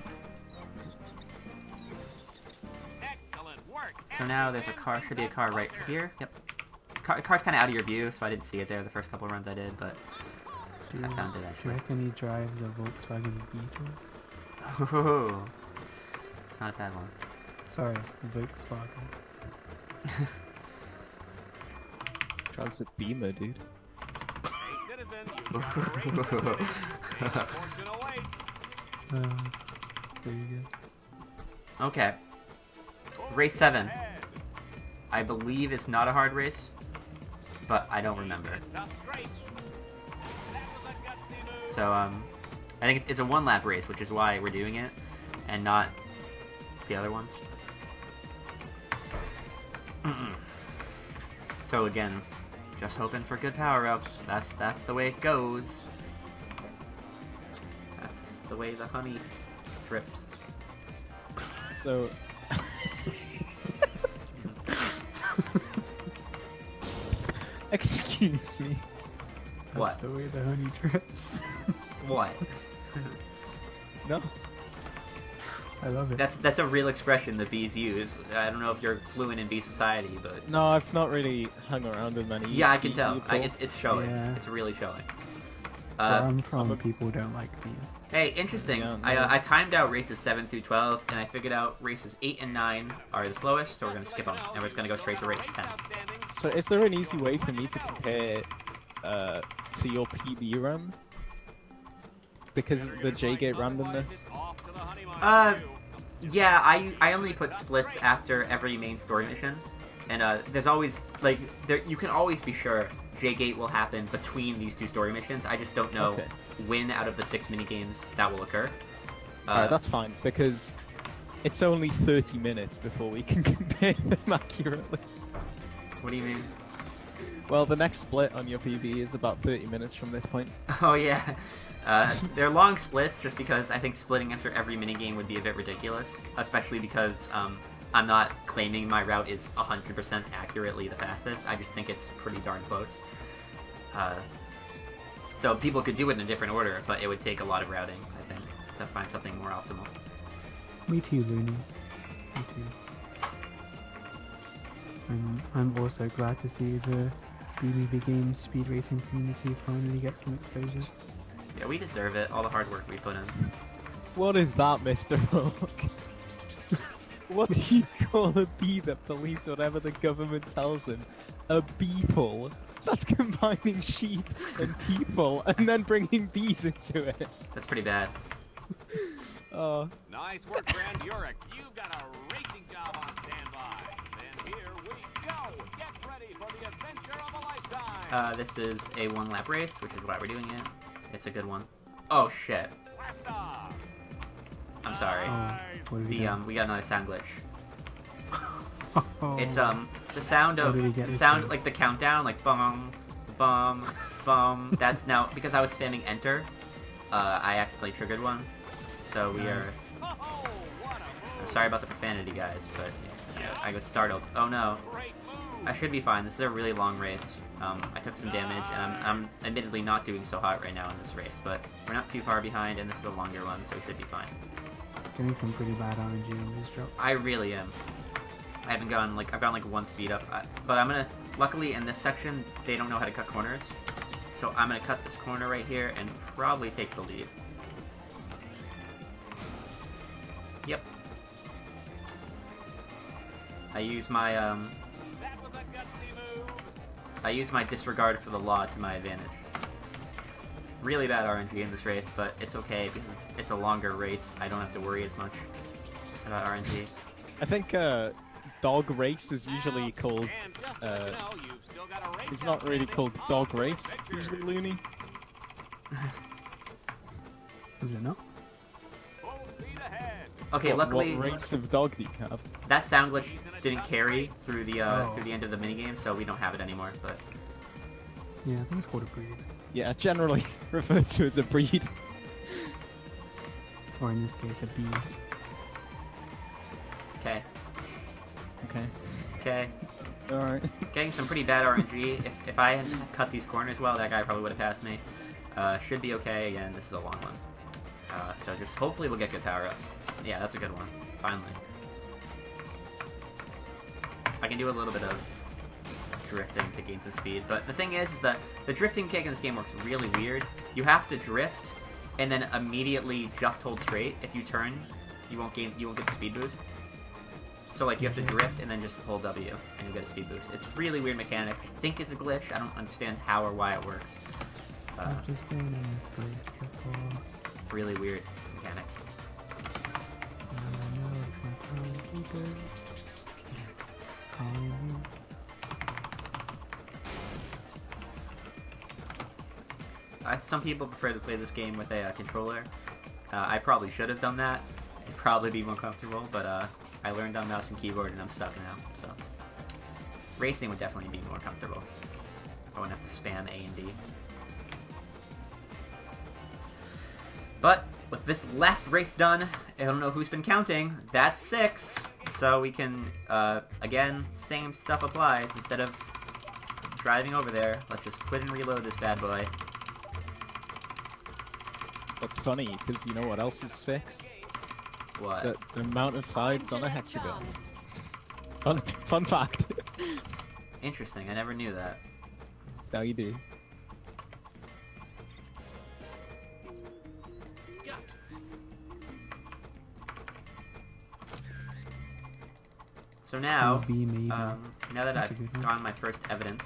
So now there's a car. Should be a car right here. Yep. Car's kind of out of your view, so I didn't see it there the first couple runs I did, but I found it Do you actually. reckon he drives a Volkswagen Beetle? Ooh, not that one. Sorry, Volkswagen. Drives a Beamer, dude. There you go. Okay. Race 7. I believe is not a hard race, but I don't remember. So, I think it's a 1-lap race, which is why we're doing it, and not the other ones. So again, just hoping for good power-ups. That's the way it goes. That's the way the honey drips. So... Excuse me. What? That's the way the honey drips. What? No. I love it. That's a real expression the bees use. I don't know if you're fluent in bee society, but No, I've not really hung around with many. yeah, I can tell. people. It's showing. Yeah. It's really showing. Where I'm from, people don't like bees. Hey, interesting. Yeah, no. I timed out races 7 through 12, and I figured out races 8 and 9 are the slowest, so we're gonna skip them, and we're just gonna go straight to race 10. So is there an easy way for me to compare to your PB run? Because of the J-gate randomness? Yeah, I only put splits after every main story mission, and there's always, like, you can always be sure J-gate will happen between these 2 story missions. I just don't know when out of the 6 minigames that will occur. Alright, that's fine, because it's only 30 minutes before we can compare them accurately. What do you mean? Well, the next split on your PB is about 30 minutes from this point. Oh yeah. They're long splits just because I think splitting after every minigame would be a bit ridiculous, especially because I'm not claiming my route is 100% accurately the fastest. I just think it's pretty darn close. So people could do it in a different order, but it would take a lot of routing, I think, to find something more optimal. Me too, Looney. Me too. I'm also glad to see the BBB Games speed racing community finally get some exposure. Yeah, we deserve it, all the hard work we put in. What is that, Mr. Rock? What do you call a bee that believes whatever the government tells them? A beeple? That's combining sheep and people and then bringing bees into it. That's pretty bad. Oh. Nice work, friend. You've got a racing job on standby. Then here we go. Get ready for the adventure of a lifetime. This is a 1-lap race, which is why we're doing it. It's a good one. Oh shit. I'm sorry. We got another sound glitch. It's the sound of like the countdown, like bum bum bum. That's now because I was spamming enter. I accidentally triggered one, so we are. I'm sorry about the profanity, guys, but yeah, I was startled. Oh no, I should be fine. This is a really long race. I took some damage, and I'm admittedly not doing so hot right now in this race, but we're not too far behind, and this is a longer one, so we should be fine. Doing some pretty bad RNG on these drops. I really am. I haven't gone, like, I've gone like 1 speed up, but I'm gonna, luckily in this section, they don't know how to cut corners, so I'm gonna cut this corner right here and probably take the lead. Yep. I use my disregard for the law to my advantage. Really bad RNG in this race, but it's okay because it's a longer race. I don't have to worry as much about RNG. I think dog race is usually called. It's not really called dog race. Usually, Looney. Is it not? Full speed ahead. Okay, luckily What race of dog do you have? that sound glitch didn't carry through the end of the minigame, so we don't have it anymore. But Yeah, I think it's called a breed. Yeah, generally referred to as a breed. Or in this case, a bee. okay, Okay. okay, Alright. getting some pretty bad RNG. If I hadn't cut these corners well, that guy probably would have passed me. Should be okay. Again, this is a long one. So just hopefully we'll get good power-ups. Yeah, that's a good one. Finally. I can do a little bit of drifting to gain some speed, but the thing is that the drifting mechanic in this game works really weird. You have to drift and then immediately just hold straight. If you turn, you won't get the speed boost. So like you have to drift and then just hold W and you'll get a speed boost. It's a really weird mechanic. I think it's a glitch. I don't understand how or why it works. I've just been in this place before. Really weird mechanic. I know it's my time to be good. Calling you. Some people prefer to play this game with a controller. I probably should have done that. It'd probably be more comfortable, but I learned on mouse and keyboard and I'm stuck now. So racing would definitely be more comfortable. I wouldn't have to spam A and D. But with this last race done, I don't know who's been counting. That's 6. So we can, again, same stuff applies. Instead of driving over there, let's just quit and reload this bad boy. That's funny, because you know what else is 6? What? The amount of sides on a hexagon. Fun fact. Interesting, I never knew that. Now you do. So now, Maybe, maybe. now that That's a I've good one. gotten my first evidence,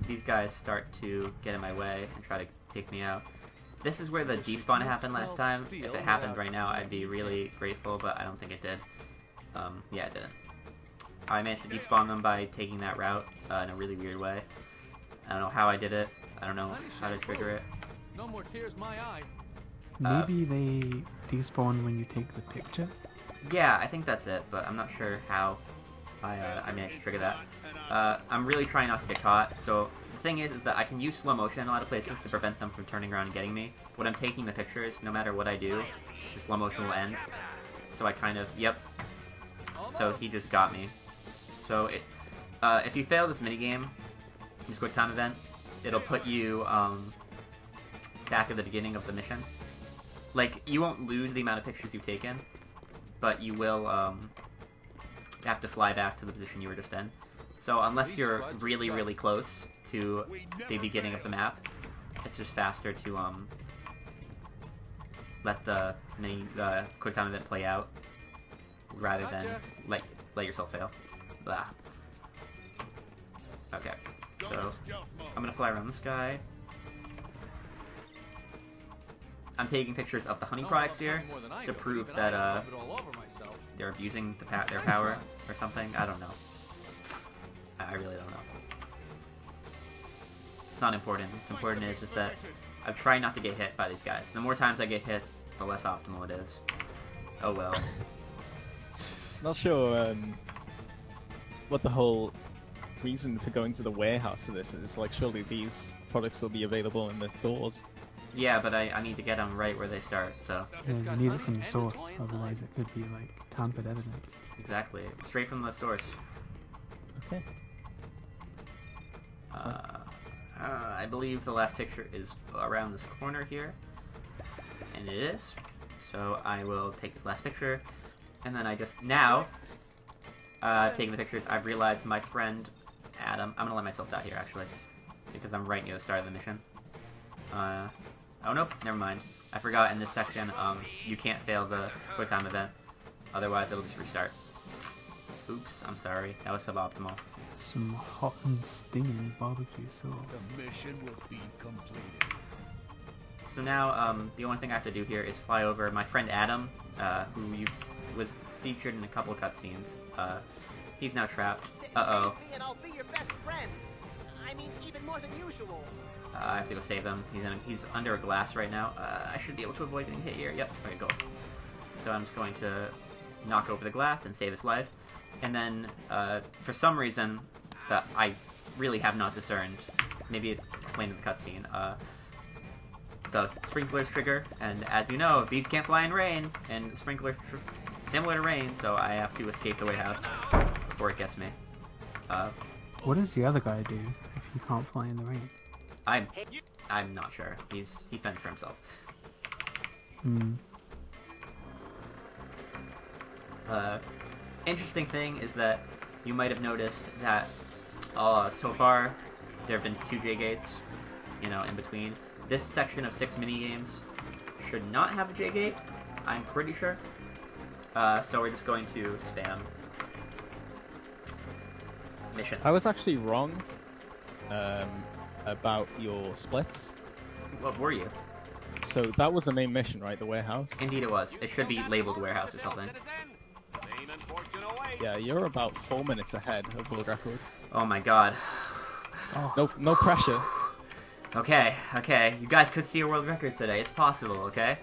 these guys start to get in my way and try to take me out. This is where the despawn happened last time. If it happened right now, I'd be really grateful, but I don't think it did. Yeah, it didn't. I managed to despawn them by taking that route in a really weird way. I don't know how I did it. I don't know how to trigger it. No more tears, my eye. Maybe they despawn when you take the picture? Yeah, I think that's it, but I'm not sure how I managed to trigger that. I'm really trying not to get caught, so the thing is that I can use slow motion in a lot of places to prevent them from turning around and getting me. When I'm taking the pictures, no matter what I do, the slow motion will end. So I kind of, yep. So he just got me. So if you fail this minigame, this quick time event, it'll put you back at the beginning of the mission. Like, you won't lose the amount of pictures you've taken, but you will have to fly back to the position you were just in. So unless you're really, really close to the beginning of the map, it's just faster to let the quick time event play out rather than let yourself fail. Blah. Okay, so I'm gonna fly around this guy. I'm taking pictures of the honey products here to prove that they're abusing their power or something. I don't know. I really don't know. It's not important. What's important is that I'm trying not to get hit by these guys. The more times I get hit, the less optimal it is. Oh well. Not sure what the whole reason for going to the warehouse for this is. Like, surely these products will be available in the stores. Yeah, but I need to get them right where they start, so... Yeah, you need it from the source, otherwise it could be, like, tampered evidence. Exactly. Straight from the source. Okay. I believe the last picture is around this corner here. And it is. So I will take this last picture. And then I just... Now, taking the pictures, I've realized my friend Adam... I'm gonna let myself die here, actually. Because I'm right near the start of the mission. Oh nope, never mind. I forgot in this section, you can't fail the quick time event. Otherwise it'll just restart. Oops, I'm sorry. That was suboptimal. Some hot and stinging barbecue sauce. The mission will be completed. So now, the only thing I have to do here is fly over my friend Adam, who was featured in a couple cutscenes. He's now trapped. Uh-oh. And I'll be your best friend. I mean, even more than usual. I have to go save him. He's under a glass right now. I should be able to avoid getting hit here. Yep. Okay, go. So I'm just going to knock over the glass and save his life. And then, for some reason that I really have not discerned, maybe it's explained in the cutscene, the sprinklers trigger, and as you know, bees can't fly in rain, and sprinklers similar to rain, so I have to escape the White House before it gets me. What does the other guy do if he can't fly in the rain? I'm not sure. He fends for himself. Hmm. Interesting thing is that you might have noticed that so far there have been 2 J-gates, you know, in between. This section of 6 minigames should not have a J-gate, I'm pretty sure. So we're just going to spam missions. I was actually wrong about your splits. What were you? So that was the main mission, right? The warehouse? Indeed it was. It should be labeled warehouse or something. Yeah, you're about 4 minutes ahead of world record. Oh my god. Oh. No pressure. Okay. You guys could see a world record today. It's possible, okay?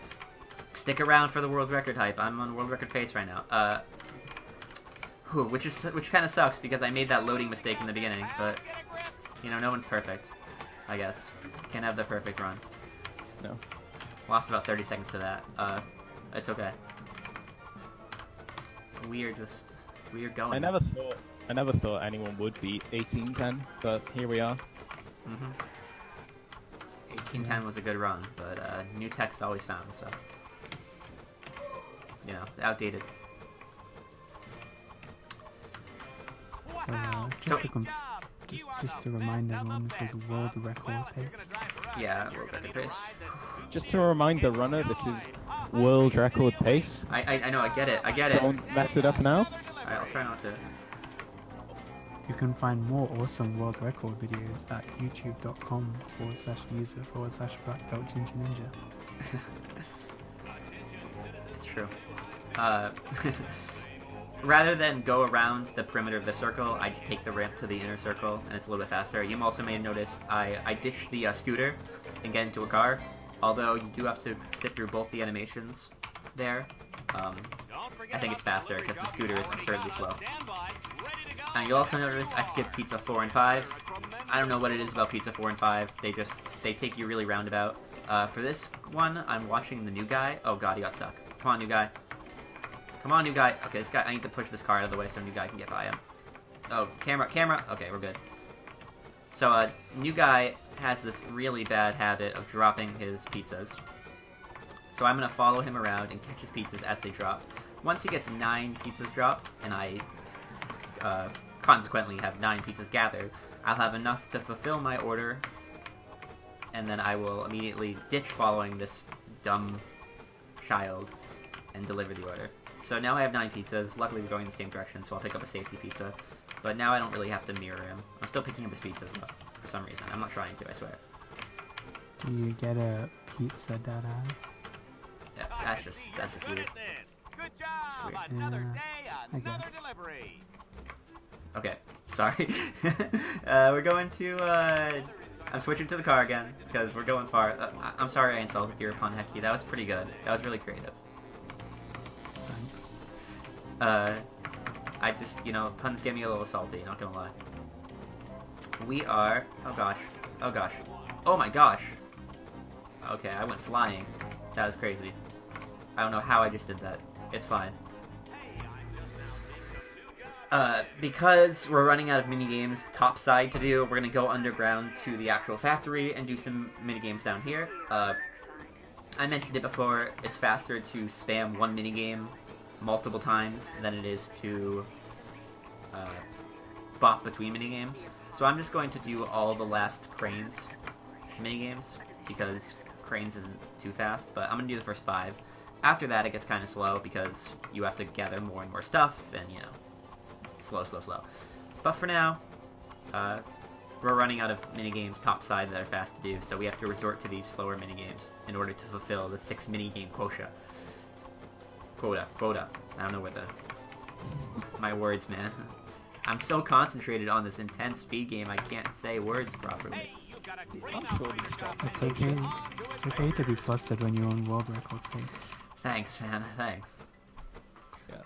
Stick around for the world record hype. I'm on world record pace right now. Which kind of sucks because I made that loading mistake in the beginning, but you know, no one's perfect. I guess can't have the perfect run. No. Lost about 30 seconds to that. It's okay. We're going. I never thought anyone would beat 1810, but here we are. 1810 was a good run, but new tech's always found, so you know, outdated. Just to remind everyone, this is world record pace. Yeah, world record pace. Just to remind the runner, this is world record pace. I know, I get it. Don't mess it up now. I'll try not to. You can find more awesome world record videos at youtube.com/user/Blackbeltginganinja. It's true. Rather than go around the perimeter of the circle, I take the ramp to the inner circle, and it's a little bit faster. You also may have noticed I ditched the scooter and get into a car, although you do have to sit through both the animations there. I think it's faster because the scooter is absurdly slow. And you'll also notice I skipped Pizza 4 and 5. I don't know what it is about Pizza 4 and 5. They take you really roundabout. For this one, I'm watching the new guy. Oh god, he got stuck. Come on, new guy. Come on, new guy. Okay, this guy, I need to push this car out of the way so new guy can get by him. Oh, camera. Okay, we're good. So, new guy has this really bad habit of dropping his pizzas. So I'm gonna follow him around and catch his pizzas as they drop. Once he gets 9 pizzas dropped, and I consequently have 9 pizzas gathered, I'll have enough to fulfill my order, and then I will immediately ditch following this dumb child and deliver the order. So now I have 9 pizzas. Luckily we're going in the same direction, so I'll pick up a safety pizza. But now I don't really have to mirror him. I'm still picking up his pizzas though, for some reason. I'm not trying to, I swear. Do you get a pizza, deadass? Yeah, that's just weird. Good job. Weird. Another Yeah, day, I another guess. delivery. Okay, sorry. We're going to, I'm switching to the car again, because we're going far. I'm sorry I insulted you upon Heki. That was pretty good. That was really creative. Thanks. I just, you know, puns get me a little salty, not gonna lie. We are, oh gosh, oh my gosh. Okay, I went flying. That was crazy. I don't know how I just did that. It's fine. Because we're running out of minigames topside to do, we're gonna go underground to the actual factory and do some minigames down here. I mentioned it before, it's faster to spam one minigame multiple times than it is to bop between minigames. So I'm just going to do all the last Cranes minigames, because Cranes isn't too fast, but I'm going to do the first 5. After that it gets kind of slow, because you have to gather more and more stuff, and you know, slow. But for now, we're running out of minigames topside that are fast to do, so we have to resort to these slower minigames in order to fulfill the 6 minigame quota. I don't know where my words, man. I'm so concentrated on this intense speed game I can't say words properly. I'm sure these stats It's okay. It's okay to be flustered when you're on world record pace. Thanks, man. Thanks. Yeah.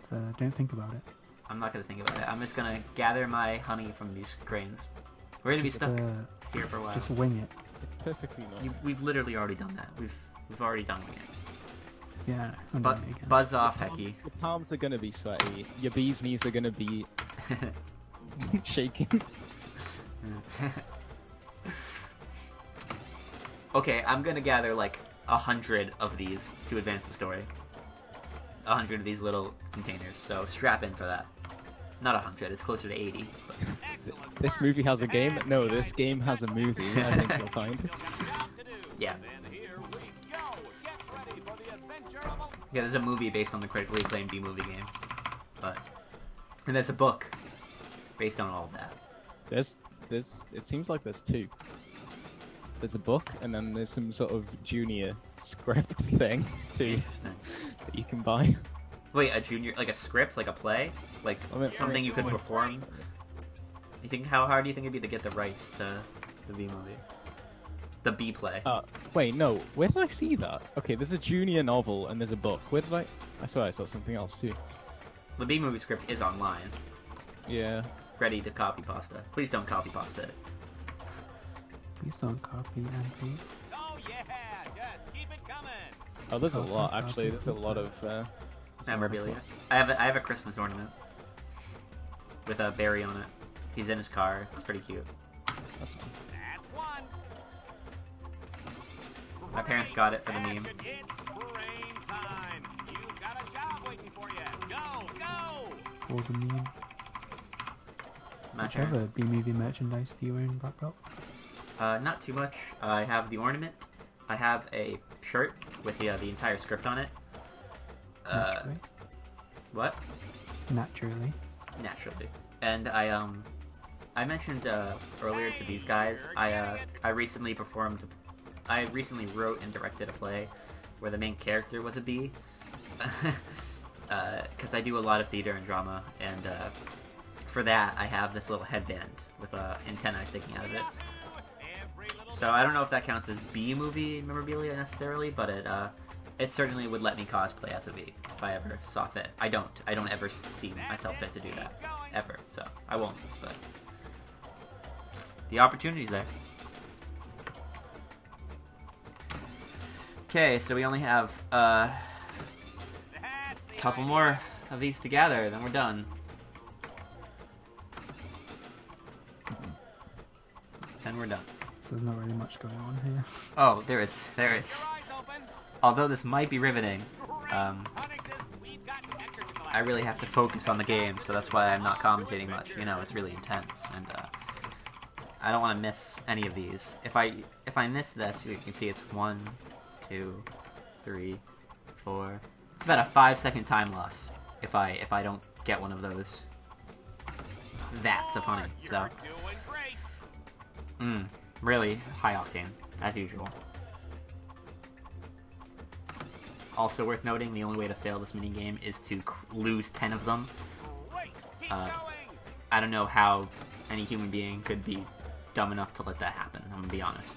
So don't think about it. I'm not gonna think about it. I'm just gonna gather my honey from these grains. We're gonna be stuck here for a while. Just wing it. It's perfectly normal. We've literally already done that. We've already done it. Yeah, I'm But doing it again. buzz off, Hecky. Your palms are gonna be sweaty. Your bee's knees are gonna be shaking. Okay, I'm gonna gather like 100 of these to advance the story. 100 of these little containers, so strap in for that. Not 100, it's closer to 80. But... This movie has a game? No, this game has a movie, I think you'll find. Yeah. Yeah, there's a movie based on the critically acclaimed B-movie game. And there's a book based on all of that. It seems like there's two. There's a book, and then there's some sort of junior script thing, too, that you can buy. Wait, a junior, like a script, like a play? Like something you could perform? You think, how hard do you think it'd be to get the rights to the B-movie? The B-play. Wait, no, where did I see that? Okay, there's a junior novel, and there's a book. Where did I swear I saw something else, too. The B-movie script is online. Yeah. Ready to copy pasta. Please don't copy pasta it. Please don't copy and paste. Oh yeah, just keep it coming. Oh, there's a lot, actually. There's a lot of... memorabilia. I have a Christmas ornament. With a berry on it. He's in his car. It's pretty cute. That's nice. That's one. My parents got it for the meme. It's brain time. You've got a job waiting for you. Go, go. For the meme. My Which turn. other B-movie merchandise do you wear in Black Belt? Not too much. I have the ornament. I have a shirt with the entire script on it. Naturally. What? Naturally. Naturally. And I mentioned earlier to these guys, I recently wrote and directed a play where the main character was a bee. Because I do a lot of theater and drama, and for that I have this little headband with antennae sticking out of it. So I don't know if that counts as B-movie memorabilia necessarily, but it certainly would let me cosplay as a bee if I ever saw fit. I don't ever see myself fit to do that ever, so I won't. But the opportunity's there. Okay, so we only have a couple more of these to gather, then we're done. Then we're done. So there's not really much going on here. Oh, there is. Although this might be riveting, I really have to focus on the game, so that's why I'm not commentating much. You know, it's really intense, and I don't want to miss any of these. If I miss this, you can see it's 1, 2, 3, 4. It's about a 5-second time loss if I don't get one of those vats of honey. So, really high octane as usual. Also worth noting, the only way to fail this minigame is to lose 10 of them. I don't know how any human being could be dumb enough to let that happen, I'm gonna be honest.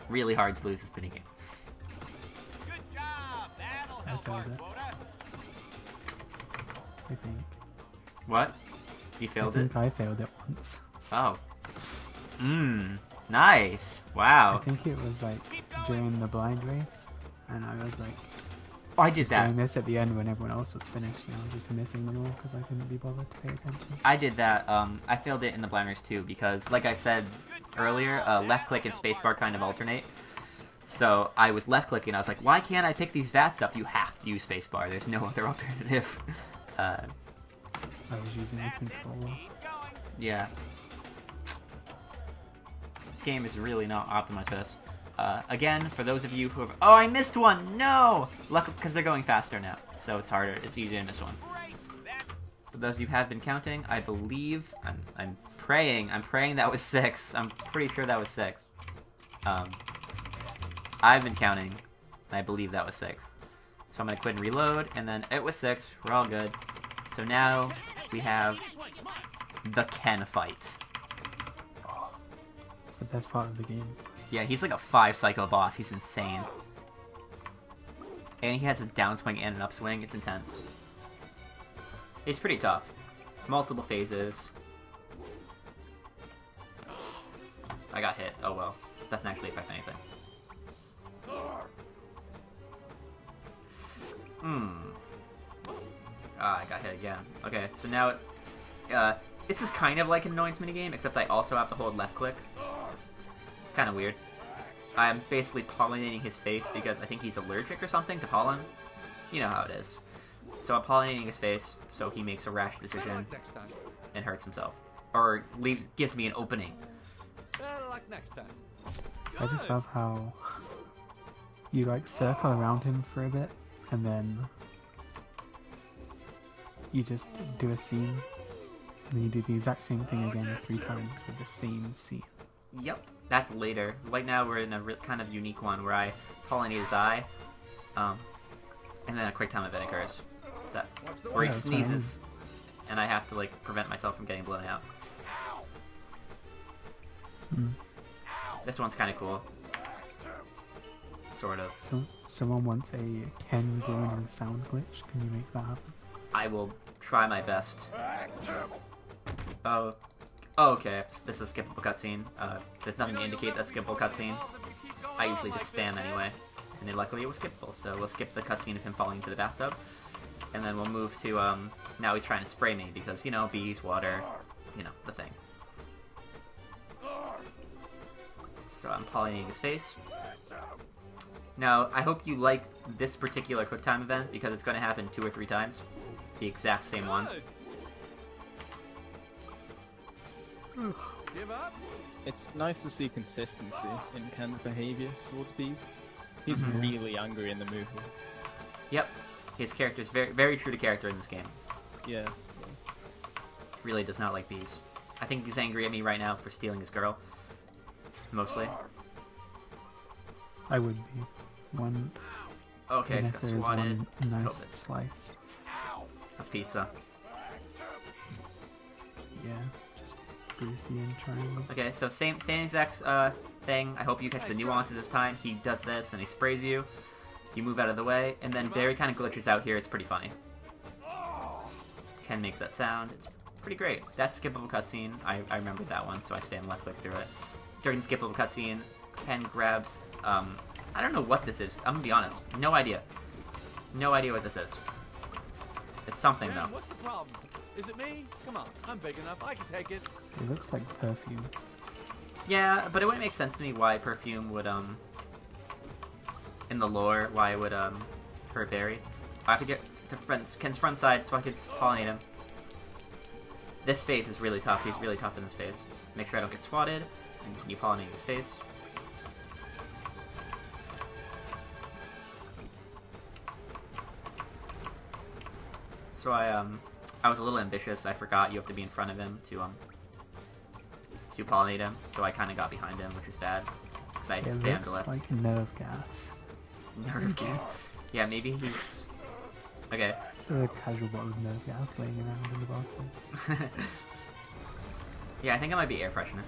Really hard to lose this minigame. Good job. That'll help our quota. I think. What? You failed it? I failed it once. Oh. Nice. Wow. I think it was like during the blind race, and I was like, I did that. doing this at the end when everyone else was finished, and I was just missing them all because I couldn't be bothered to pay attention. I did that. I failed it in the blind race too because, like I said earlier, left click and spacebar kind of alternate. So I was left clicking. I was like, why can't I pick these vats up? You have to use spacebar. There's no other alternative. I was using a controller. Yeah. Game is really not optimized for this. Again, for those of you who have... Oh, I missed one! No! Luckily, because they're going faster now. So it's harder. It's easier to miss one. For those of you who have been counting, I believe... I'm praying that was 6. I'm pretty sure that was 6. I've been counting, and I believe that was 6. So I'm gonna quit and reload, and then it was 6. We're all good. So now we have the Ken fight. It's the best part of the game. Yeah, he's like a 5-cycle boss. He's insane. And he has a downswing and an upswing. It's intense. It's pretty tough. Multiple phases. I got hit. Oh well. Doesn't actually affect anything. Ah, I got hit again. Okay, so now this is kind of like an annoyance minigame, except I also have to hold left click. It's kind of weird. I'm basically pollinating his face because I think he's allergic or something to pollen. You know how it is. So I'm pollinating his face, so he makes a rash decision and hurts himself. Or gives me an opening. Better luck next time. I just love how you like circle around him for a bit, and then you just do a scene, and then you do the exact same thing again 3 times with the same scene. Yep, that's later. Right now we're in a kind of unique one where I pollinate his eye, and then a quick time event occurs. Where he sneezes, and I have to like prevent myself from getting blown out. This one's kind of cool. Sort of. So, someone wants a Ken groaning sound glitch. Can you make that happen? I will try my best. Oh, okay. This is a skippable cutscene. There's nothing to indicate that's skippable cutscene. I usually just spam anyway. And then luckily it was skippable, so we'll skip the cutscene of him falling into the bathtub. And then we'll move to, now he's trying to spray me because, you know, bees, water, you know, the thing. So I'm pollinating his face. Now, I hope you like this particular QuickTime event because it's going to happen 2 or 3 times. The exact same one. Give up? It's nice to see consistency in Ken's behavior towards bees. He's really angry in the movie. Yep. His character is very, very true to character in this game. Yeah. Really does not like bees. I think he's angry at me right now for stealing his girl. Mostly. I would be. One. Okay, it's got Vanessa is swatted. one nice slice. Of pizza. Yeah, just greasy and triangle. Okay, so same exact thing. I hope you catch the nuances this time. He does this, then he sprays you. You move out of the way, and then Barry kind of glitches out here. It's pretty funny. Ken makes that sound. It's pretty great. That's skippable cutscene. I remembered that one, so I spam left click through it. During the skippable cutscene, Ken grabs, I don't know what this is. I'm gonna be honest. No idea. No idea what this is. It's something, Man, though. what's the problem? Is it me? Come on, I'm big enough. I can take it. It looks like perfume. Yeah, but it wouldn't make sense to me why perfume would, in the lore, why it would, hurt Barry. I have to get to Ken's front side so I can pollinate him. This phase is really tough. He's really tough in this phase. Make sure I don't get swatted, and continue pollinating his face. So I was a little ambitious. I forgot you have to be in front of him to pollinate him. So I kind of got behind him, which is bad because I It spammed looks left. like nerve gas. Nerve gas. Yeah, maybe he's okay. There's a casual bottle of nerve gas laying around in the bathroom. Yeah, I think it might be air freshener,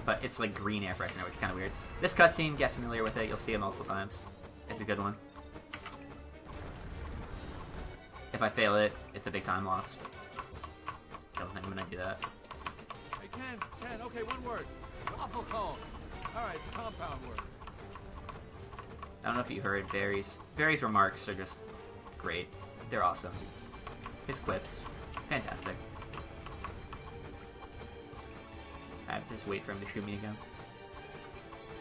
but it's like green air freshener, which is kind of weird. This cutscene, get familiar with it. You'll see it multiple times. It's a good one. If I fail it, it's a big time loss. I don't think I'm gonna do that. Hey, Ken, okay, one word. Waffle cone. Alright, it's a compound word. I don't know if you heard Barry's remarks are just great. They're awesome. His quips, fantastic. I have to just wait for him to shoot me again.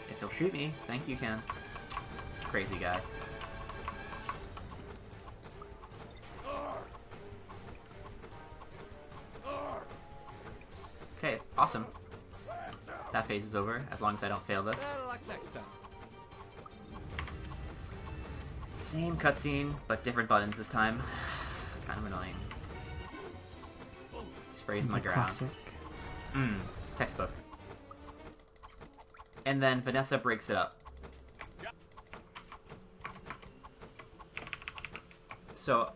If he'll shoot me, thank you, Ken. Crazy guy. Okay, awesome. That phase is over, as long as I don't fail this. Better luck next time. Same cutscene, but different buttons this time. Kind of annoying. Sprays my ground. Classic. Textbook. And then Vanessa breaks it up. So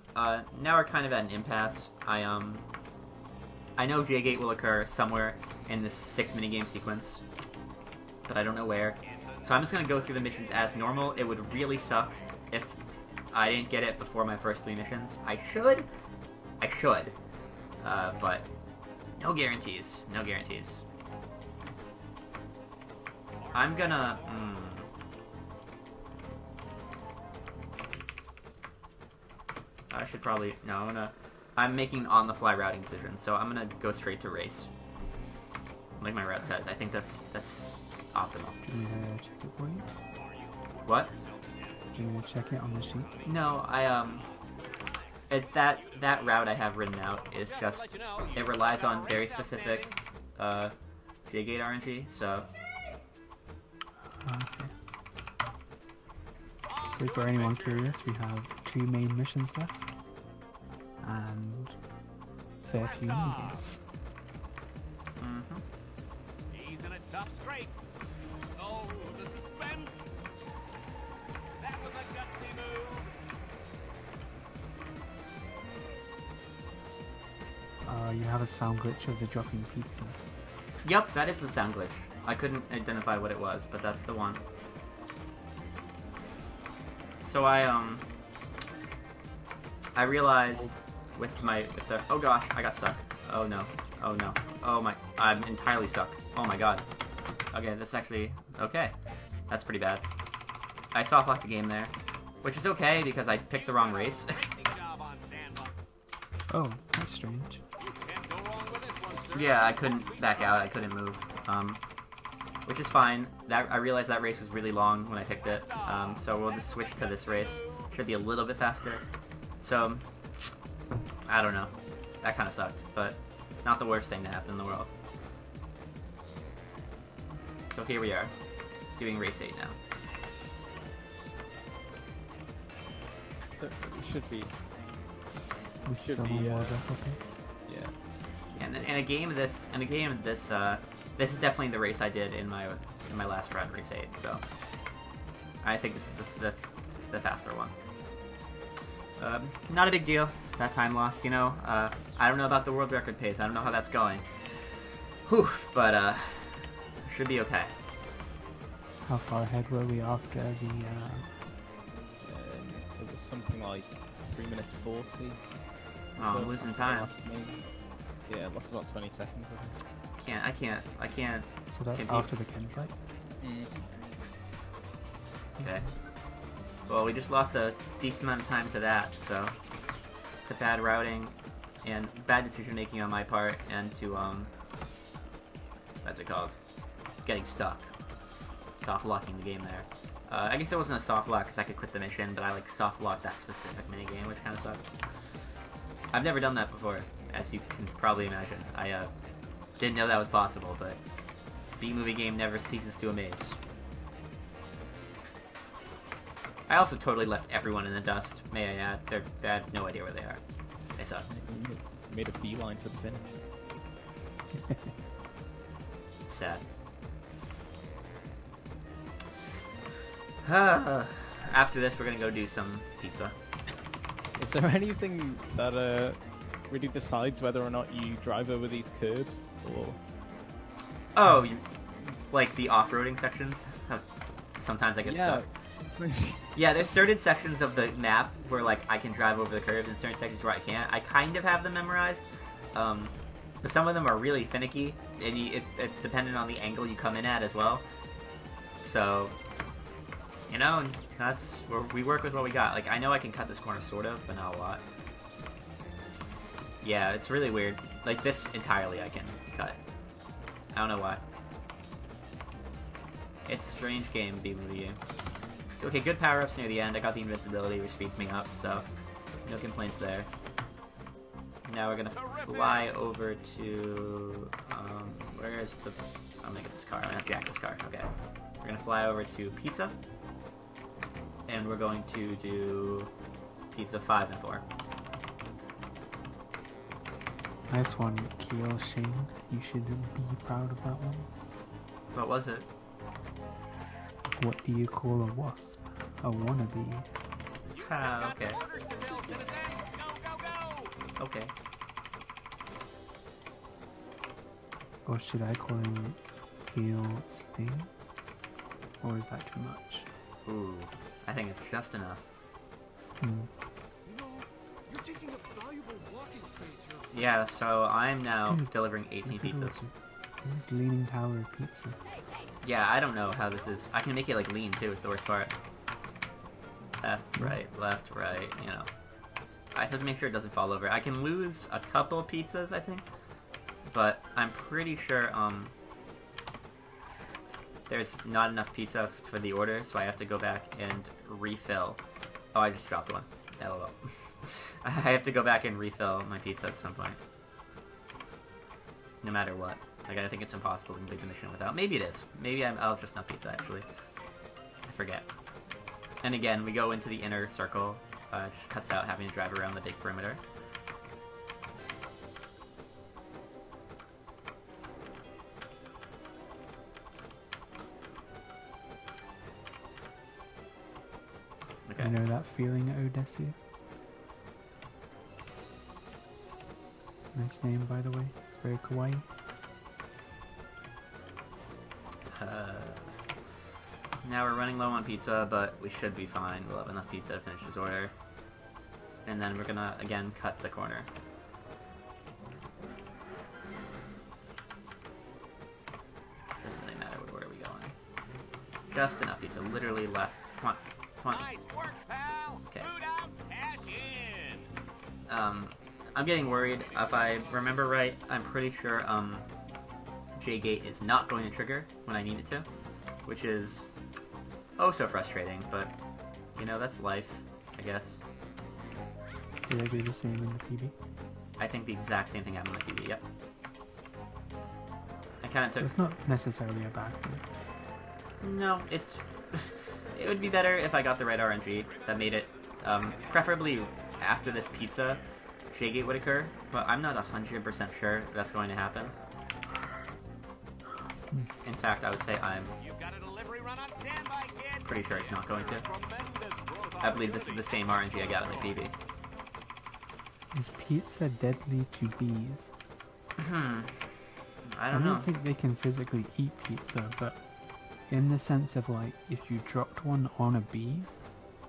now we're kind of at an impasse. I know J-Gate will occur somewhere in this 6 minigame sequence, but I don't know where. So I'm just gonna go through the missions as normal. It would really suck if I didn't get it before my first 3 missions. I should, but no guarantees. No guarantees. I'm gonna. I should probably no. I'm making on-the-fly routing decision, so I'm gonna go straight to race. Like my route says, I think that's optimal. Do you want to check it for you? What? Do you want to check it on the sheet? No, that route I have written out is just it relies on very specific J-Gate RNG, so. Okay. So for anyone curious, we have 2 main missions left, and a fair few minigames. He's in a tough scrape. Oh, the suspense. That was a gutsy move. You have a sound glitch of the dropping pizza. Yep, that is the sound glitch. I couldn't identify what it was, but that's the one. So I realized with the oh gosh, I got stuck. Oh no. Oh my, I'm entirely stuck. Oh my god. Okay, that's actually okay. That's pretty bad. I soft locked the game there, which is okay because I picked the wrong race. Oh, that's strange. Yeah, I couldn't back out. I couldn't move. Which is fine. I realized that race was really long when I picked it. So we'll just switch to this race. Should be a little bit faster. So I don't know. That kind of sucked, but not the worst thing to happen in the world. So here we are, doing race 8 now. So we should be. We should still be. on more replicates. Yeah. And in a game of this, this is definitely the race I did in my last run, race 8. So I think this is the faster one. Not a big deal. That time loss, you know. I don't know about the world record pace. I don't know how that's going. Whew, but should be okay. How far ahead were we after the? It was something like 3 minutes 40. Oh, I'm losing time. Yeah, it lost about 20 seconds. I can't. So that's compete. after the Ken fight. Okay. Well, we just lost a decent amount of time to that, so to bad routing and bad decision making on my part, and to what's it called? Getting stuck. Soft locking the game there. I guess it wasn't a soft lock because I could quit the mission, but I like soft locked that specific minigame, which kind of sucked. I've never done that before, as you can probably imagine. I didn't know that was possible, but B-movie game never ceases to amaze. I also totally left everyone in the dust, may I add. They had no idea where they are. They suck. Made a beeline for the finish. Sad. After this, we're gonna go do some pizza. Is there anything that really decides whether or not you drive over these curbs, or? Oh, like the off-roading sections? Sometimes I get stuck. Yeah, there's certain sections of the map where like I can drive over the curves, and certain sections where I can't. I kind of have them memorized, but some of them are really finicky, and it's dependent on the angle you come in at as well. So, you know, that's where we work with what we got. Like I know I can cut this corner sort of, but not a lot. Yeah, it's really weird. Like this entirely I can cut. I don't know why. It's a strange game, B-movie game. Okay, good power-ups near the end. I got the invincibility, which speeds me up, so no complaints there. Now we're gonna fly over to, where's the, I'm gonna get this car, I'm gonna jack this car, okay. We're gonna fly over to Pizza, and we're going to do Pizza 5 and 4. Nice one, Keel Shane. You should be proud of that one. What was it? What do you call a wasp? A wannabe. Ah, okay. citizen. Go, go, go. Okay. Or should I call him Keel Sting? Or is that too much? Ooh, I think it's just enough. Hmm. You know, you're taking up valuable walking space here. Yeah, so I'm now Dude, delivering 18 Look at all pizzas. this Leaning Tower of pizza. Yeah, I don't know how this is. I can make it like lean too, is the worst part. Left, right, you know. I just have to make sure it doesn't fall over. I can lose a couple pizzas, I think. But I'm pretty sure, there's not enough pizza for the order, so I have to go back and refill. Oh, I just dropped one. LOL. I have to go back and refill my pizza at some point. No matter what. Like, I think it's impossible to complete the mission without. Maybe it is. Maybe I'll just not pizza, actually. I forget. And again, we go into the inner circle. It just cuts out having to drive around the big perimeter. Okay. You know that feeling, Odessu? Nice name, by the way. Very kawaii. Now we're running low on pizza, but we should be fine. We'll have enough pizza to finish this order. And then we're gonna, again, cut the corner. Doesn't really matter what order we go in. Just enough pizza. Literally less. Come on. Come on. Nice work, pal. Okay. Food out, cash in. I'm getting worried. If I remember right, I'm pretty sure, J-Gate is not going to trigger when I need it to. Which is oh so frustrating, but, you know, that's life, I guess. Did I do the same in the PB? I think the exact same thing happened in the PB, yep. I kind of took... It's not necessarily a bad thing. No, it's... it would be better if I got the right RNG that made it, preferably after this pizza, J-Gate would occur, but I'm not 100% sure that's going to happen. In fact, I would say I'm You've got a delivery run on standby, kid. pretty sure it's not going to. Tremendous growth I believe this is the same RNG I got in my PB. Is pizza deadly to bees? I don't know. don't think they can physically eat pizza, but in the sense of like, if you dropped one on a bee,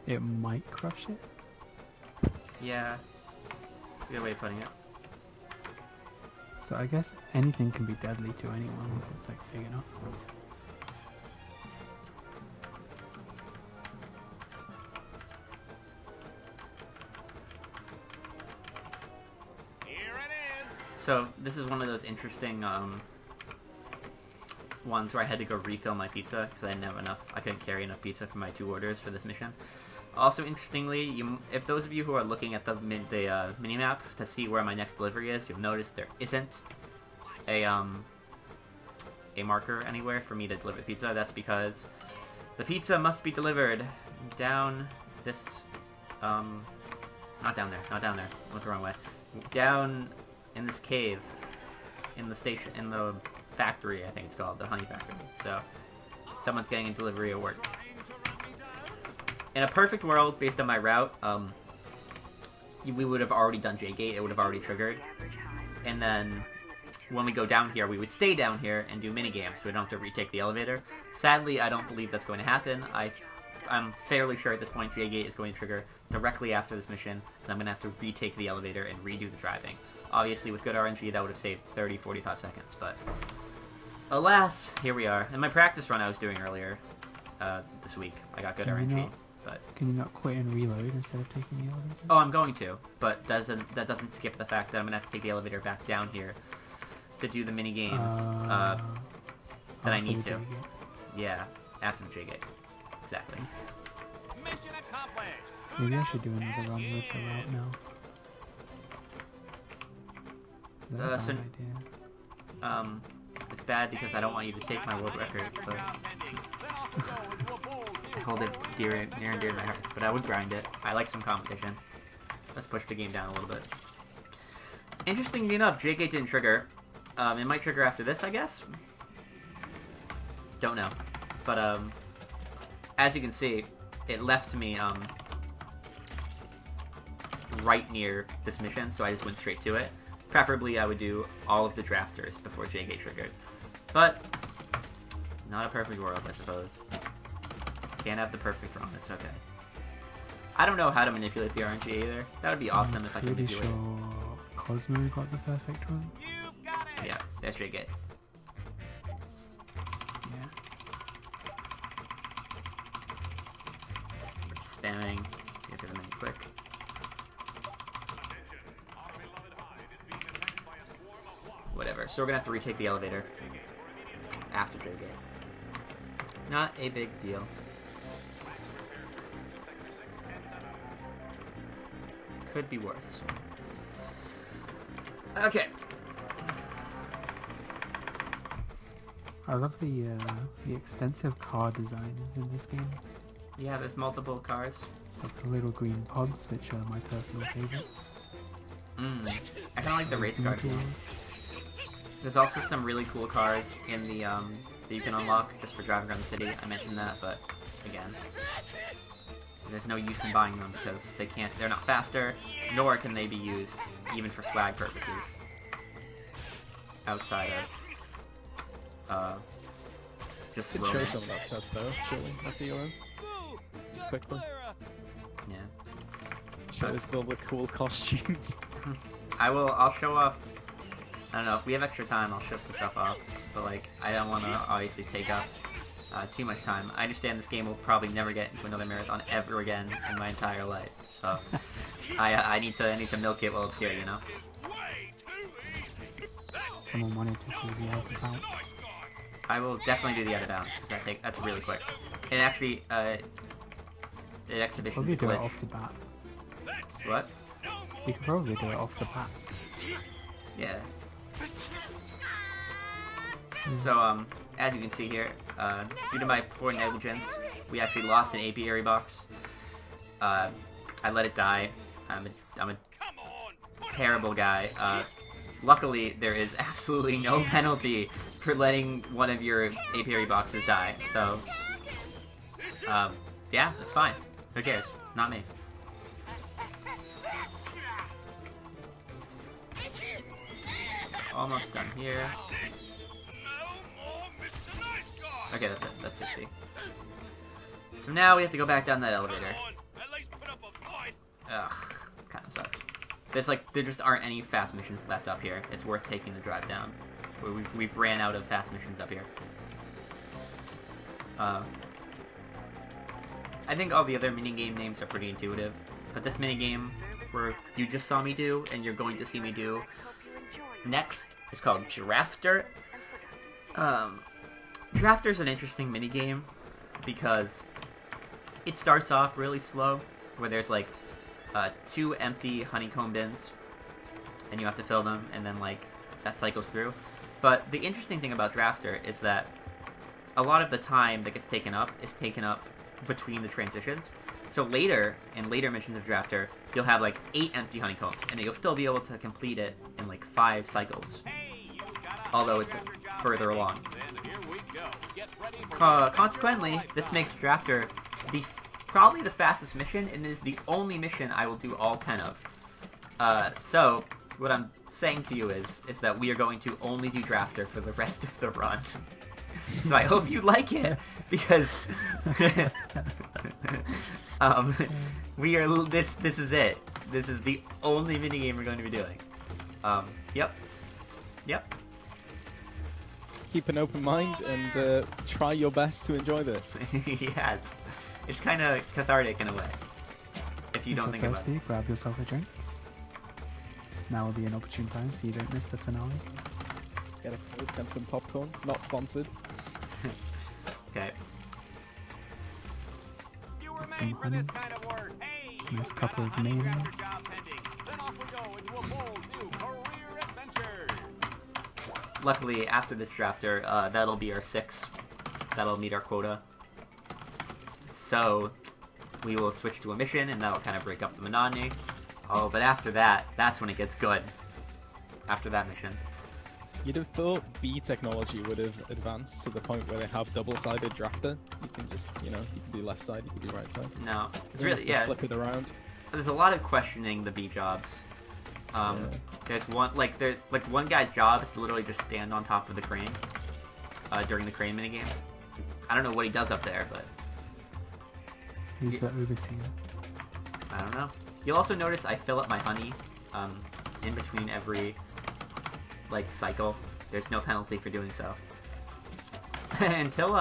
it might crush it. Yeah. That's a good way of putting it. So I guess anything can be deadly to anyone if it's like big enough. Here it is. So, this is one of those interesting, ones where I had to go refill my pizza because I didn't have enough. I couldn't carry enough pizza for my 2 orders for this mission. Also, interestingly, if those of you who are looking at the mini-map to see where my next delivery is, you'll notice there isn't a marker anywhere for me to deliver the pizza. That's because the pizza must be delivered down this, not down there, I went the wrong way. Down in this cave, in the station, in the factory, I think it's called, the honey factory. So, someone's getting a delivery at work. In a perfect world, based on my route, we would have already done J-Gate, it would have already triggered. And then, when we go down here, we would stay down here and do minigames, so we don't have to retake the elevator. Sadly, I don't believe that's going to happen. I'm fairly sure at this point J-Gate is going to trigger directly after this mission, and I'm going to have to retake the elevator and redo the driving. Obviously, with good RNG, that would have saved 30-45 seconds, but alas, here we are. In my practice run I was doing earlier this week, I got good RNG. But can you not quit and reload instead of taking the elevator? Oh, I'm going to, but that doesn't skip the fact that I'm going to have to take the elevator back down here to do the mini games that I need to. J-Gate. Yeah, after the J-Gate. Exactly. Mission accomplished. Maybe I should do another run with the route now. Is that a bad so- idea? It's bad because I don't want you to take my world record, but I hold it near and dear to my heart. But I would grind it. I like some competition. Let's push the game down a little bit. Interestingly enough, J-Gate didn't trigger. It might trigger after this, I guess? Don't know. But, as you can see, it left me, right near this mission, so I just went straight to it. Preferably, I would do all of the drafters before JK triggered. But, not a perfect world, I suppose. Can't have the perfect run, it's okay. I don't know how to manipulate the RNG either. That would be awesome if I could Pretty manipulate sure Cosmo got the perfect one. it. Yeah, that's JK. Yeah. Spamming. Get to the menu quick. Whatever. So we're gonna have to retake the elevator after JK. Not a big deal. Could be worse. Okay. I love the extensive car designs in this game. Yeah, there's multiple cars. Like the little green pods, which are my personal favorites. I kinda like the race car too. Meteors. There's also some really cool cars in the that you can unlock just for driving around the city. I mentioned that, but again, there's no use in buying them because they're not faster, nor can they be used even for swag purposes. Outside of just Could show roaming. some of that stuff though, surely, after you learn. Just quickly. Yeah. Show us all the cool costumes. I'll show off. I don't know, if we have extra time, I'll show some stuff off. But, like, I don't want to obviously take up too much time. I understand this game will probably never get into another marathon ever again in my entire life. So, I need to milk it while it's here, you know? Someone wanted to see the out of bounds. I will definitely do the out of bounds, because that's really quick. And actually, the exhibition Probably do it glitch. off the bat. What? You could probably do it off the bat. Yeah. So, as you can see here, due to my poor negligence, we actually lost an apiary box. I let it die. I'm a terrible guy. Luckily, there is absolutely no penalty for letting one of your apiary boxes die. So, yeah, that's fine. Who cares? Not me. Almost done here. Okay, that's it. That's 60. So now we have to go back down that elevator. Ugh, kind of sucks. There just aren't any fast missions left up here. It's worth taking the drive down. We've ran out of fast missions up here. I think all the other minigame names are pretty intuitive, but this minigame, where you just saw me do, and you're going to see me do next, is called Drafter. Drafter's an interesting minigame because it starts off really slow, where there's like 2 empty honeycomb bins, and you have to fill them, and then like that cycles through. But the interesting thing about Drafter is that a lot of the time that gets taken up is taken up between the transitions. So later, in later missions of Drafter, you'll have like 8 empty honeycombs, and you'll still be able to complete it in like 5 cycles. Although it's further along. Consequently, this makes Drafter probably the fastest mission, and is the only mission I will do all 10 of. So, what I'm saying to you is that we are going to only do Drafter for the rest of the run. So I hope you like it, because this is it. This is the only minigame we're going to be doing. Yep. Keep an open mind and try your best to enjoy this. Yeah, it's kind of cathartic in a way. If you don't think about thirsty, it. grab yourself a drink. Now will be an opportune time so you don't miss the finale. Get a Coke and some popcorn. Not sponsored. Okay. You were Some made for this kind of work. Hey, Nice you couple got of a honey names. grabber job pending. Then off we go into a bold new career adventure. Luckily, after this Drafter, that'll be our 6th. That'll meet our quota. So, we will switch to a mission, and that'll kind of break up the monotony. Oh, but after that, that's when it gets good. After that mission. You'd have thought B technology would have advanced to the point where they have double-sided drafter. You can just, you can do left side, you can do right side. No, it's You don't really, have to yeah. flip it around. there's a lot of questioning the bee jobs. There's one one guy's job is to literally just stand on top of the crane during the crane minigame. I don't know what he does up there, but Who's the overseer? I don't know. You'll also notice I fill up my honey in between every cycle. There's no penalty for doing so. Until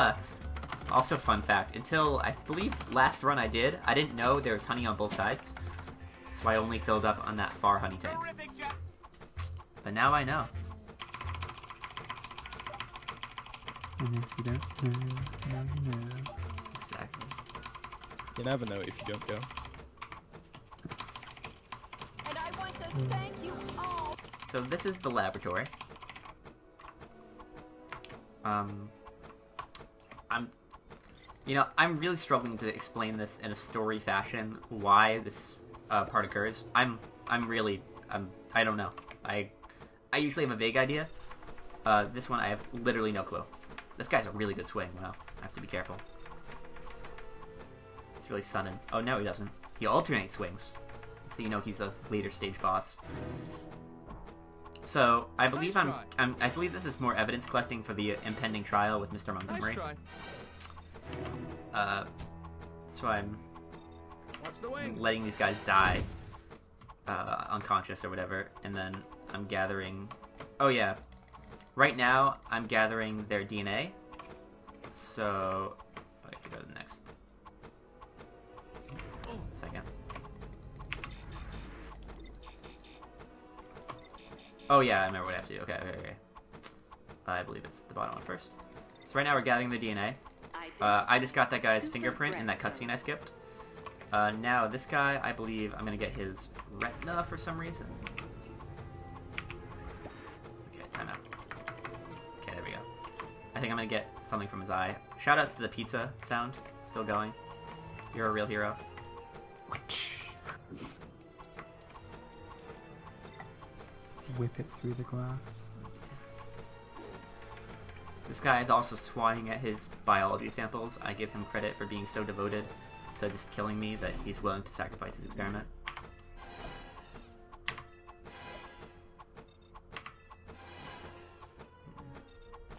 also fun fact, until I believe last run I didn't know there was honey on both sides. So I only filled up on that far honey tank. But now I know. And if you don't know, now you know. Exactly. You never know if you don't go. And I want to thank you all. So this is the laboratory. I'm really struggling to explain this in a story fashion, why this part occurs. I don't know. I usually have a vague idea. This one I have literally no clue. This guy's a really good swing. Wow, I have to be careful. It's really sunning. Oh, no he doesn't. He alternates swings. So you know he's a later stage boss. So I believe I believe this is more evidence collecting for the impending trial with Mr. Montgomery. So I'm letting these guys die unconscious or whatever, and then I'm gathering. Oh yeah, right now I'm gathering their DNA. So I have to go to the next second. Oh yeah, I remember what I have to do. Okay. I believe it's the bottom one first. So right now we're gathering the DNA. I just got that guy's fingerprint in that cutscene I skipped. Now this guy, I believe I'm gonna get his retina for some reason. Okay, time out. Okay, there we go. I think I'm gonna get something from his eye. Shout out to the pizza sound, still going. You're a real hero. Whip it through the glass. This guy is also swatting at his biology samples. I give him credit for being so devoted to just killing me that he's willing to sacrifice his experiment.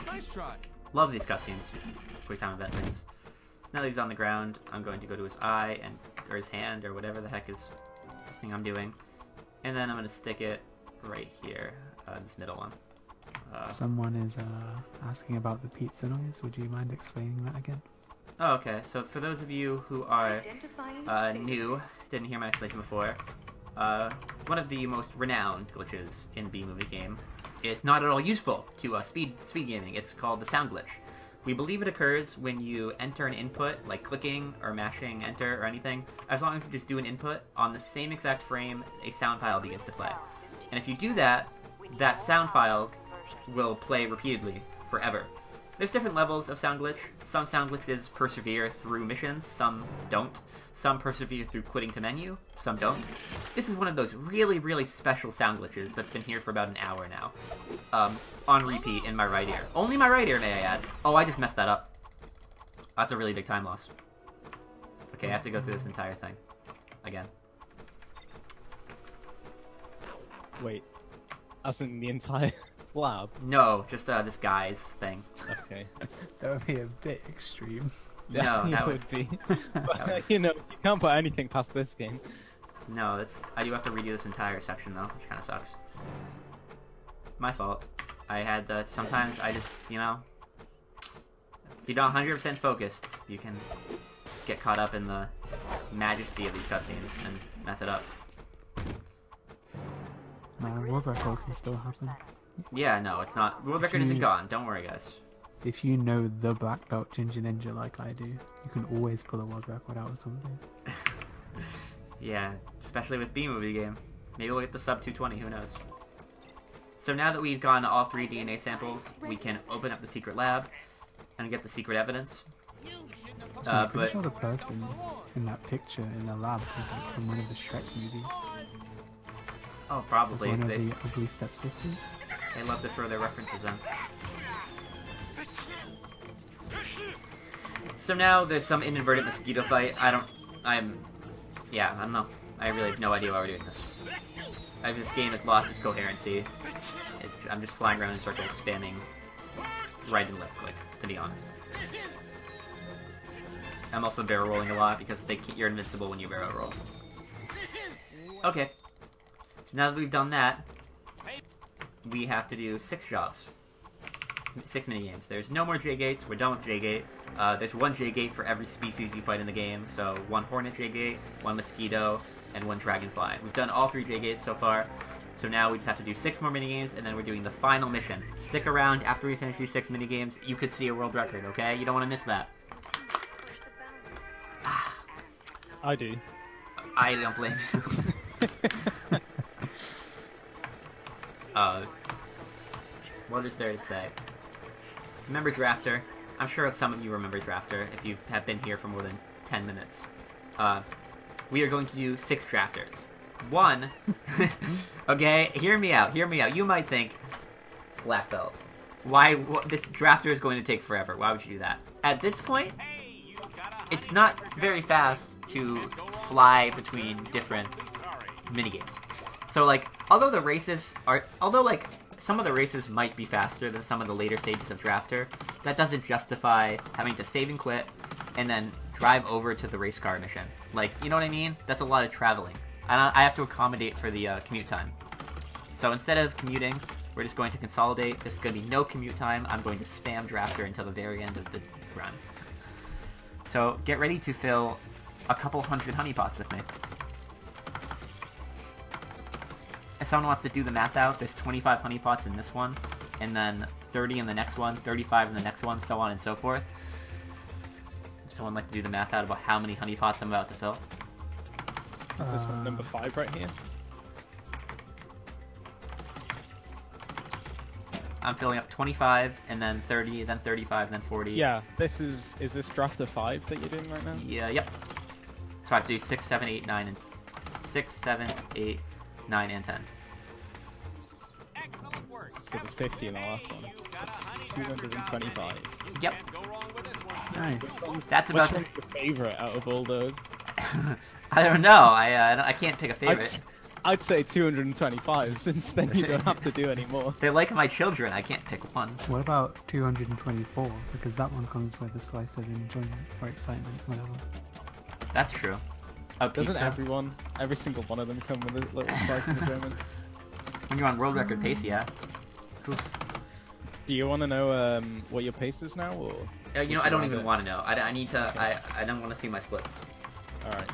Nice try. Love these cutscenes, quick time event things. So now that he's on the ground, I'm going to go to his eye or his hand or whatever the heck is the thing I'm doing, and then I'm going to stick it right here, this middle one. Someone is asking about the pizza noise. Would you mind explaining that again? Oh, okay. So for those of you who are new, didn't hear my explanation before, one of the most renowned glitches in B-Movie game is not at all useful to speed gaming. It's called the sound glitch. We believe it occurs when you enter an input, like clicking or mashing enter or anything, as long as you just do an input on the same exact frame a sound file begins to play. And if you do that, that sound file will play repeatedly forever. There's different levels of sound glitch. Some sound glitches persevere through missions, some don't. Some persevere through quitting to menu, some don't. This is one of those really, really special sound glitches that's been here for about an hour now. On repeat in my right ear. Only my right ear, may I add. Oh, I just messed that up. That's a really big time loss. Okay, I have to go through this entire thing. Again. Wait, as in the entire lab? No, just this guy's thing. Okay. That would be a bit extreme. No, it that would be. But, you know, you can't put anything past this game. No, I do have to redo this entire section though, which kind of sucks. My fault. I had sometimes I just, if you're not 100% focused, you can get caught up in the majesty of these cutscenes and mess it up. World record can still happen. Yeah, no, it's not. World record isn't gone. Don't worry, guys. If you know the Blackbeltginganinja like I do, you can always pull a world record out of something. Yeah, especially with B-Movie game. Maybe we'll get the sub 220, who knows. So now that we've gotten all 3 DNA samples, we can open up the secret lab and get the secret evidence. So I'm pretty sure the person in that picture in the lab was like from one of the Shrek movies. Oh, probably. Like one of the ugly stepsisters. They love to throw their references in. So now there's some inadvertent mosquito fight. I don't know. I really have no idea why we're doing this. This game has lost its coherency. I'm just flying around in circles, spamming right and left click, to be honest. I'm also barrel rolling a lot because you're invincible when you barrel roll. Okay. So now that we've done that, we have to do 6 jobs. 6 minigames. There's no more J-gates. We're done with J-gate. There's 1 J-gate for every species you fight in the game. So 1 hornet J-gate, 1 mosquito, and 1 dragonfly. We've done all 3 J-gates so far. So now we just have to do 6 more minigames, and then we're doing the final mission. Stick around after we finish these 6 minigames. You could see a world record, okay? You don't want to miss that. I do. I don't blame you. What is there to say? Remember Drafter? I'm sure some of you remember Drafter if you have been here for more than 10 minutes. We are going to do 6 Drafters. 1, okay, hear me out. You might think, Black Belt, this Drafter is going to take forever. Why would you do that? At this point, it's not very fast to fly between different minigames. So, like, although some of the races might be faster than some of the later stages of Drafter, that doesn't justify having to save and quit and then drive over to the race car mission. Like, you know what I mean? That's a lot of traveling. I have to accommodate for the commute time. So instead of commuting, we're just going to consolidate. There's going to be no commute time. I'm going to spam Drafter until the very end of the run. So get ready to fill a couple hundred honeypots with me. If someone wants to do the math out, there's 25 honeypots in this one, and then 30 in the next one, 35 in the next one, so on and so forth. If someone would like to do the math out about how many honeypots I'm about to fill. Is this one number 5 right here? I'm filling up 25, and then 30, then 35, then 40. Yeah, is this Drafter 5 that you're doing right now? Yeah, yep. So I have to do 6, 7, 8, 9, and 6, 7, 8, 9, and 10. Excellent work. So there's 50 in the last one. That's 225. Yep. Nice. That's about Which one's your favorite out of all those? I don't know. I can't pick a favorite. I'd say 225, since then you don't have to do any more. They're like my children. I can't pick one. What about 224? Because that one comes with a slice of enjoyment or excitement, whatever. That's true. Oh, Doesn't pizza? every single one of them come with a little slice of enjoyment? When you're on world record pace, yeah. Oof. Do you want to know what your pace is now, or? You know, I don't even want to know. I need to. Okay. I don't want to see my splits. All right.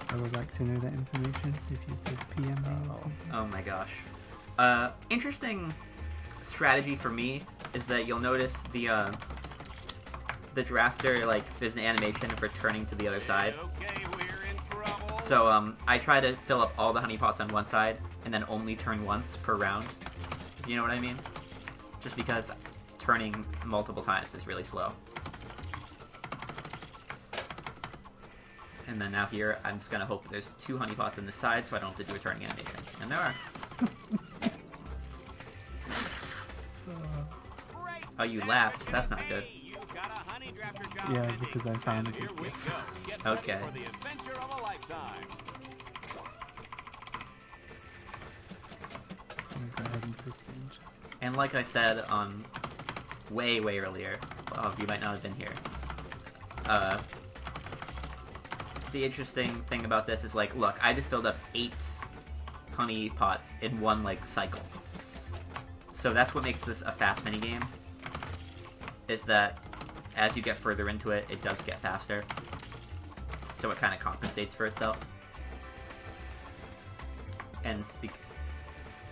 I would like to know that information if you could PM me or something. Oh my gosh. Interesting strategy for me is that you'll notice the drafter, like, there's an animation of returning to the other side. Okay, we're in trouble. So, I try to fill up all the honeypots on one side, and then only turn once per round. If you know what I mean? Just because turning multiple times is really slow. And then now here, I'm just gonna hope there's 2 honeypots on this side, so I don't have to do a turning animation. And there are. Oh, you laughed. That's not good. Yeah, because I found a good gift. Okay. For the adventure of a lifetime. Go ahead and post the image. And like I said way earlier, you might not have been here. The interesting thing about this is, like, look, I just filled up 8 honey pots in one, like, cycle. So that's what makes this a fast minigame, is that as you get further into it, it does get faster. So it kind of compensates for itself. And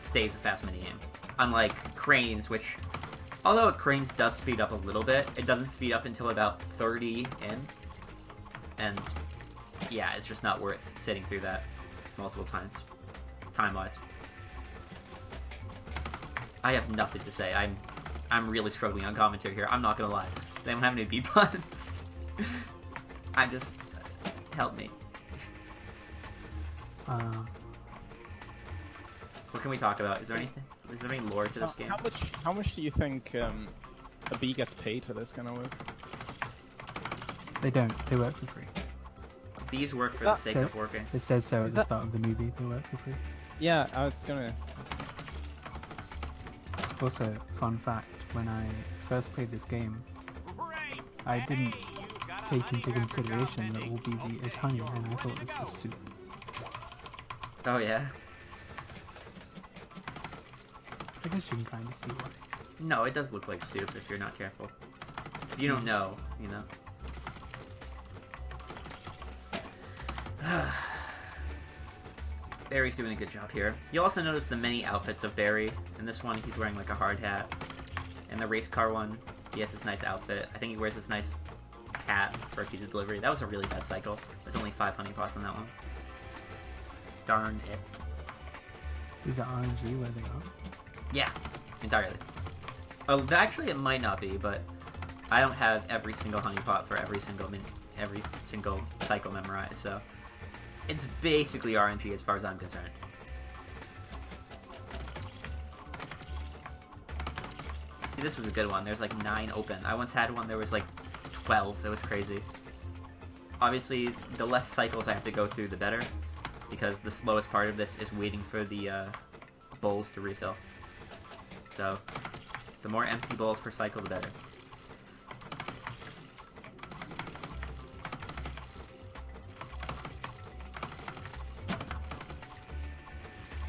stays a fast minigame. Unlike Cranes, which, although Cranes does speed up a little bit, it doesn't speed up until about 30 in. And yeah, it's just not worth sitting through that multiple times, time-wise. I have nothing to say. I'm really struggling on commentary here. I'm not gonna lie. They don't have any B puns. I'm just help me. What can we talk about? Is there anything? Is there any lore to this game? How much do you think a bee gets paid for this kind of work? They don't. They work for free. Bees work for the sake of working. It says so at Is the that- start of the movie. They work for free. Yeah, I was gonna. Also, fun fact: when I first played this game, I didn't take into consideration that all bees eat is honey, and I thought this was soup. Oh yeah. I guess you can kind of see why. No, it does look like soup if you're not careful. If you don't know, you know. Barry's doing a good job here. You'll also notice the many outfits of Barry. In this one, he's wearing like a hard hat. In the race car one, he has this nice outfit. I think he wears this nice hat for a pizza delivery. That was a really bad cycle. There's only 5 honey pots on that one. Darn it. Is it RNG where they are? Yeah, entirely. Oh, actually, it might not be, but I don't have every single honey pot for every single cycle memorized, so it's basically RNG as far as I'm concerned. See, this was a good one. There's like 9 open. I once had one. There was like 12. It was crazy. Obviously, the less cycles I have to go through, the better, because the slowest part of this is waiting for the bowls to refill. So, the more empty bowls per cycle, the better.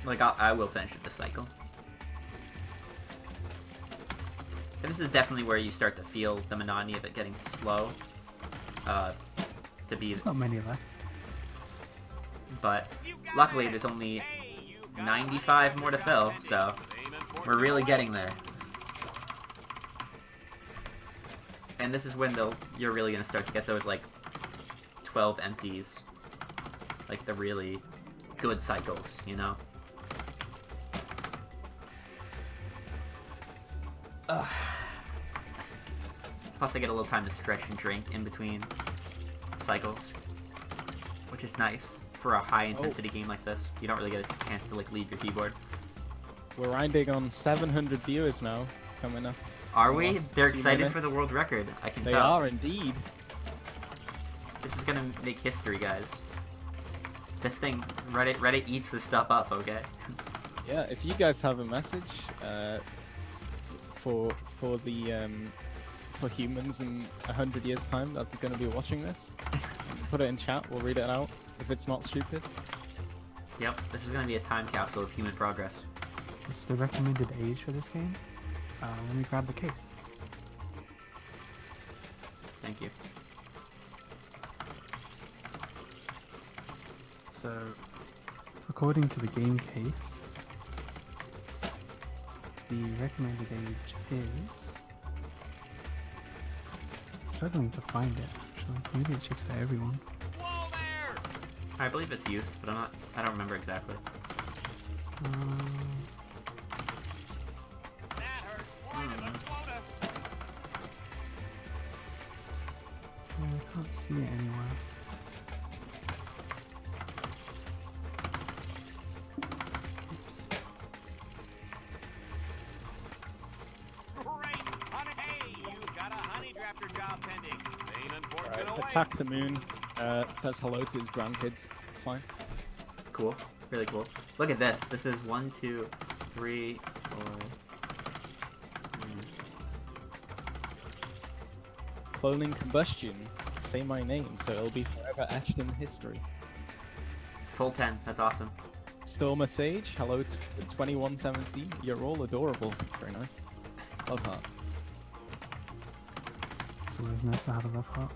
Like, I will finish this cycle. And this is definitely where you start to feel the monotony of it getting slow. To be... There's not many left. But, luckily, there's only 95 more to fill, so we're really getting there. And this is when you're really going to start to get those, like, 12 empties. Like, the really good cycles, you know? Ugh. Plus, I get a little time to stretch and drink in between cycles, which is nice for a high-intensity game like this. You don't really get a chance to, like, leave your keyboard. We're riding on 700 viewers now coming up. Are we? They're few excited minutes. for the world record. I can They tell. are indeed. This is gonna make history, guys. This thing, Reddit eats this stuff up, okay? Yeah, if you guys have a message for humans in 100 years' time that's going to be watching this, put it in chat. We'll read it out if it's not stupid. Yep, this is gonna be a time capsule of human progress. What's the recommended age for this game? Let me grab the case. Thank you. So, according to the game case, the recommended age is... struggling to find it, actually. Maybe it's just for everyone. I believe it's youth, but I don't remember exactly. I can't see it anywhere. Attack the moon. Says hello to his grandkids. Fine. Cool. Really cool. Look at this. This is 1, 2, 3, 4. Cloning combustion. Say my name, so it'll be forever etched in history. Full 10. That's awesome. Stormer Sage. Hello to 2117. You're all adorable. Very nice. Love heart. It's always nice to have a love heart.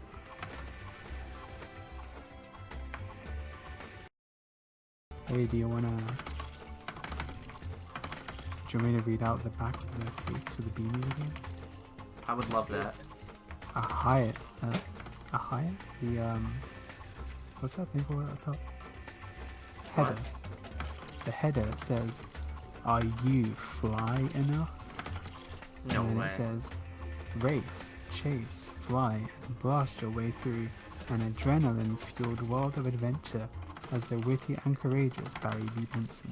Hey, do you want me to read out the back of the case for the beanie again? I would love that. A Hyatt? A Hyatt? The, what's that thing called at the top? Header. The header says, "Are you fly enough?" No and then way. it says, "Race, chase, fly, and blast your way through an adrenaline-fueled world of adventure as the witty and courageous Barry B. Benson."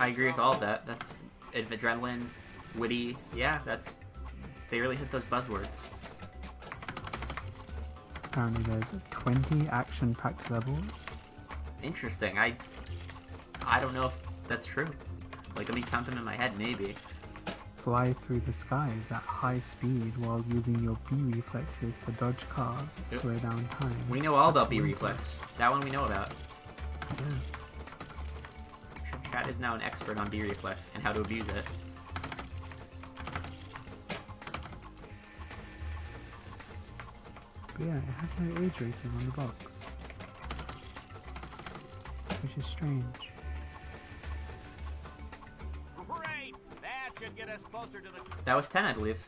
I agree with all of that. That's adrenaline, witty. Yeah, they really hit those buzzwords. apparently there's 20 action-packed levels. Interesting. I don't know if that's true. Like, let me count them in my head, maybe. Fly through the skies at high speed while using your B reflexes to dodge cars, Yep. slow down time. We know all about That's B one reflex. That one we know about. Yeah. Chat is now an expert on B reflex and how to abuse it. But yeah, it has no age rating on the box. Which is strange. Great! That should get us closer to the... That was 10, I believe.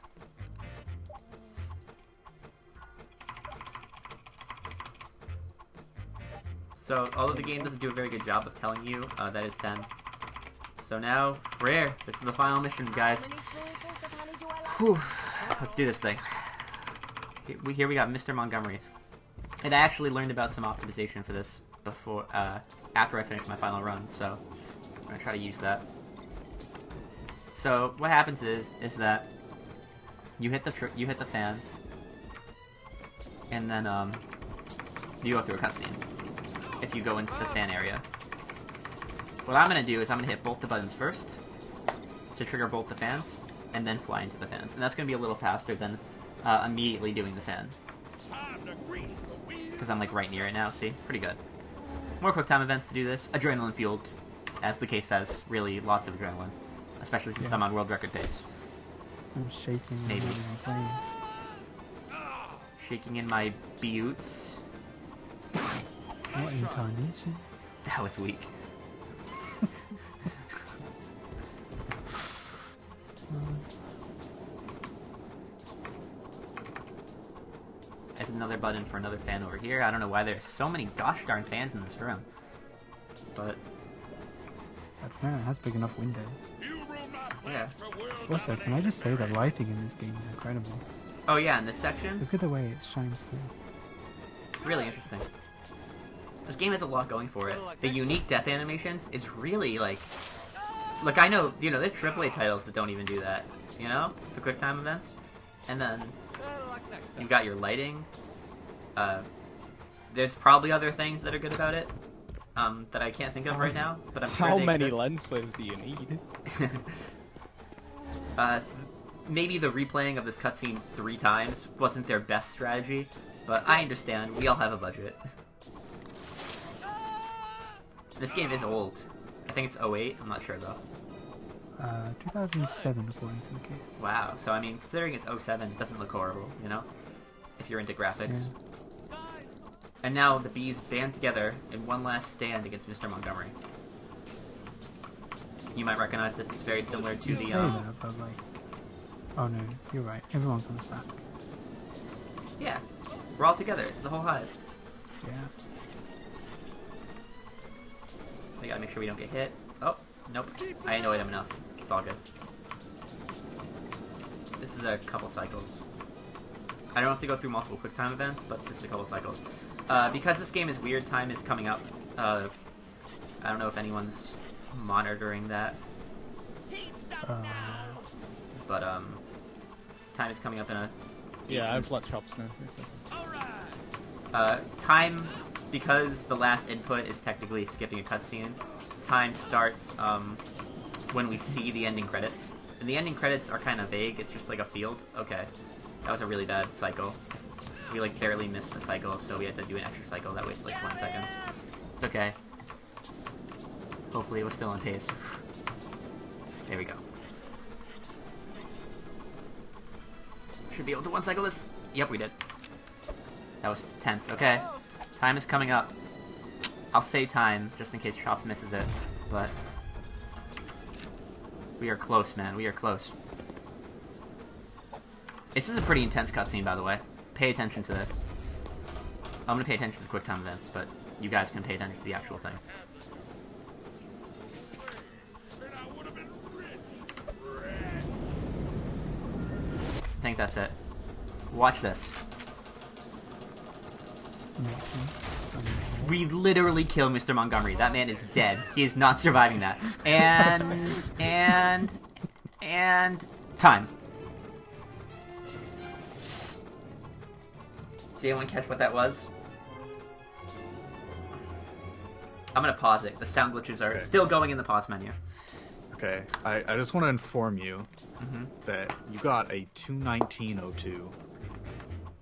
So, although the game doesn't do a very good job of telling you, that is 10. So now, rare. This is the final mission, guys. Whew. Let's do this thing. Here we got Mr. Montgomery. And I actually learned about some optimization for this before, after I finished my final run, so I'm gonna try to use that. So what happens is that you hit the fan, and then you go through a cutscene if you go into the fan area. What I'm gonna do is I'm gonna hit both the buttons first to trigger both the fans, and then fly into the fans, and that's gonna be a little faster than immediately doing the fan. Because I'm like right near it now, see? Pretty good. More quick time events to do this. Adrenaline fueled, as the case says. Really, lots of adrenaline. Especially since I'm on world record pace. I'm shaking. Maybe. And playing. Shaking in my boots. What incarnation? That was weak. There's another button for another fan over here. I don't know why there's so many gosh darn fans in this room. But I don't know, it has big enough windows. yeah. Also, can I just say the lighting in this game is incredible. Oh yeah, in this section, Look at the way it shines through. really interesting. This game has a lot going for it. The unique death animations is really like... Look, I know, you know, there's AAA titles that don't even do that, you know? The quick time events. And then you've got your lighting. There's probably other things that are good about it that I can't think of right now, but I'm sure How they many exist. lens flares do you need? Maybe the replaying of this cutscene 3 times wasn't their best strategy, but I understand. We all have a budget. This game is old. I think it's 08. I'm not sure though. 2007 according to the case. Wow. So I mean, considering it's 07, it doesn't look horrible, you know? If you're into graphics. Yeah. And now the bees band together in one last stand against Mr. Montgomery. You might recognize that it's very similar to You the say that, but like... Oh no, you're right. Everyone comes back. Yeah. We're all together. It's the whole hive. Yeah. We gotta make sure we don't get hit. Oh, nope. I annoyed him enough. It's all good. This is a couple cycles. I don't have to go through multiple quick time events, but this is a couple cycles. Because this game is weird, time is coming up. I don't know if anyone's monitoring that. But, time is coming up in a... Yeah, I've let chops now. Time, because the last input is technically skipping a cutscene, time starts when we see the ending credits. And the ending credits are kind of vague, it's just like a field. Okay, that was a really bad cycle. We like barely missed the cycle, so we had to do an extra cycle that wasted like 20 seconds. It's okay. Hopefully it was still on pace. There we go. Should be able to one cycle this. Yep, we did. That was tense. Okay. Time is coming up. I'll say time, just in case Chops misses it, but... We are close, man. We are close. This is a pretty intense cutscene, by the way. Pay attention to this. I'm gonna pay attention to the quick time events, but you guys can pay attention to the actual thing. I think that's it. Watch this. We literally kill Mr. Montgomery. That man is dead. He is not surviving that. And time. Did anyone catch what that was? I'm gonna pause it. The sound glitches are still going in the pause menu. Okay, I just want to inform you that you got a 219.02.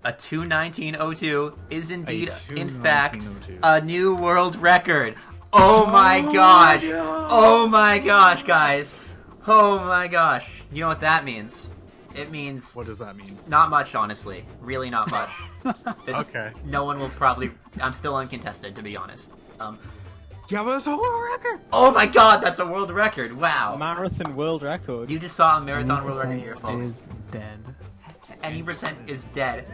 A 219.02 is indeed, in fact, 219.02. a new world record. Oh my gosh! Oh my gosh, guys! Oh my gosh! You know what that means? It means What does that mean? not much, honestly. Really, not much. Okay. No one will probably. I'm still uncontested, to be honest. Yeah, but it's a world record! Oh my god, that's a world record! Wow. Marathon world record. You just saw a marathon world record Any here, percent folks. is dead. Any percent is dead.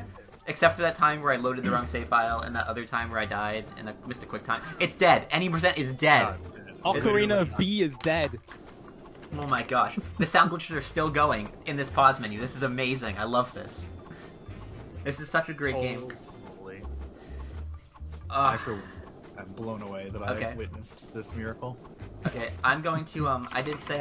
Except for that time where I loaded the wrong save file and that other time where I died and I missed a quick time. It's dead. Any percent is dead. Ocarina of B is dead. Oh my gosh. The sound glitches are still going in this pause menu. This is amazing. I love this. This is such a great game. Holy. Ugh. I'm blown away that Okay. I witnessed this miracle. Okay, I'm going to, I did say